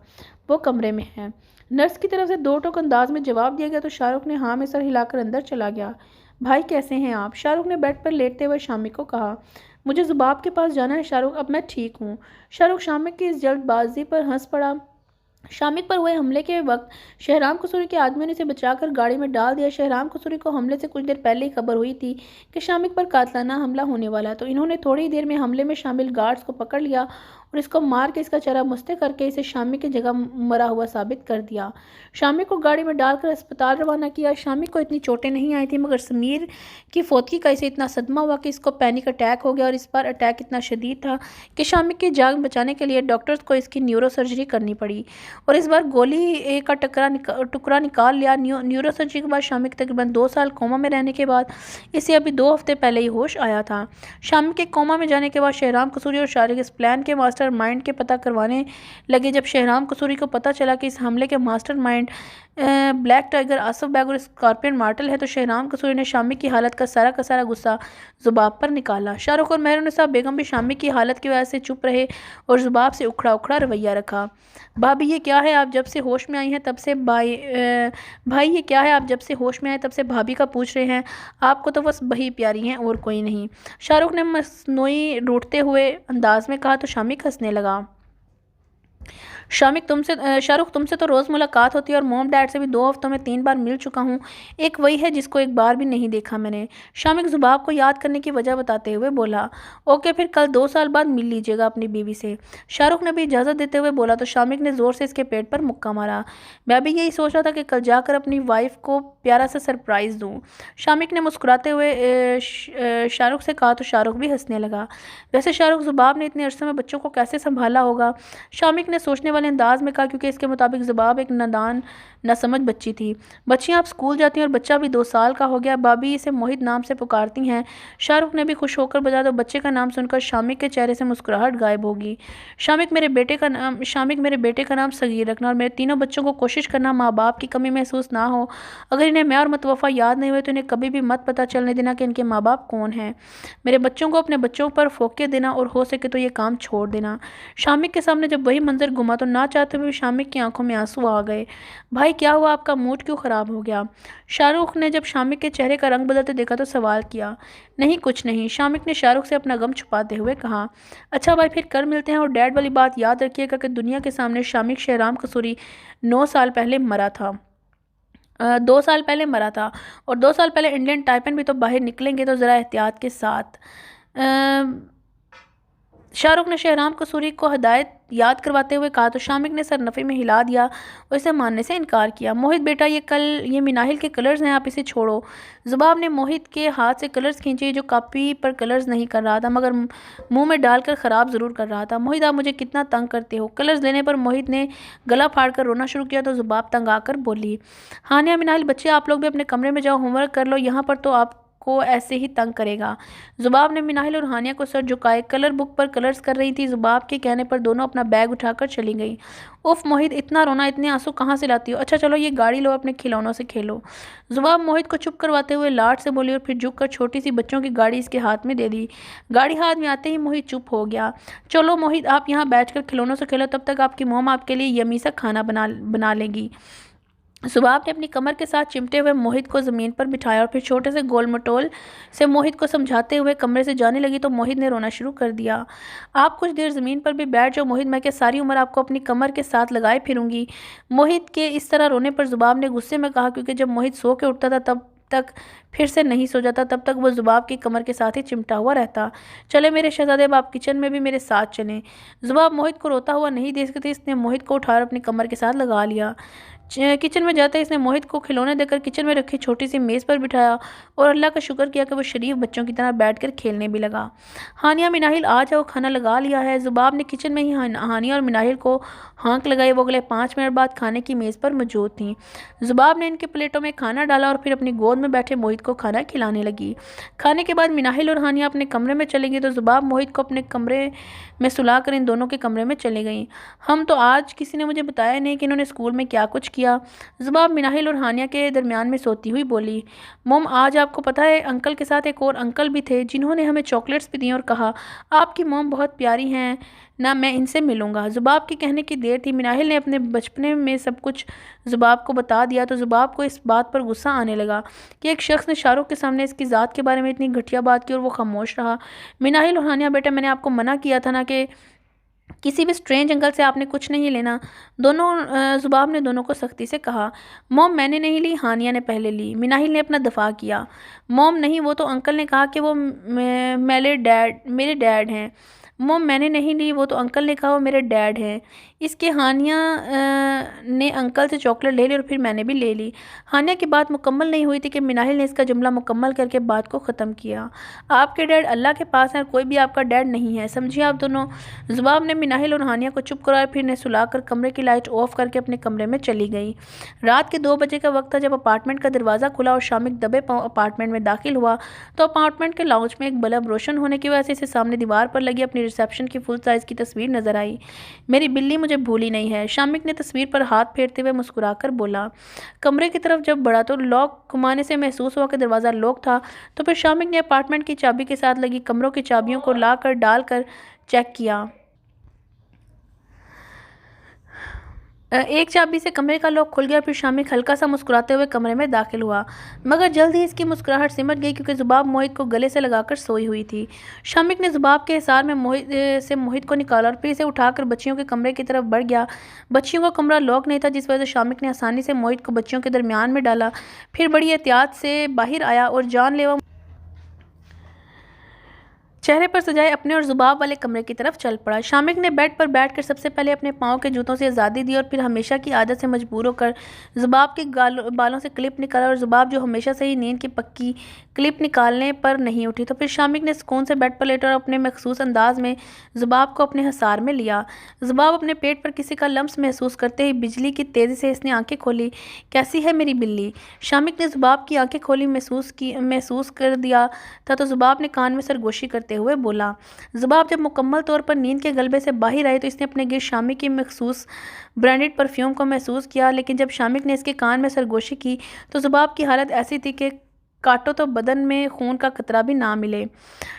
S1: वो कमरे में है। नर्स की तरफ से दो टोक अंदाज में जवाब दिया गया तो शाहरुख ने हाँ में सर हिलाकर अंदर चला गया। भाई कैसे हैं आप? शाहरुख ने बेड पर लेटते हुए शामिक को कहा। मुझे जुबाब के पास जाना है शाहरुख, अब मैं ठीक हूँ। शाहरुख शामिक की इस जल्दबाजी पर हंस पड़ा। शामिक पर हुए हमले के वक्त शहराम कसूरी के आदमियों ने इसे बचाकर गाड़ी में डाल दिया। शहराम कसूरी को हमले से कुछ देर पहले ही खबर हुई थी कि शामिक पर कातलाना हमला होने वाला है, तो इन्होंने थोड़ी देर में हमले में शामिल गार्ड्स को पकड़ लिया और इसको मार के इसका चेहरा मुस्ते करके इसे शामिक की जगह मरा हुआ साबित कर दिया। शामिक को गाड़ी में डालकर अस्पताल रवाना किया। शामिक को इतनी चोटें नहीं आई थी, मगर समीर की फौतगी का इसे इतना सदमा हुआ कि इसको पैनिक अटैक हो गया, और इस बार अटैक इतना शदीद था कि शामिक की जान बचाने के लिए डॉक्टर्स को इसकी न्यूरो सर्जरी करनी पड़ी, और इस बार गोली का टुकड़ा निकाल लिया। न्यूरो सर्जरी के बाद शामिक तकरीबन 2 साल कोमा में रहने के बाद इसे अभी 2 हफ्ते पहले ही होश आया था। शामिक के कोमा में जाने के बाद शहराम कसूरी और शारिक इस प्लान के मास्टर माइंड के पता करवाने लगे। जब शहराम कसूरी को पता चला कि इस हमले के master mind black tiger Asaf bag और स्कॉर्पियन मार्टल है, तो शहराम कसूरी ने शामिक की हालत का सारा गुस्सा जुबाब पर निकाला। शाहरुख और मेहरुन्निसा बेगम भी शामिक की हालत की वजह से चुप रहे और जुबाब से उखड़ा उखड़ा रवैया रखा। भाभी ये क्या है, आप जब से होश में आई हैं तब से भाई ये क्या है, आप जब से होश में आए तब से भाभी का पूछ रहे हैं। आपको तो बस वही प्यारी हैं और कोई नहीं, शाहरुख ने मसनूई रूठते हुए अंदाज में कहा, तो शामिक हंसने लगा। शाहरुख तुमसे तो रोज़ मुलाकात होती है और मॉम डैड से भी 2 हफ्तों में 3 बार मिल चुका हूँ। एक वही है जिसको एक बार भी नहीं देखा मैंने। शामिक जुबाब को याद करने की वजह बताते हुए बोला। ओके, फिर कल 2 साल बाद मिल लीजिएगा अपनी बीवी से, शाहरुख ने भी इजाज़त देते हुए बोला, तो शामिक ने ज़ोर से इसके पेट पर मुक्का मारा। मैं भी यही सोच रहा था कि कल जाकर अपनी वाइफ को प्यारा सा सरप्राइज़ दूँ, शामिक ने मुस्कुराते हुए शाहरुख से कहा, तो शाहरुख भी हंसने लगा। वैसे शाहरुख जुबाब ने इतने अरसे में बच्चों को कैसे संभाला होगा, शामिक ने सोचने वाले अंदाज में कहा, क्योंकि इसके मुताबिक जुबाब एक नासमझ बच्ची थी। बच्चियाँ अब स्कूल जाती हैं और बच्चा भी 2 साल का हो गया। भाभी इसे मोहित नाम से पुकारती हैं। शाहरुख ने भी खुश होकर बताया तो बच्चे का नाम सुनकर शामिक के चेहरे से मुस्कुराहट गायब होगी। शामिक मेरे बेटे का नाम सगीर रखना और मेरे तीनों बच्चों को कोशिश करना माँ बाप की कमी महसूस ना हो। अगर इन्हें मैं और मुतवफ़ा याद नहीं हुए तो इन्हें कभी भी मत पता चलने देना कि इनके माँ बाप कौन हैं। मेरे बच्चों को अपने बच्चों पर फोके देना और हो सके तो ये काम छोड़ देना। शामिक के सामने जब वही मंजर घुमा तो ना चाहते हुए शामिक की आंखों में आंसू आ गए। भाई क्या हुआ, आपका मूड क्यों ख़राब हो गया? शाहरुख ने जब शामिक के चेहरे का रंग बदलते देखा तो सवाल किया। नहीं कुछ नहीं, शामिक ने शाहरुख से अपना गम छुपाते हुए कहा। अच्छा भाई फिर कर मिलते हैं और डैड वाली बात याद रखिएगा कि दुनिया के सामने शामिक शहराम कसूरी 9 साल पहले मरा था। 2 साल पहले मरा था और 2 साल पहले इंडियन टाइपन भी तो बाहर निकलेंगे तो ज़रा एहतियात के साथ। शाहरुख ने शहराम कसूरी को हिदायत याद करवाते हुए कहा तो शामिक ने सर नफ़ी में हिला दिया और इसे मानने से इनकार किया। मोहित बेटा ये मिनाहिल के कलर्स हैं, आप इसे छोड़ो। जुबाब ने मोहित के हाथ से कलर्स खींचे जो कापी पर कलर्स नहीं कर रहा था मगर मुंह में डालकर ख़राब ज़रूर कर रहा था। मोहित आप मुझे कितना तंग करते हो। कलर्स लेने पर मोहित ने गला फाड़ कर रोना शुरू किया तो जुबाब तंग आकर बोली, हानिया मिनाहिल बच्चे आप लोग भी अपने कमरे में जाओ, होमवर्क कर लो, यहाँ पर तो आप को ऐसे ही तंग करेगा। जुबाब ने मिनाहिल और हानिया को सर झुकाए कलर बुक पर कलर्स कर रही थी। जुबाब के कहने पर दोनों अपना बैग उठाकर चली गई। उफ मोहित इतना रोना, इतने आंसू कहाँ से लाती हो? अच्छा चलो ये गाड़ी लो, अपने खिलौनों से खेलो। जुबाब मोहित को चुप करवाते हुए लाड से बोली और फिर झुककर छोटी सी बच्चों की गाड़ी इसके हाथ में दे दी। गाड़ी हाथ में आते ही मोहित चुप हो गया। चलो मोहित आप यहाँ बैठकर खिलौनों से खेलो, तब तक आपकी मोम आपके लिए यमी सा खाना बना लेगी। सुबाब ने अपनी कमर के साथ चिमटे हुए मोहित को ज़मीन पर बिठाया और फिर छोटे से गोल मटोल से मोहित को समझाते हुए कमरे से जाने लगी तो मोहित ने रोना शुरू कर दिया। आप कुछ देर ज़मीन पर भी बैठ जाओ मोहित, मैं क्या सारी उम्र आपको अपनी कमर के साथ लगाए फिरूंगी। मोहित के इस तरह रोने पर जुबाब ने गुस्से में कहा, क्योंकि जब मोहित सो के उठता था तब तक फिर से नहीं सो जाता, तब तक वो जुबाब की कमर के साथ ही चिमटा हुआ रहता। चले मेरे शहजादे, अब आप किचन में भी मेरे साथ चलें। जुबाब मोहित को रोता हुआ नहीं देख सकती, इसने मोहित को उठाकर अपनी कमर के साथ लगा लिया। किचन में जाते इसने मोहित को खिलौने देकर किचन में रखी छोटी सी मेज़ पर बिठाया और अल्लाह का शुक्र किया कि वो शरीफ बच्चों की तरह बैठकर खेलने भी लगा। हानिया मिनाहिल आ जाओ, खाना लगा लिया है। जुबाब ने किचन में ही हानिया और मिनाहिल को हाँक लगाई। वो अगले 5 मिनट बाद खाने की मेज़ पर मौजूद थीं। जुबाब ने इनके प्लेटों में खाना डाला और फिर अपनी गोद में बैठे मोहित को खाना खिलाने लगी। खाने के बाद मिनाहिल और हानिया अपने कमरे में चली गई तो जुबाब मोहित को अपने कमरे में सुलाकर इन दोनों के कमरे में चली गई। हम तो आज किसी ने मुझे बताया नहीं कि इन्होंने स्कूल में क्या कुछ किया। जुबाब मिनाहिल और हानिया के दरमियान में सोती हुई बोली, मोम आज आपको पता है अंकल के साथ एक और अंकल भी थे जिन्होंने हमें चॉकलेट्स भी दी और कहा आपकी मोम बहुत प्यारी हैं ना, मैं इनसे मिलूंगा। जुबाब के कहने की देर थी। मिनाहिल ने अपने बचपने में सब कुछ जुबाब को बता दिया तो जुबाब को इस बात पर गुस्सा आने लगा कि एक शख्स ने शाहरुख के सामने इसकी ज़ात के बारे में इतनी घटिया बात की और वो खामोश रहा। मिनाहिल और हानिया बेटा, मैंने आपको मना किया था ना कि किसी भी स्ट्रेंज अंकल से आपने कुछ नहीं लेना। जुबाब ने दोनों को सख्ती से कहा। मोम मैंने नहीं ली, हानिया ने पहले ली। मिनाहिल ने अपना दफा किया। मोम नहीं, वो तो अंकल ने कहा कि वो मेरे डैड हैं। मोम मैंने नहीं ली, वो तो अंकल ने कहा वो मेरे डैड हैं। इसके हानिया ने अंकल से चॉकलेट ले ली और फिर मैंने भी ले ली। हानिया की बात मुकम्मल नहीं हुई थी कि मिनाहिल ने इसका जुमला मुकम्मल करके बात को ख़त्म किया। आपके डैड अल्लाह के पास हैं और कोई भी आपका डैड नहीं है, समझिए आप दोनों। जुबाब ने मिनाहिल और हानिया को चुप कराया फिर ने सुलाकर कमरे की लाइट ऑफ करके अपने कमरे में चली गई। रात के 2 बजे का वक्त था जब अपार्टमेंट का दरवाज़ा खुला और शामिक दबे पांव अपार्टमेंट में दाखिल हुआ तो अपार्टमेंट के लाउंज में एक बल्ब रोशन होने की वजह से इसे सामने दीवार पर लगी अपनी रिसेप्शन की फुल साइज़ की तस्वीर नजर आई। मेरी बिल्ली मुझे भूली नहीं है, शामिक ने तस्वीर पर हाथ फेरते हुए मुस्कुराकर बोला। कमरे की तरफ जब बढ़ा तो लॉक घुमाने से महसूस हुआ कि दरवाज़ा लॉक था। तो फिर शामिक ने अपार्टमेंट की चाबी के साथ लगी कमरों की चाबियों को लाकर डालकर चेक किया। एक चाबी से कमरे का लॉक खुल गया। फिर शामिक हल्का सा मुस्कुराते हुए कमरे में दाखिल हुआ मगर जल्द ही इसकी मुस्कुराहट सिमट गई क्योंकि जुबाब मोहित को गले से लगाकर सोई हुई थी। शामिक ने जुबाब के हिसार में मोहित को निकाला और फिर इसे उठाकर बच्चियों के कमरे की तरफ बढ़ गया। बच्चियों का कमरा लॉक नहीं था जिस वजह से शामिक ने आसानी से मोहित को बच्चियों के दरमियान में डाला। फिर बड़ी एहतियात से बाहर आया और जानलेवा चेहरे पर सजाए अपने और जुबाब वाले कमरे की तरफ चल पड़ा। शामिक ने बेड पर बैठकर सबसे पहले अपने पाँव के जूतों से आज़ादी दी और फिर हमेशा की आदत से मजबूर होकर जुबाब के बालों से क्लिप निकाला। और जुबाब, जो हमेशा से ही नींद की पक्की, क्लिप निकालने पर नहीं उठी। तो फिर शामिक ने सुकून से बेड पर लेटा और अपने मखसूस अंदाज में जुबाब को अपने हिसार में लिया। जुबाब अपने पेट पर किसी का लम्स महसूस करते ही बिजली की तेज़ी से इसने आंखें खोली। कैसी है मेरी बिल्ली? शामिक ने जुबाब की आंखें खोली महसूस कर दिया था तो जुबाब ने कान में सरगोशी करते हुए बोला। जुबाब जब मुकम्मल तौर पर नींद के गलबे से बाहर आई तो इसने अपने गिर शामिक की मखसूस ब्रांडेड परफ्यूम को महसूस किया। लेकिन जब शामिक ने इसके कान में सरगोशी की तो जुबाब की हालत ऐसी थी कि काटो तो बदन में खून का कतरा भी ना मिले।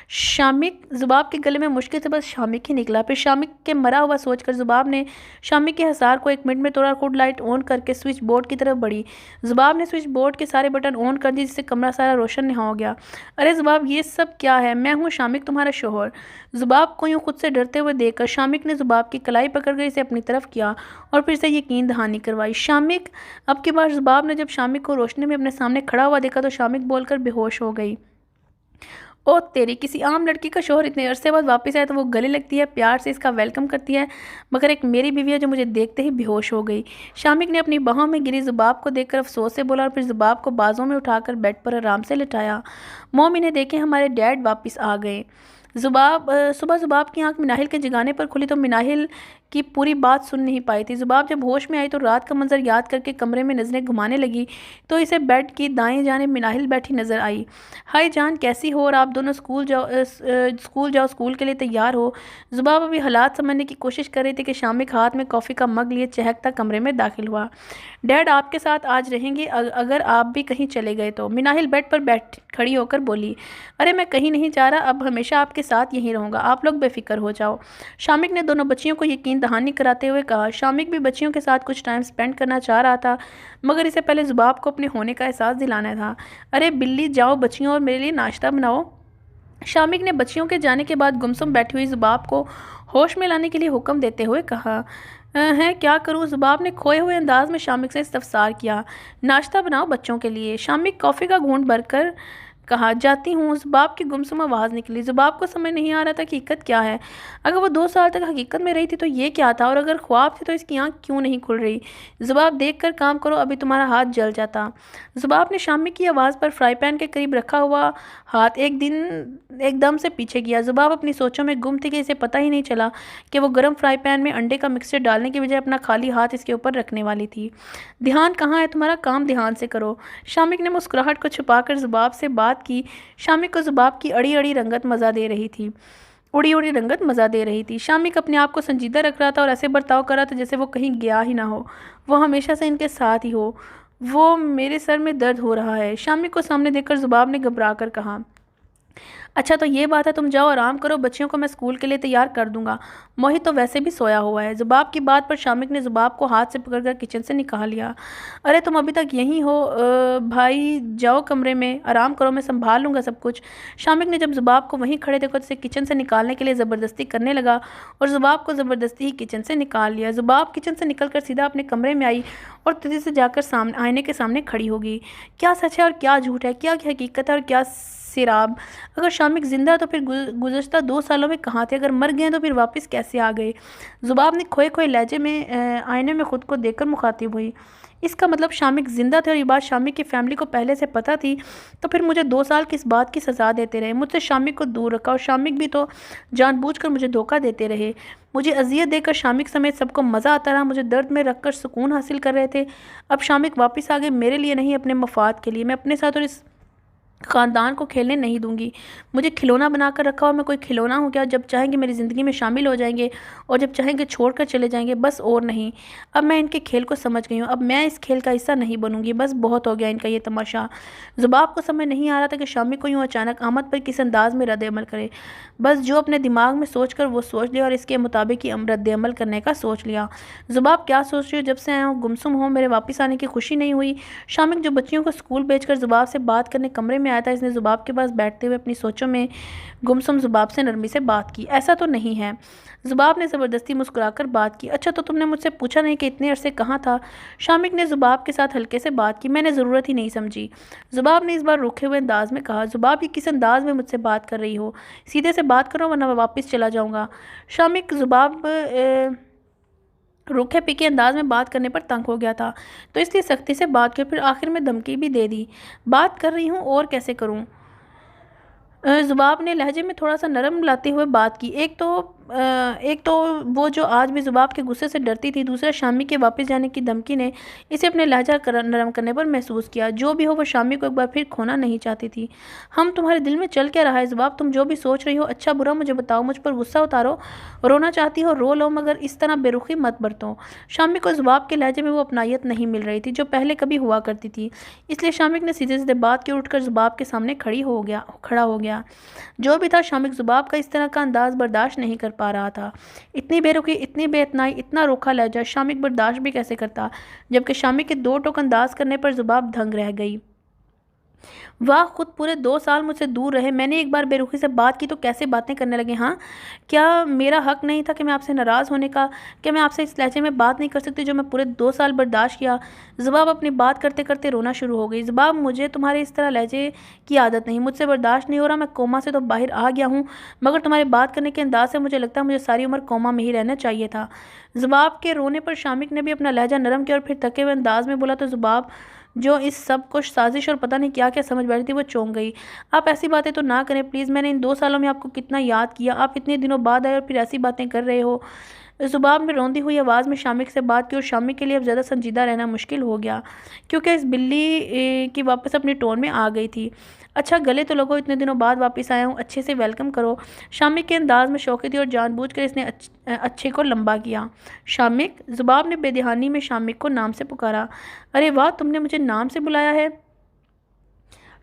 S1: शामिक, जुबाब के गले में मुश्किल से बस शामिक ही निकला। फिर शामिक के मरा हुआ सोचकर जुबाब ने शामिक के हसार को 1 मिनट में तोड़ा। खुद लाइट ऑन करके स्विच बोर्ड की तरफ बढ़ी। जुबाब ने स्विच बोर्ड के सारे बटन ऑन कर दिए जिससे कमरा सारा रोशन हो गया। अरे जुबाब, ये सब क्या है? मैं हूँ शामिक, तुम्हारा शोहर। जुबाब को यूँ खुद से डरते हुए देखकर शामिक ने जुबाब की कलाई पकड़कर इसे अपनी तरफ किया और फिर से यकीन दहानी करवाई। शामिक, अब की बार जुबाब ने जब शामिक को रोशनी में अपने सामने खड़ा हुआ देखा तो शामिक बोलकर बेहोश हो गई। ओ तेरी, किसी आम लड़की का शोहर इतने अरसे बाद वापस आया तो वो गले लगती है, प्यार से इसका वेलकम करती है, मगर एक मेरी बीवी है जो मुझे देखते ही बेहोश हो गई। शामिक ने अपनी बाहों में गिरी जुबाब को देखकर अफसोस से बोला और फिर जुबाब को बाजों में उठाकर बेड पर आराम से लिटाया। मोम, इन्हें देखें, हमारे डैड वापस आ गए। सुबह जुबाब की आंख मिनाहिल के जगाने पर खुली तो मिनाहिल की पूरी बात सुन नहीं पाई थी। जुबाब जब होश में आई तो रात का मंजर याद करके कमरे में नजरें घुमाने लगी तो इसे बेड की दाएं जानिब मिनाहिल बैठी नजर आई। हाय जान, कैसी हो? और आप दोनों स्कूल जाओ, स्कूल के लिए तैयार हो? जुबाब अभी हालात समझने की कोशिश कर रही थी कि शामिक हाथ में कॉफ़ी का मग लिए चहकता कमरे में दाखिल हुआ। डैड आपके साथ आज रहेंगे अगर आप भी कहीं चले गए तो। मिनाहिल बेड पर खड़ी होकर बोली। अरे मैं कहीं नहीं जा रहा, अब हमेशा आपके साथ यहीं रहूँगा, आप लोग बेफिक्र हो जाओ। शामिक ने दोनों बच्चियों को यकीन दहानी कराते हुए कहा। शामिक भी बच्चियों के साथ कुछ टाइम स्पेंड करना चाह रहा था मगर इसे पहले जुबाब को अपने होने का एहसास दिलाना था। अरे बिल्ली, जाओ बच्चियों और मेरे लिए नाश्ता बनाओ। शामिक ने बच्चियों के जाने के बाद गुमसुम बैठी हुई जुबाब को होश में लाने के लिए हुक्म देते हुए कहा। है क्या करूं? जुबाब ने खोए हुए अंदाज में शामिक से इस्तफसार किया। नाश्ता बनाओ बच्चों के लिए। शामिक कॉफ़ी का घूंट भरकर कहा। जाती हूँ। जुबाब की गुमसुम आवाज़ निकली। जुबाब को समझ नहीं आ रहा था कि हकीकत क्या है। अगर वो 2 साल तक हकीकत में रही थी तो ये क्या था, और अगर ख्वाब थे तो इसकी आंख क्यों नहीं खुल रही? जुबाब, देख कर काम करो, अभी तुम्हारा हाथ जल जाता। जुबाब ने शामिक की आवाज़ पर फ्राई पैन के करीब रखा हुआ हाथ एकदम से पीछे किया। जुबाब अपनी सोचों में गुम थी कि इसे पता ही नहीं चला कि वो गर्म फ्राई पैन में अंडे का मिक्सचर डालने की बजाय अपना खाली हाथ इसके ऊपर रखने वाली थी। ध्यान कहाँ है तुम्हारा? काम ध्यान से करो। शामिक ने मुस्कुराहट को छुपाकर जुबाब से बात की। शामिक को जुबाब की अड़ी अड़ी रंगत मज़ा दे रही थी। उड़ी उड़ी रंगत मज़ा दे रही थी। शामिक अपने आप को संजीदा रख रहा था और ऐसे बर्ताव कर रहा था जैसे वो कहीं गया ही ना हो, वो हमेशा से इनके साथ ही हो। वो मेरे सर में दर्द हो रहा है। शामिक को सामने देखकर जुबाब ने घबरा कर कहा। अच्छा तो ये बात है, तुम जाओ आराम करो, बच्चियों को मैं स्कूल के लिए तैयार कर दूंगा। मोहित तो वैसे भी सोया हुआ है। जुबाब की बात पर शामिक ने जुबाब को हाथ से पकड़कर किचन से निकाल लिया। अरे तुम अभी तक यहीं हो? भाई जाओ कमरे में आराम करो, मैं संभाल लूँगा सब कुछ। शामिक ने जब जुबाब को वहीं खड़े देखा तो उसे किचन से निकालने के लिए ज़बरदस्ती करने लगा और जुबाब को ज़बरदस्ती ही किचन से निकाल लिया। जुबाब किचन से निकल सीधा अपने कमरे में आई और तेज़ी से जाकर आईने के सामने खड़ी होगी। क्या सच है और क्या झूठ है? क्या हकीकत है और क्या सिराब? अगर शामिक जिंदा है तो फिर गुज़श्ता 2 सालों में कहाँ थे? अगर मर गए तो फिर वापस कैसे आ गए? जुबाब ने खोए खोए लहजे में आईने में खुद को देखकर मुखातिब हुई। इसका मतलब शामिक जिंदा थे और ये बात शामिक की फैमिली को पहले से पता थी, तो फिर मुझे 2 साल किस बात की सज़ा देते रहे? मुझसे शामिक को दूर रखा और शामिक भी तो जानबूझकर मुझे धोखा देते रहे। मुझे अजियत देकर शामिक समेत सबको मज़ा आता रहा, मुझे दर्द में रखकर सुकून हासिल कर रहे थे। अब शामिक वापस आ गए, मेरे लिए नहीं अपने मफाद के लिए। मैं अपने साथ और इस ख़ानदान को खेलने नहीं दूंगी। मुझे खिलौना बनाकर रखा और मैं कोई खिलौना हूँ क्या? जब चाहेंगे मेरी ज़िंदगी में शामिल हो जाएंगे और जब चाहेंगे छोड़कर चले जाएंगे, बस और नहीं। अब मैं इनके खेल को समझ गई हूँ, अब मैं इस खेल का हिस्सा नहीं बनूंगी। बस बहुत हो गया इनका ये तमाशा। जुबाब को समझ नहीं आ रहा था कि शामिक को यूँ अचानक आमद पर किस अंदाज में रद्द-ए-अमल करे। बस जो अपने दिमाग में सोच कर वो सोच लिया और इसके मुताबिक ही रद्द-ए-अमल करने का सोच लिया। जुबाब, क्या सोच रही हो? जब से आया हूँ गुमसुम हो, मेरे वापस आने की खुशी नहीं हुई। शामिक जो बच्चियों को स्कूल भेजकर जुबाब से बात करने कमरे में में आया था इसने ज़ुबाब के पास बैठते हुए अपनी सोचों में गुमसुम ज़ुबाब से नरमी से बात की। ऐसा तो नहीं है। ज़ुबाब ने ज़बरदस्ती मुस्कुराकर बात की। अच्छा तो तुमने मुझसे पूछा नहीं कि इतने अरसे कहाँ था? शामिक ने ज़ुबाब के साथ हल्के से बात की। मैंने ज़रूरत ही नहीं समझी। ज़ुबाब ने इस बार रूखे हुए अंदाज में कहा। ज़ुबाब ये किस अंदाज में मुझसे बात कर रही हो? सीधे से बात करो वरना मैं वापस चला जाऊँगा। शामिक ज़ुबाब रूखे पीके अंदाज में बात करने पर तंग हो गया था, तो इसलिए सख्ती से बात की, फिर आखिर में धमकी भी दे दी। बात कर रही हूँ और कैसे करूँ? ज़ुबाब ने लहजे में थोड़ा सा नरम लाते हुए बात की। एक तो वो जो आज भी ज़ुबाब के गुस्से से डरती थी, दूसरा शामी के वापस जाने की धमकी ने इसे अपने लहजा नरम करने पर महसूस किया। जो भी हो वो शामी को एक बार फिर खोना नहीं चाहती थी। हम तुम्हारे दिल में चल क्या रहा है ज़ुबाब? तुम जो भी सोच रही हो अच्छा बुरा मुझे बताओ, मुझ पर गुस्सा उतारो, रोना चाहती हो रो लो, मगर इस तरह बेरुखी मत बरतो। शामी को ज़ुबाब के लहजे में वो अपनायत नहीं मिल रही थी जो पहले कभी हुआ करती थी, इसलिए शामिक ने सीधे सीधे बात की, उठकर ज़ुबाब के सामने खड़ा हो गया। जो भी था, शामिक ज़ुबाब का इस तरह का अंदाज बर्दाश्त नहीं कर पा रहा था। इतनी बेरुखी, इतनी बेइतनाई, इतना रूखा लहजा शामिक बर्दाश्त भी कैसे करता, जबकि शामिक के दो टोक अंदाज करने पर ज़ुबाब दंग रह गई। वाह, खुद पूरे 2 साल मुझसे दूर रहे, मैंने एक बार बेरुखी से बात की तो कैसे बातें करने लगे। हाँ, क्या मेरा हक नहीं था कि मैं आपसे नाराज़ होने का? क्या मैं आपसे इस लहजे में बात नहीं कर सकती जो मैं पूरे 2 साल बर्दाश्त किया? ज़ुबाब अपनी बात करते करते रोना शुरू हो गई। ज़ुबाब, मुझे तुम्हारे इस तरह लहजे की आदत नहीं, मुझसे बर्दाश्त नहीं हो रहा। मैं कोमा से तो बाहर आ गया हूँ, मगर तुम्हारे बात करने के अंदाज से मुझे लगता है मुझे सारी उम्र कोमा में ही रहना चाहिए था। ज़ुबाब के रोने पर शामिक ने भी अपना लहजा नरम किया और फिर थके हुए अंदाज में बोला तो ज़ुबाब, जो इस सब कुछ साजिश और पता नहीं क्या क्या समझ बैठी थी, वो चौंक गई। आप ऐसी बातें तो ना करें प्लीज़, मैंने इन 2 सालों में आपको कितना याद किया, आप इतने दिनों बाद आए और फिर ऐसी बातें कर रहे हो। ज़ुबाब ने रोंदी हुई आवाज़ में शामिक से बात की और शामिक के लिए अब ज़्यादा संजीदा रहना मुश्किल हो गया, क्योंकि इस बिल्ली की वापस अपनी टोन में आ गई थी। अच्छा गले तो लगो, इतने दिनों बाद वापस आया हूँ, अच्छे से वेलकम करो। शामिक के अंदाज में शौक़ी थी और जानबूझकर इसने अच्छे को लंबा किया। शामिक, ज़ुबाब ने बेदहानी में शामिक को नाम से पुकारा। अरे वाह, तुमने मुझे नाम से बुलाया है?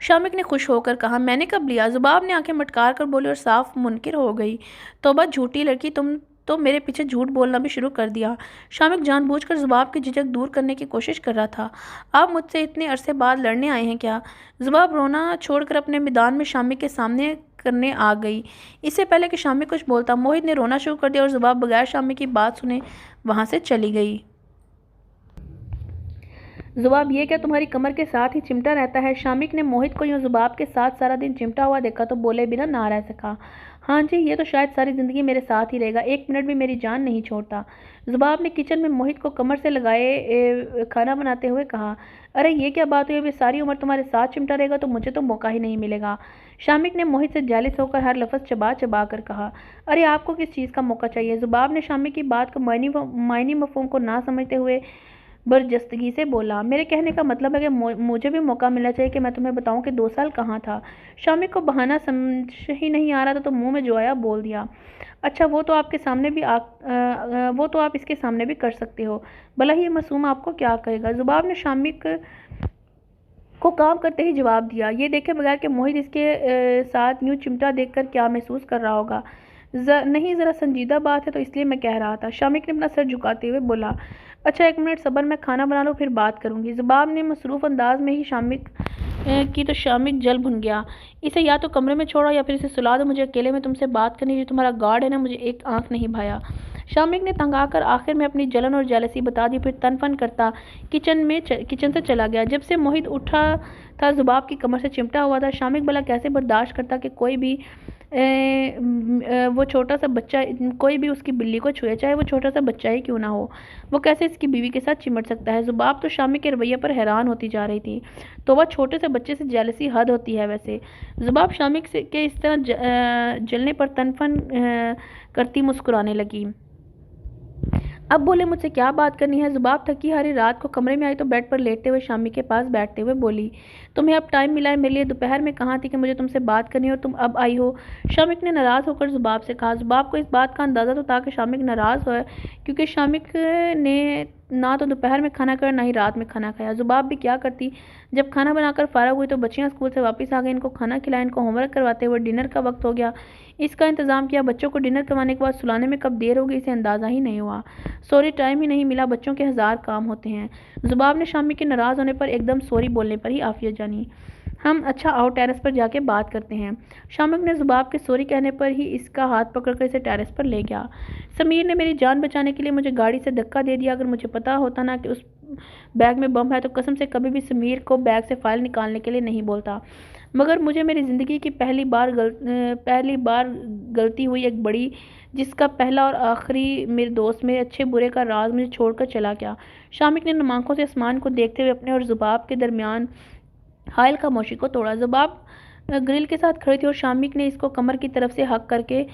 S1: शामिक ने खुश होकर कहा। मैंने कब लिया? ज़ुबाब ने आंखें मटकार कर बोली और साफ मुनकिर हो गई। तौबा झूठी लड़की, तुम तो मेरे पीछे झूठ बोलना भी शुरू कर दिया। शामिक जानबूझकर ज़ुबाब की झिझक दूर करने की कोशिश कर रहा था। आप मुझसे इतने अरसे बाद लड़ने आए हैं क्या? ज़ुबाब रोना छोड़कर अपने मैदान में शामिक के सामने करने आ गई। इससे पहले कि शामिक कुछ बोलता, मोहित ने रोना शुरू कर दिया और ज़ुबाब बगैर शामिक की बात सुने वहाँ से चली गई। ज़ुबाब, ये क्या तुम्हारी कमर के साथ ही चिमटा रहता है? शामिक ने मोहित को यूँ ज़ुबाब के साथ सारा दिन चिमटा हुआ देखा तो बोले बिना ना रह सका। हाँ जी, ये तो शायद सारी ज़िंदगी मेरे साथ ही रहेगा, 1 मिनट भी मेरी जान नहीं छोड़ता। ज़ुबाब ने किचन में मोहित को कमर से लगाए खाना बनाते हुए कहा। अरे ये क्या बात हुई, अभी सारी उम्र तुम्हारे साथ चिमटा रहेगा तो मुझे तो मौका ही नहीं मिलेगा। शामिक ने मोहित से जेलस होकर हर लफ्ज़ चबा चबा कर कहा। अरे आपको किस चीज़ का मौका चाहिए? ज़ुबाब ने शामिक की बात को मायनी मफ़हूम को ना समझते हुए बरजस्तगी से बोला। मेरे कहने का मतलब है कि मुझे भी मौका मिलना चाहिए कि मैं तुम्हें बताऊं कि 2 साल कहाँ था। शामिक को बहाना समझ ही नहीं आ रहा था तो मुंह में जो आया बोल दिया। अच्छा, वो तो आप इसके सामने भी कर सकते हो, भला ही मासूम आपको क्या कहेगा? ज़ुबाब ने शामिक को काम करते ही जवाब दिया। ये देखे बगैर कि मोहित इसके साथ यूँ चिमटा देखकर क्या महसूस कर रहा होगा। नहीं, ज़रा संजीदा बात है तो इसलिए मैं कह रहा था। शामिक ने अपना सर झुकाते हुए बोला। अच्छा 1 मिनट सब्र, मैं खाना बना लूँ फिर बात करूँगी। ज़ुबाब ने मसरूफ़ अंदाज में ही शामिक जल भुन गया। इसे या तो कमरे में छोड़ो या फिर इसे सुला दो, मुझे अकेले में तुमसे बात करनी, जो तुम्हारा गार्ड है ना, मुझे एक आंख नहीं भाया। शामिक ने तंग आकर आखिर में अपनी जलन और जेलसी बता दी, फिर तन-फन करता किचन से चला गया। जब से मोहित उठा था ज़ुबाब की कमर से चिमटा हुआ था। शामिक भला कैसे बर्दाश्त करता कि कोई भी वो छोटा सा बच्चा, कोई भी उसकी बिल्ली को छुए, चाहे वो छोटा सा बच्चा ही क्यों ना हो। वो कैसे इसकी बीवी के साथ चिमट सकता है? ज़ुबाब तो शामिक के रवैये पर हैरान होती जा रही थी। तो वह छोटे से बच्चे से जेलसी हद होती है वैसे। ज़ुबाब शामिक से के इस तरह जलने पर तनफन करती मुस्कुराने लगी। अब बोले, मुझसे क्या बात करनी है? ज़ुबाब थकी हारी रात को कमरे में आई तो बेड पर लेटते हुए शामिक के पास बैठते हुए बोली। तुम्हें अब टाइम मिला है मेरे लिए? दोपहर में कहाँ थी कि मुझे तुमसे बात करनी और तुम अब आई हो? शामिक ने नाराज़ होकर ज़ुबाब से कहा। ज़ुबाब को इस बात का अंदाज़ा तो था कि शामिक नाराज़ हो, क्योंकि शामिक ने ना तो दोपहर में खाना खाया ना ही रात में खाना खाया। ज़ुबाब भी क्या करती, जब खाना बनाकर फारग हुई तो बच्चियाँ स्कूल से वापस आ गई। इनको खाना खिलाया, इनको होमवर्क करवाते हुए डिनर का वक्त हो गया, इसका इंतज़ाम किया। बच्चों को डिनर करवाने के बाद सुलाने में कब देर होगी इसे अंदाज़ा ही नहीं हुआ। सॉरी, टाइम ही नहीं मिला, बच्चों के 1000 काम होते हैं। ज़ुबाब ने शामिक के नाराज़ होने पर एकदम सॉरी बोलने पर ही आफियत जानी। हम अच्छा आओ टेरेस पर जाके बात करते हैं। शामिक ने जुबाब के सॉरी कहने पर ही इसका हाथ पकड़कर इसे टेरेस पर ले गया। समीर ने मेरी जान बचाने के लिए मुझे गाड़ी से धक्का दे दिया। अगर मुझे पता होता ना कि उस बैग में बम है तो कसम से कभी भी समीर को बैग से फाइल निकालने के लिए नहीं बोलता। मगर मुझे मेरी ज़िंदगी की पहली बार गलती हुई, एक बड़ी, जिसका पहला और आखिरी मेरे दोस्त मेरे अच्छे बुरे का राज मुझे छोड़कर चला गया। शामिक ने नुम आंखों से आसमान को देखते हुए अपने और जुबाब के दरमियान हायल खामोशी को तोड़ा। जुबाब ग्रिल के साथ खड़ी थी और शामिक ने इसको कमर की तरफ से हक करके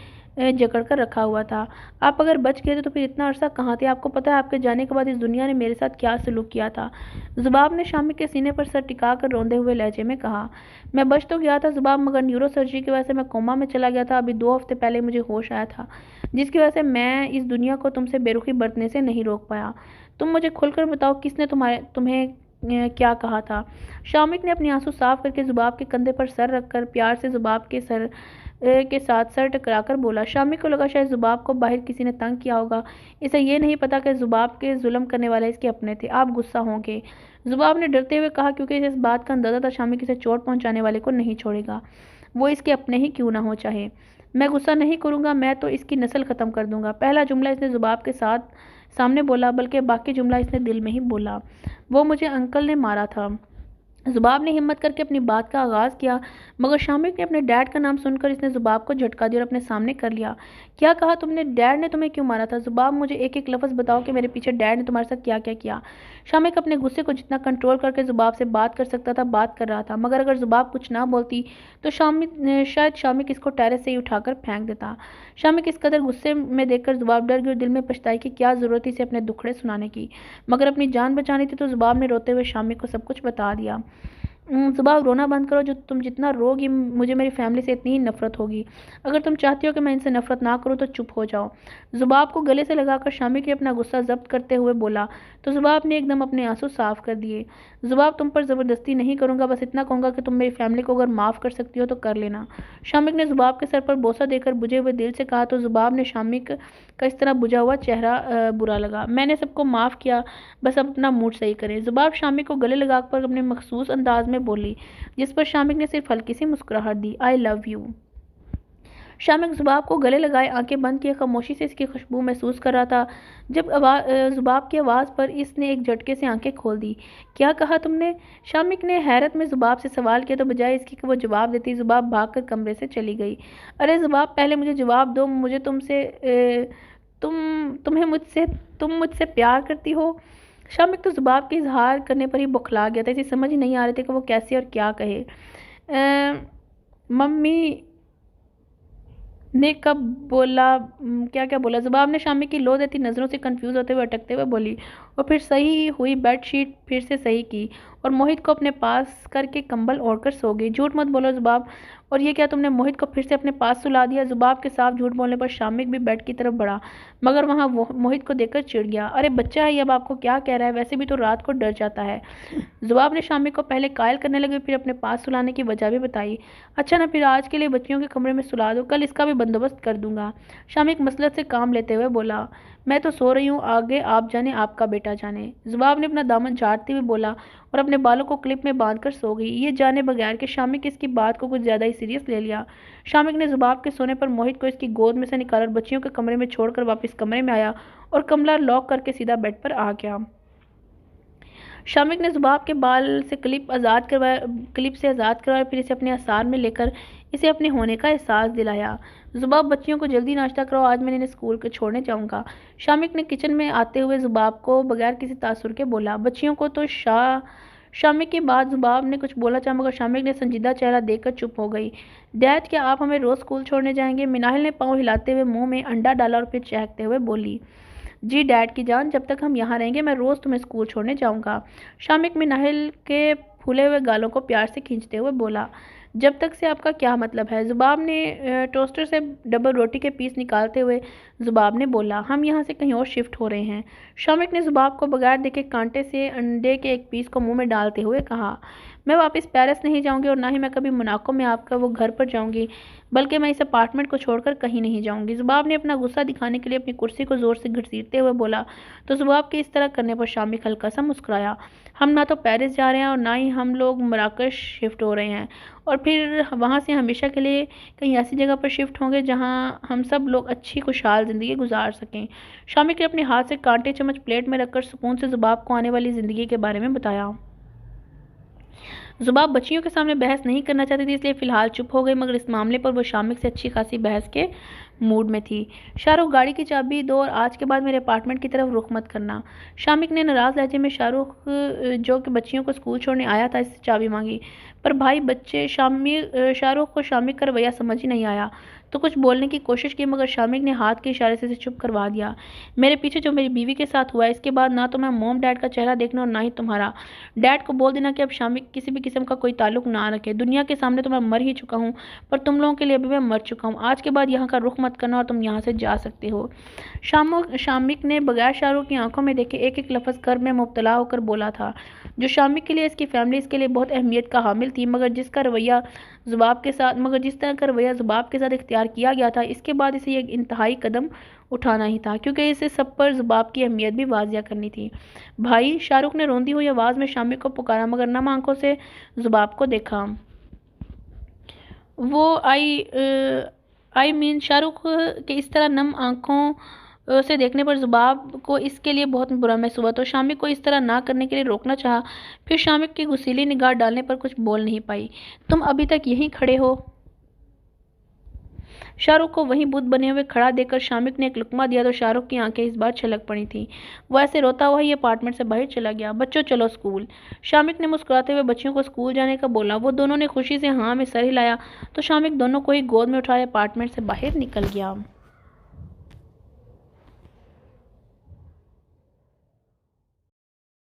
S1: जकड़ कर रखा हुआ था। आप अगर बच गए थे तो फिर इतना अरसा कहाँ थे? आपको पता है आपके जाने के बाद इस दुनिया ने मेरे साथ क्या सलूक किया था? जुबाब ने शामिक के सीने पर सर टिका कर रोंदे हुए लहजे में कहा। मैं बच तो गया था जुबाब, मगर न्यूरो सर्जरी की वजह से मैं कोमा में चला गया था। अभी 2 हफ्ते पहले मुझे होश आया था, जिसकी वजह से मैं इस दुनिया को तुमसे बेरुखी बरतने से नहीं रोक पाया। तुम मुझे खुलकर बताओ, किसने तुम्हें क्या कहा था? शामिक ने अपने आंसू साफ करके जुबाब के कंधे पर सर रखकर प्यार से जुबाब के सर के साथ सर टकराकर बोला। शामिक को लगा शायद जुबाब को बाहर किसी ने तंग किया होगा। इसे ये नहीं पता कि जुबाब के जुल्म करने वाले इसके अपने थे। आप गुस्सा होंगे, जुबाब ने डरते हुए कहा, क्योंकि इसे इस बात का अंदाजा था शामिक इसे चोट पहुंचाने वाले को नहीं छोड़ेगा, वो इसके अपने ही क्यों ना हो चाहे। मैं गुस्सा नहीं करूंगा, मैं तो इसकी नस्ल खत्म कर दूंगा। पहला जुमला इसने जुबाब के साथ सामने बोला, बल्कि बाकी जुमला इसने दिल में ही बोला। वो मुझे अंकल ने मारा था। जुबाब ने हिम्मत करके अपनी बात का आगाज़ किया, मगर शामिक ने अपने डैड का नाम सुनकर इसने जुबाब को झटका दिया और अपने सामने कर लिया। क्या कहा तुमने? डैड ने तुम्हें क्यों मारा था? जुबाब, मुझे एक एक लफ्ज़ बताओ कि मेरे पीछे डैड ने तुम्हारे साथ क्या क्या किया। शामिक अपने गुस्से को जितना कंट्रोल करके जुबाब से बात कर सकता था बात कर रहा था, मगर अगर जुबाब कुछ ना बोलती तो शायद शामिक इसको टेरेस से ही उठाकर फेंक देता। शामिक इस कदर गुस्से में देखकर जुबाब डर गई और दिल में पछताई कि क्या ज़रूरत थी इसे अपने दुखड़े सुनाने की, मगर अपनी जान बचानी थी तो जुबाब ने रोते हुए शामिक को सब कुछ बता दिया। जुबाब, रोना बंद करो, जो तुम जितना रोगी मुझे मेरी फैमिली से इतनी ही नफरत होगी। अगर तुम चाहती हो कि मैं इनसे नफरत ना करूं तो चुप हो जाओ। जुबाब को गले से लगाकर शामिक ने अपना गुस्सा जब्त करते हुए बोला, तो जुबाब ने एकदम अपने आंसू साफ कर दिए। जुबाब, तुम पर ज़बरदस्ती नहीं करूंगा, बस इतना कहूंगा कि तुम मेरी फैमिली को अगर माफ़ कर सकती हो तो कर लेना। शामिक ने जुबाब के सर पर बोसा देकर बुझे हुए दिल से कहा। तो जुबाब ने शामिक का इस तरह बुझा हुआ चेहरा बुरा लगा। मैंने सबको माफ़ किया, बस अब अपना मूड सही करें। जुबाब शामिक को गले लगाकर अपने मखसूस अंदाज में बोली, जिस पर शामिक ने सिर्फ हल्की सी मुस्कुराहट दी। I love you. शामिक जुबाब को गले लगाए आंखें बंद किए खामोशी से इसकी खुशबू महसूस कर रहा था। जब जुबाब की आवाज़ पर इसने एक झटके से आंखें खोल दी। क्या कहा तुमने? शामिक ने हैरत में जुबाब से सवाल किया, तो बजाय इसकी कि वो जवाब देती जुबाब भागकर कमरे से चली गई। अरे जुबाब, पहले मुझे जवाब दो, मुझे तुमसे तुम मुझसे प्यार करती हो? शामिक तो जुबाब के इजहार करने पर ही बौखला गया था। इसे समझ ही नहीं आ रही थी कि वो कैसे और क्या कहे। मम्मी ने कब बोला, क्या क्या बोला? जुबाब ने शामिक की लो देती नज़रों से कंफ्यूज होते हुए अटकते हुए बोली, और फिर सही हुई बेडशीट फिर से सही की और मोहित को अपने पास करके कंबल ओढ़कर सो गई। झूठ मत बोलो जुबाब, और ये क्या तुमने मोहित को फिर से अपने पास सुला दिया? जुबाब के साफ झूठ बोलने पर शामिक भी बेड की तरफ बढ़ा, मगर वहाँ मोहित को देखकर चिढ़ गया। अरे बच्चा है, अब आपको क्या कह रहा है? वैसे भी तो रात को डर जाता है। जुबाब ने शामिक को पहले कायल करने लगे, फिर अपने पास सुलाने की वजह भी बताई। अच्छा ना, फिर आज के लिए बच्चियों के कमरे में सुला दो, कल इसका भी बंदोबस्त कर दूंगा। शामिक मसलत से काम लेते हुए बोला, मैं तो सो रही हूँ, आगे आप जाने आपका बेटा जाने। जुबाब ने अपना दामन झाड़ते हुए बोला और अपने बालों को क्लिप में बांधकर सो गई, ये जाने बगैर कि शामिक इसकी बात को कुछ ज़्यादा ही सीरियस ले लिया। शामिक ने जुबाब के सोने पर मोहित को इसकी गोद में से निकालकर बच्चियों के कमरे में छोड़कर वापस कमरे में आया और कमरा लॉक करके सीधा बेड पर आ गया। शामिक ने जुबाब के बाल से क्लिप से आज़ाद करवाया, फिर इसे अपने आसार में लेकर इसे अपने होने का एहसास दिलाया। जुबाब, बच्चियों को जल्दी नाश्ता कराओ, आज मैं इन्हें स्कूल के छोड़ने जाऊंगा। शामिक ने किचन में आते हुए जुबाब को बगैर किसी तासुर के बोला। बच्चियों को तो शामिक के बाद जुबाब ने कुछ बोला चाहा, मगर शामिक ने संजीदा चेहरा देखकर चुप हो गई। डैड, क्या आप हमें रोज़ स्कूल छोड़ने जाएंगे? मिनाहिल ने पाँव हिलाते हुए मुंह में अंडा डाला और फिर चहकते हुए बोली, जी डैड की जान, जब तक हम यहाँ रहेंगे मैं रोज़ तुम्हें स्कूल छोड़ने जाऊँगा। शामिक मिनाहिल के फूले हुए गालों को प्यार से खींचते हुए बोला, जब तक से आपका क्या मतलब है? जुबाब ने टोस्टर से डबल रोटी के पीस निकालते हुए जुबाब ने बोला, हम यहाँ से कहीं और शिफ्ट हो रहे हैं। शामिक ने जुबाब को बगैर देखे कांटे से अंडे के एक पीस को मुंह में डालते हुए कहा, मैं वापस पेरिस नहीं जाऊंगी और ना ही मैं कभी मोनाको में आपका वो घर पर जाऊंगी, बल्कि मैं इस अपार्टमेंट को छोड़कर कहीं नहीं जाऊंगी। जुबाब ने अपना गुस्सा दिखाने के लिए अपनी कुर्सी को जोर से घसीटते हुए बोला। तो जुबाब के इस तरह करने पर शामिक हल्का सा मुस्कुराया। हम ना तो पेरिस जा रहे हैं और ना ही हम लोग मराकश शिफ्ट हो रहे हैं और फिर वहाँ से हमेशा के लिए कहीं ऐसी जगह पर शिफ्ट होंगे जहाँ हम सब लोग अच्छी खुशहाल ज़िंदगी गुजार सकें। शामिक ने अपने हाथ से कांटे चम्मच प्लेट में रखकर सुकून से ज़ुबाब को आने वाली ज़िंदगी के बारे में बताया। ज़ुबाब बच्चियों के सामने बहस नहीं करना चाहती थी, इसलिए फ़िलहाल चुप हो गई, मगर इस मामले पर वो शामिक से अच्छी खासी बहस के मूड में थी। शाहरुख, गाड़ी की चाबी दो और आज के बाद मेरे अपार्टमेंट की तरफ रुख मत करना। शामिक ने नाराज़ लहजे में शाहरुख, जो कि बच्चियों को स्कूल छोड़ने आया था, इससे चाबी मांगी। पर भाई बच्चे, शाहरुख को शामिक का रवैया समझ ही नहीं आया तो कुछ बोलने की कोशिश की, मगर शामिक ने हाथ के इशारे से इसे चुप करवा दिया। मेरे पीछे जो मेरी बीवी के साथ हुआ है, इसके बाद ना तो मैं मोम डैड का चेहरा देखना और ना ही तुम्हारा। डैड को बोल देना कि अब शामिक किसी भी किस्म का कोई ताल्लुक ना रखे। दुनिया के सामने तो मैं मर ही चुका हूँ, पर तुम लोगों के लिए अभी मैं मर चुका हूँ। आज के बाद यहाँ का रुख मत करना और तुम यहाँ से जा सकते हो। शामिक ने बगैर शाहरुख की आंखों में देखे एक एक लफ्ज़ कर्ब में मुब्तला होकर बोला था, जो शामिक के लिए, इसकी फैमिली, इसके लिए बहुत अहमियत का हामिल थी। मगर जिस तरह का रवैया ज़ुबाब के साथ इख्तियार किया गया था, इसके बाद इसे एक इंतहाई कदम उठाना ही था, क्योंकि इसे सब पर ज़ुबाब की अहमियत भी वाज़िया करनी थी। भाई, शाहरुख ने रोंदी हुई आवाज़ में शामिक को पुकारा, मगर नम आंखों से ज़ुबाब को देखा। वो आई मीन शाहरुख के इस तरह नम आंखों से देखने पर ज़ुबाब को इसके लिए बहुत बुरा महसूस हुआ, तो शामिक को इस तरह ना करने के लिए रोकना चाहा। फिर शामिक की गुस्सीली निगाह डालने पर कुछ बोल नहीं पाई। तुम अभी तक यहीं खड़े हो? शाहरुख को वहीं बुत बने हुए खड़ा देखकर शामिक ने एक लुकमा दिया तो शाहरुख की आंखें इस बार छलक पड़ी थीं। वो ऐसे रोता हुआ ही अपार्टमेंट से बाहर चला गया। बच्चों, चलो स्कूल। शामिक ने मुस्कुराते हुए बच्चियों को स्कूल जाने का बोला। वो दोनों ने खुशी से हाँ में सर हिलाया तो शामिक दोनों को ही गोद में उठाए अपार्टमेंट से बाहर निकल गया।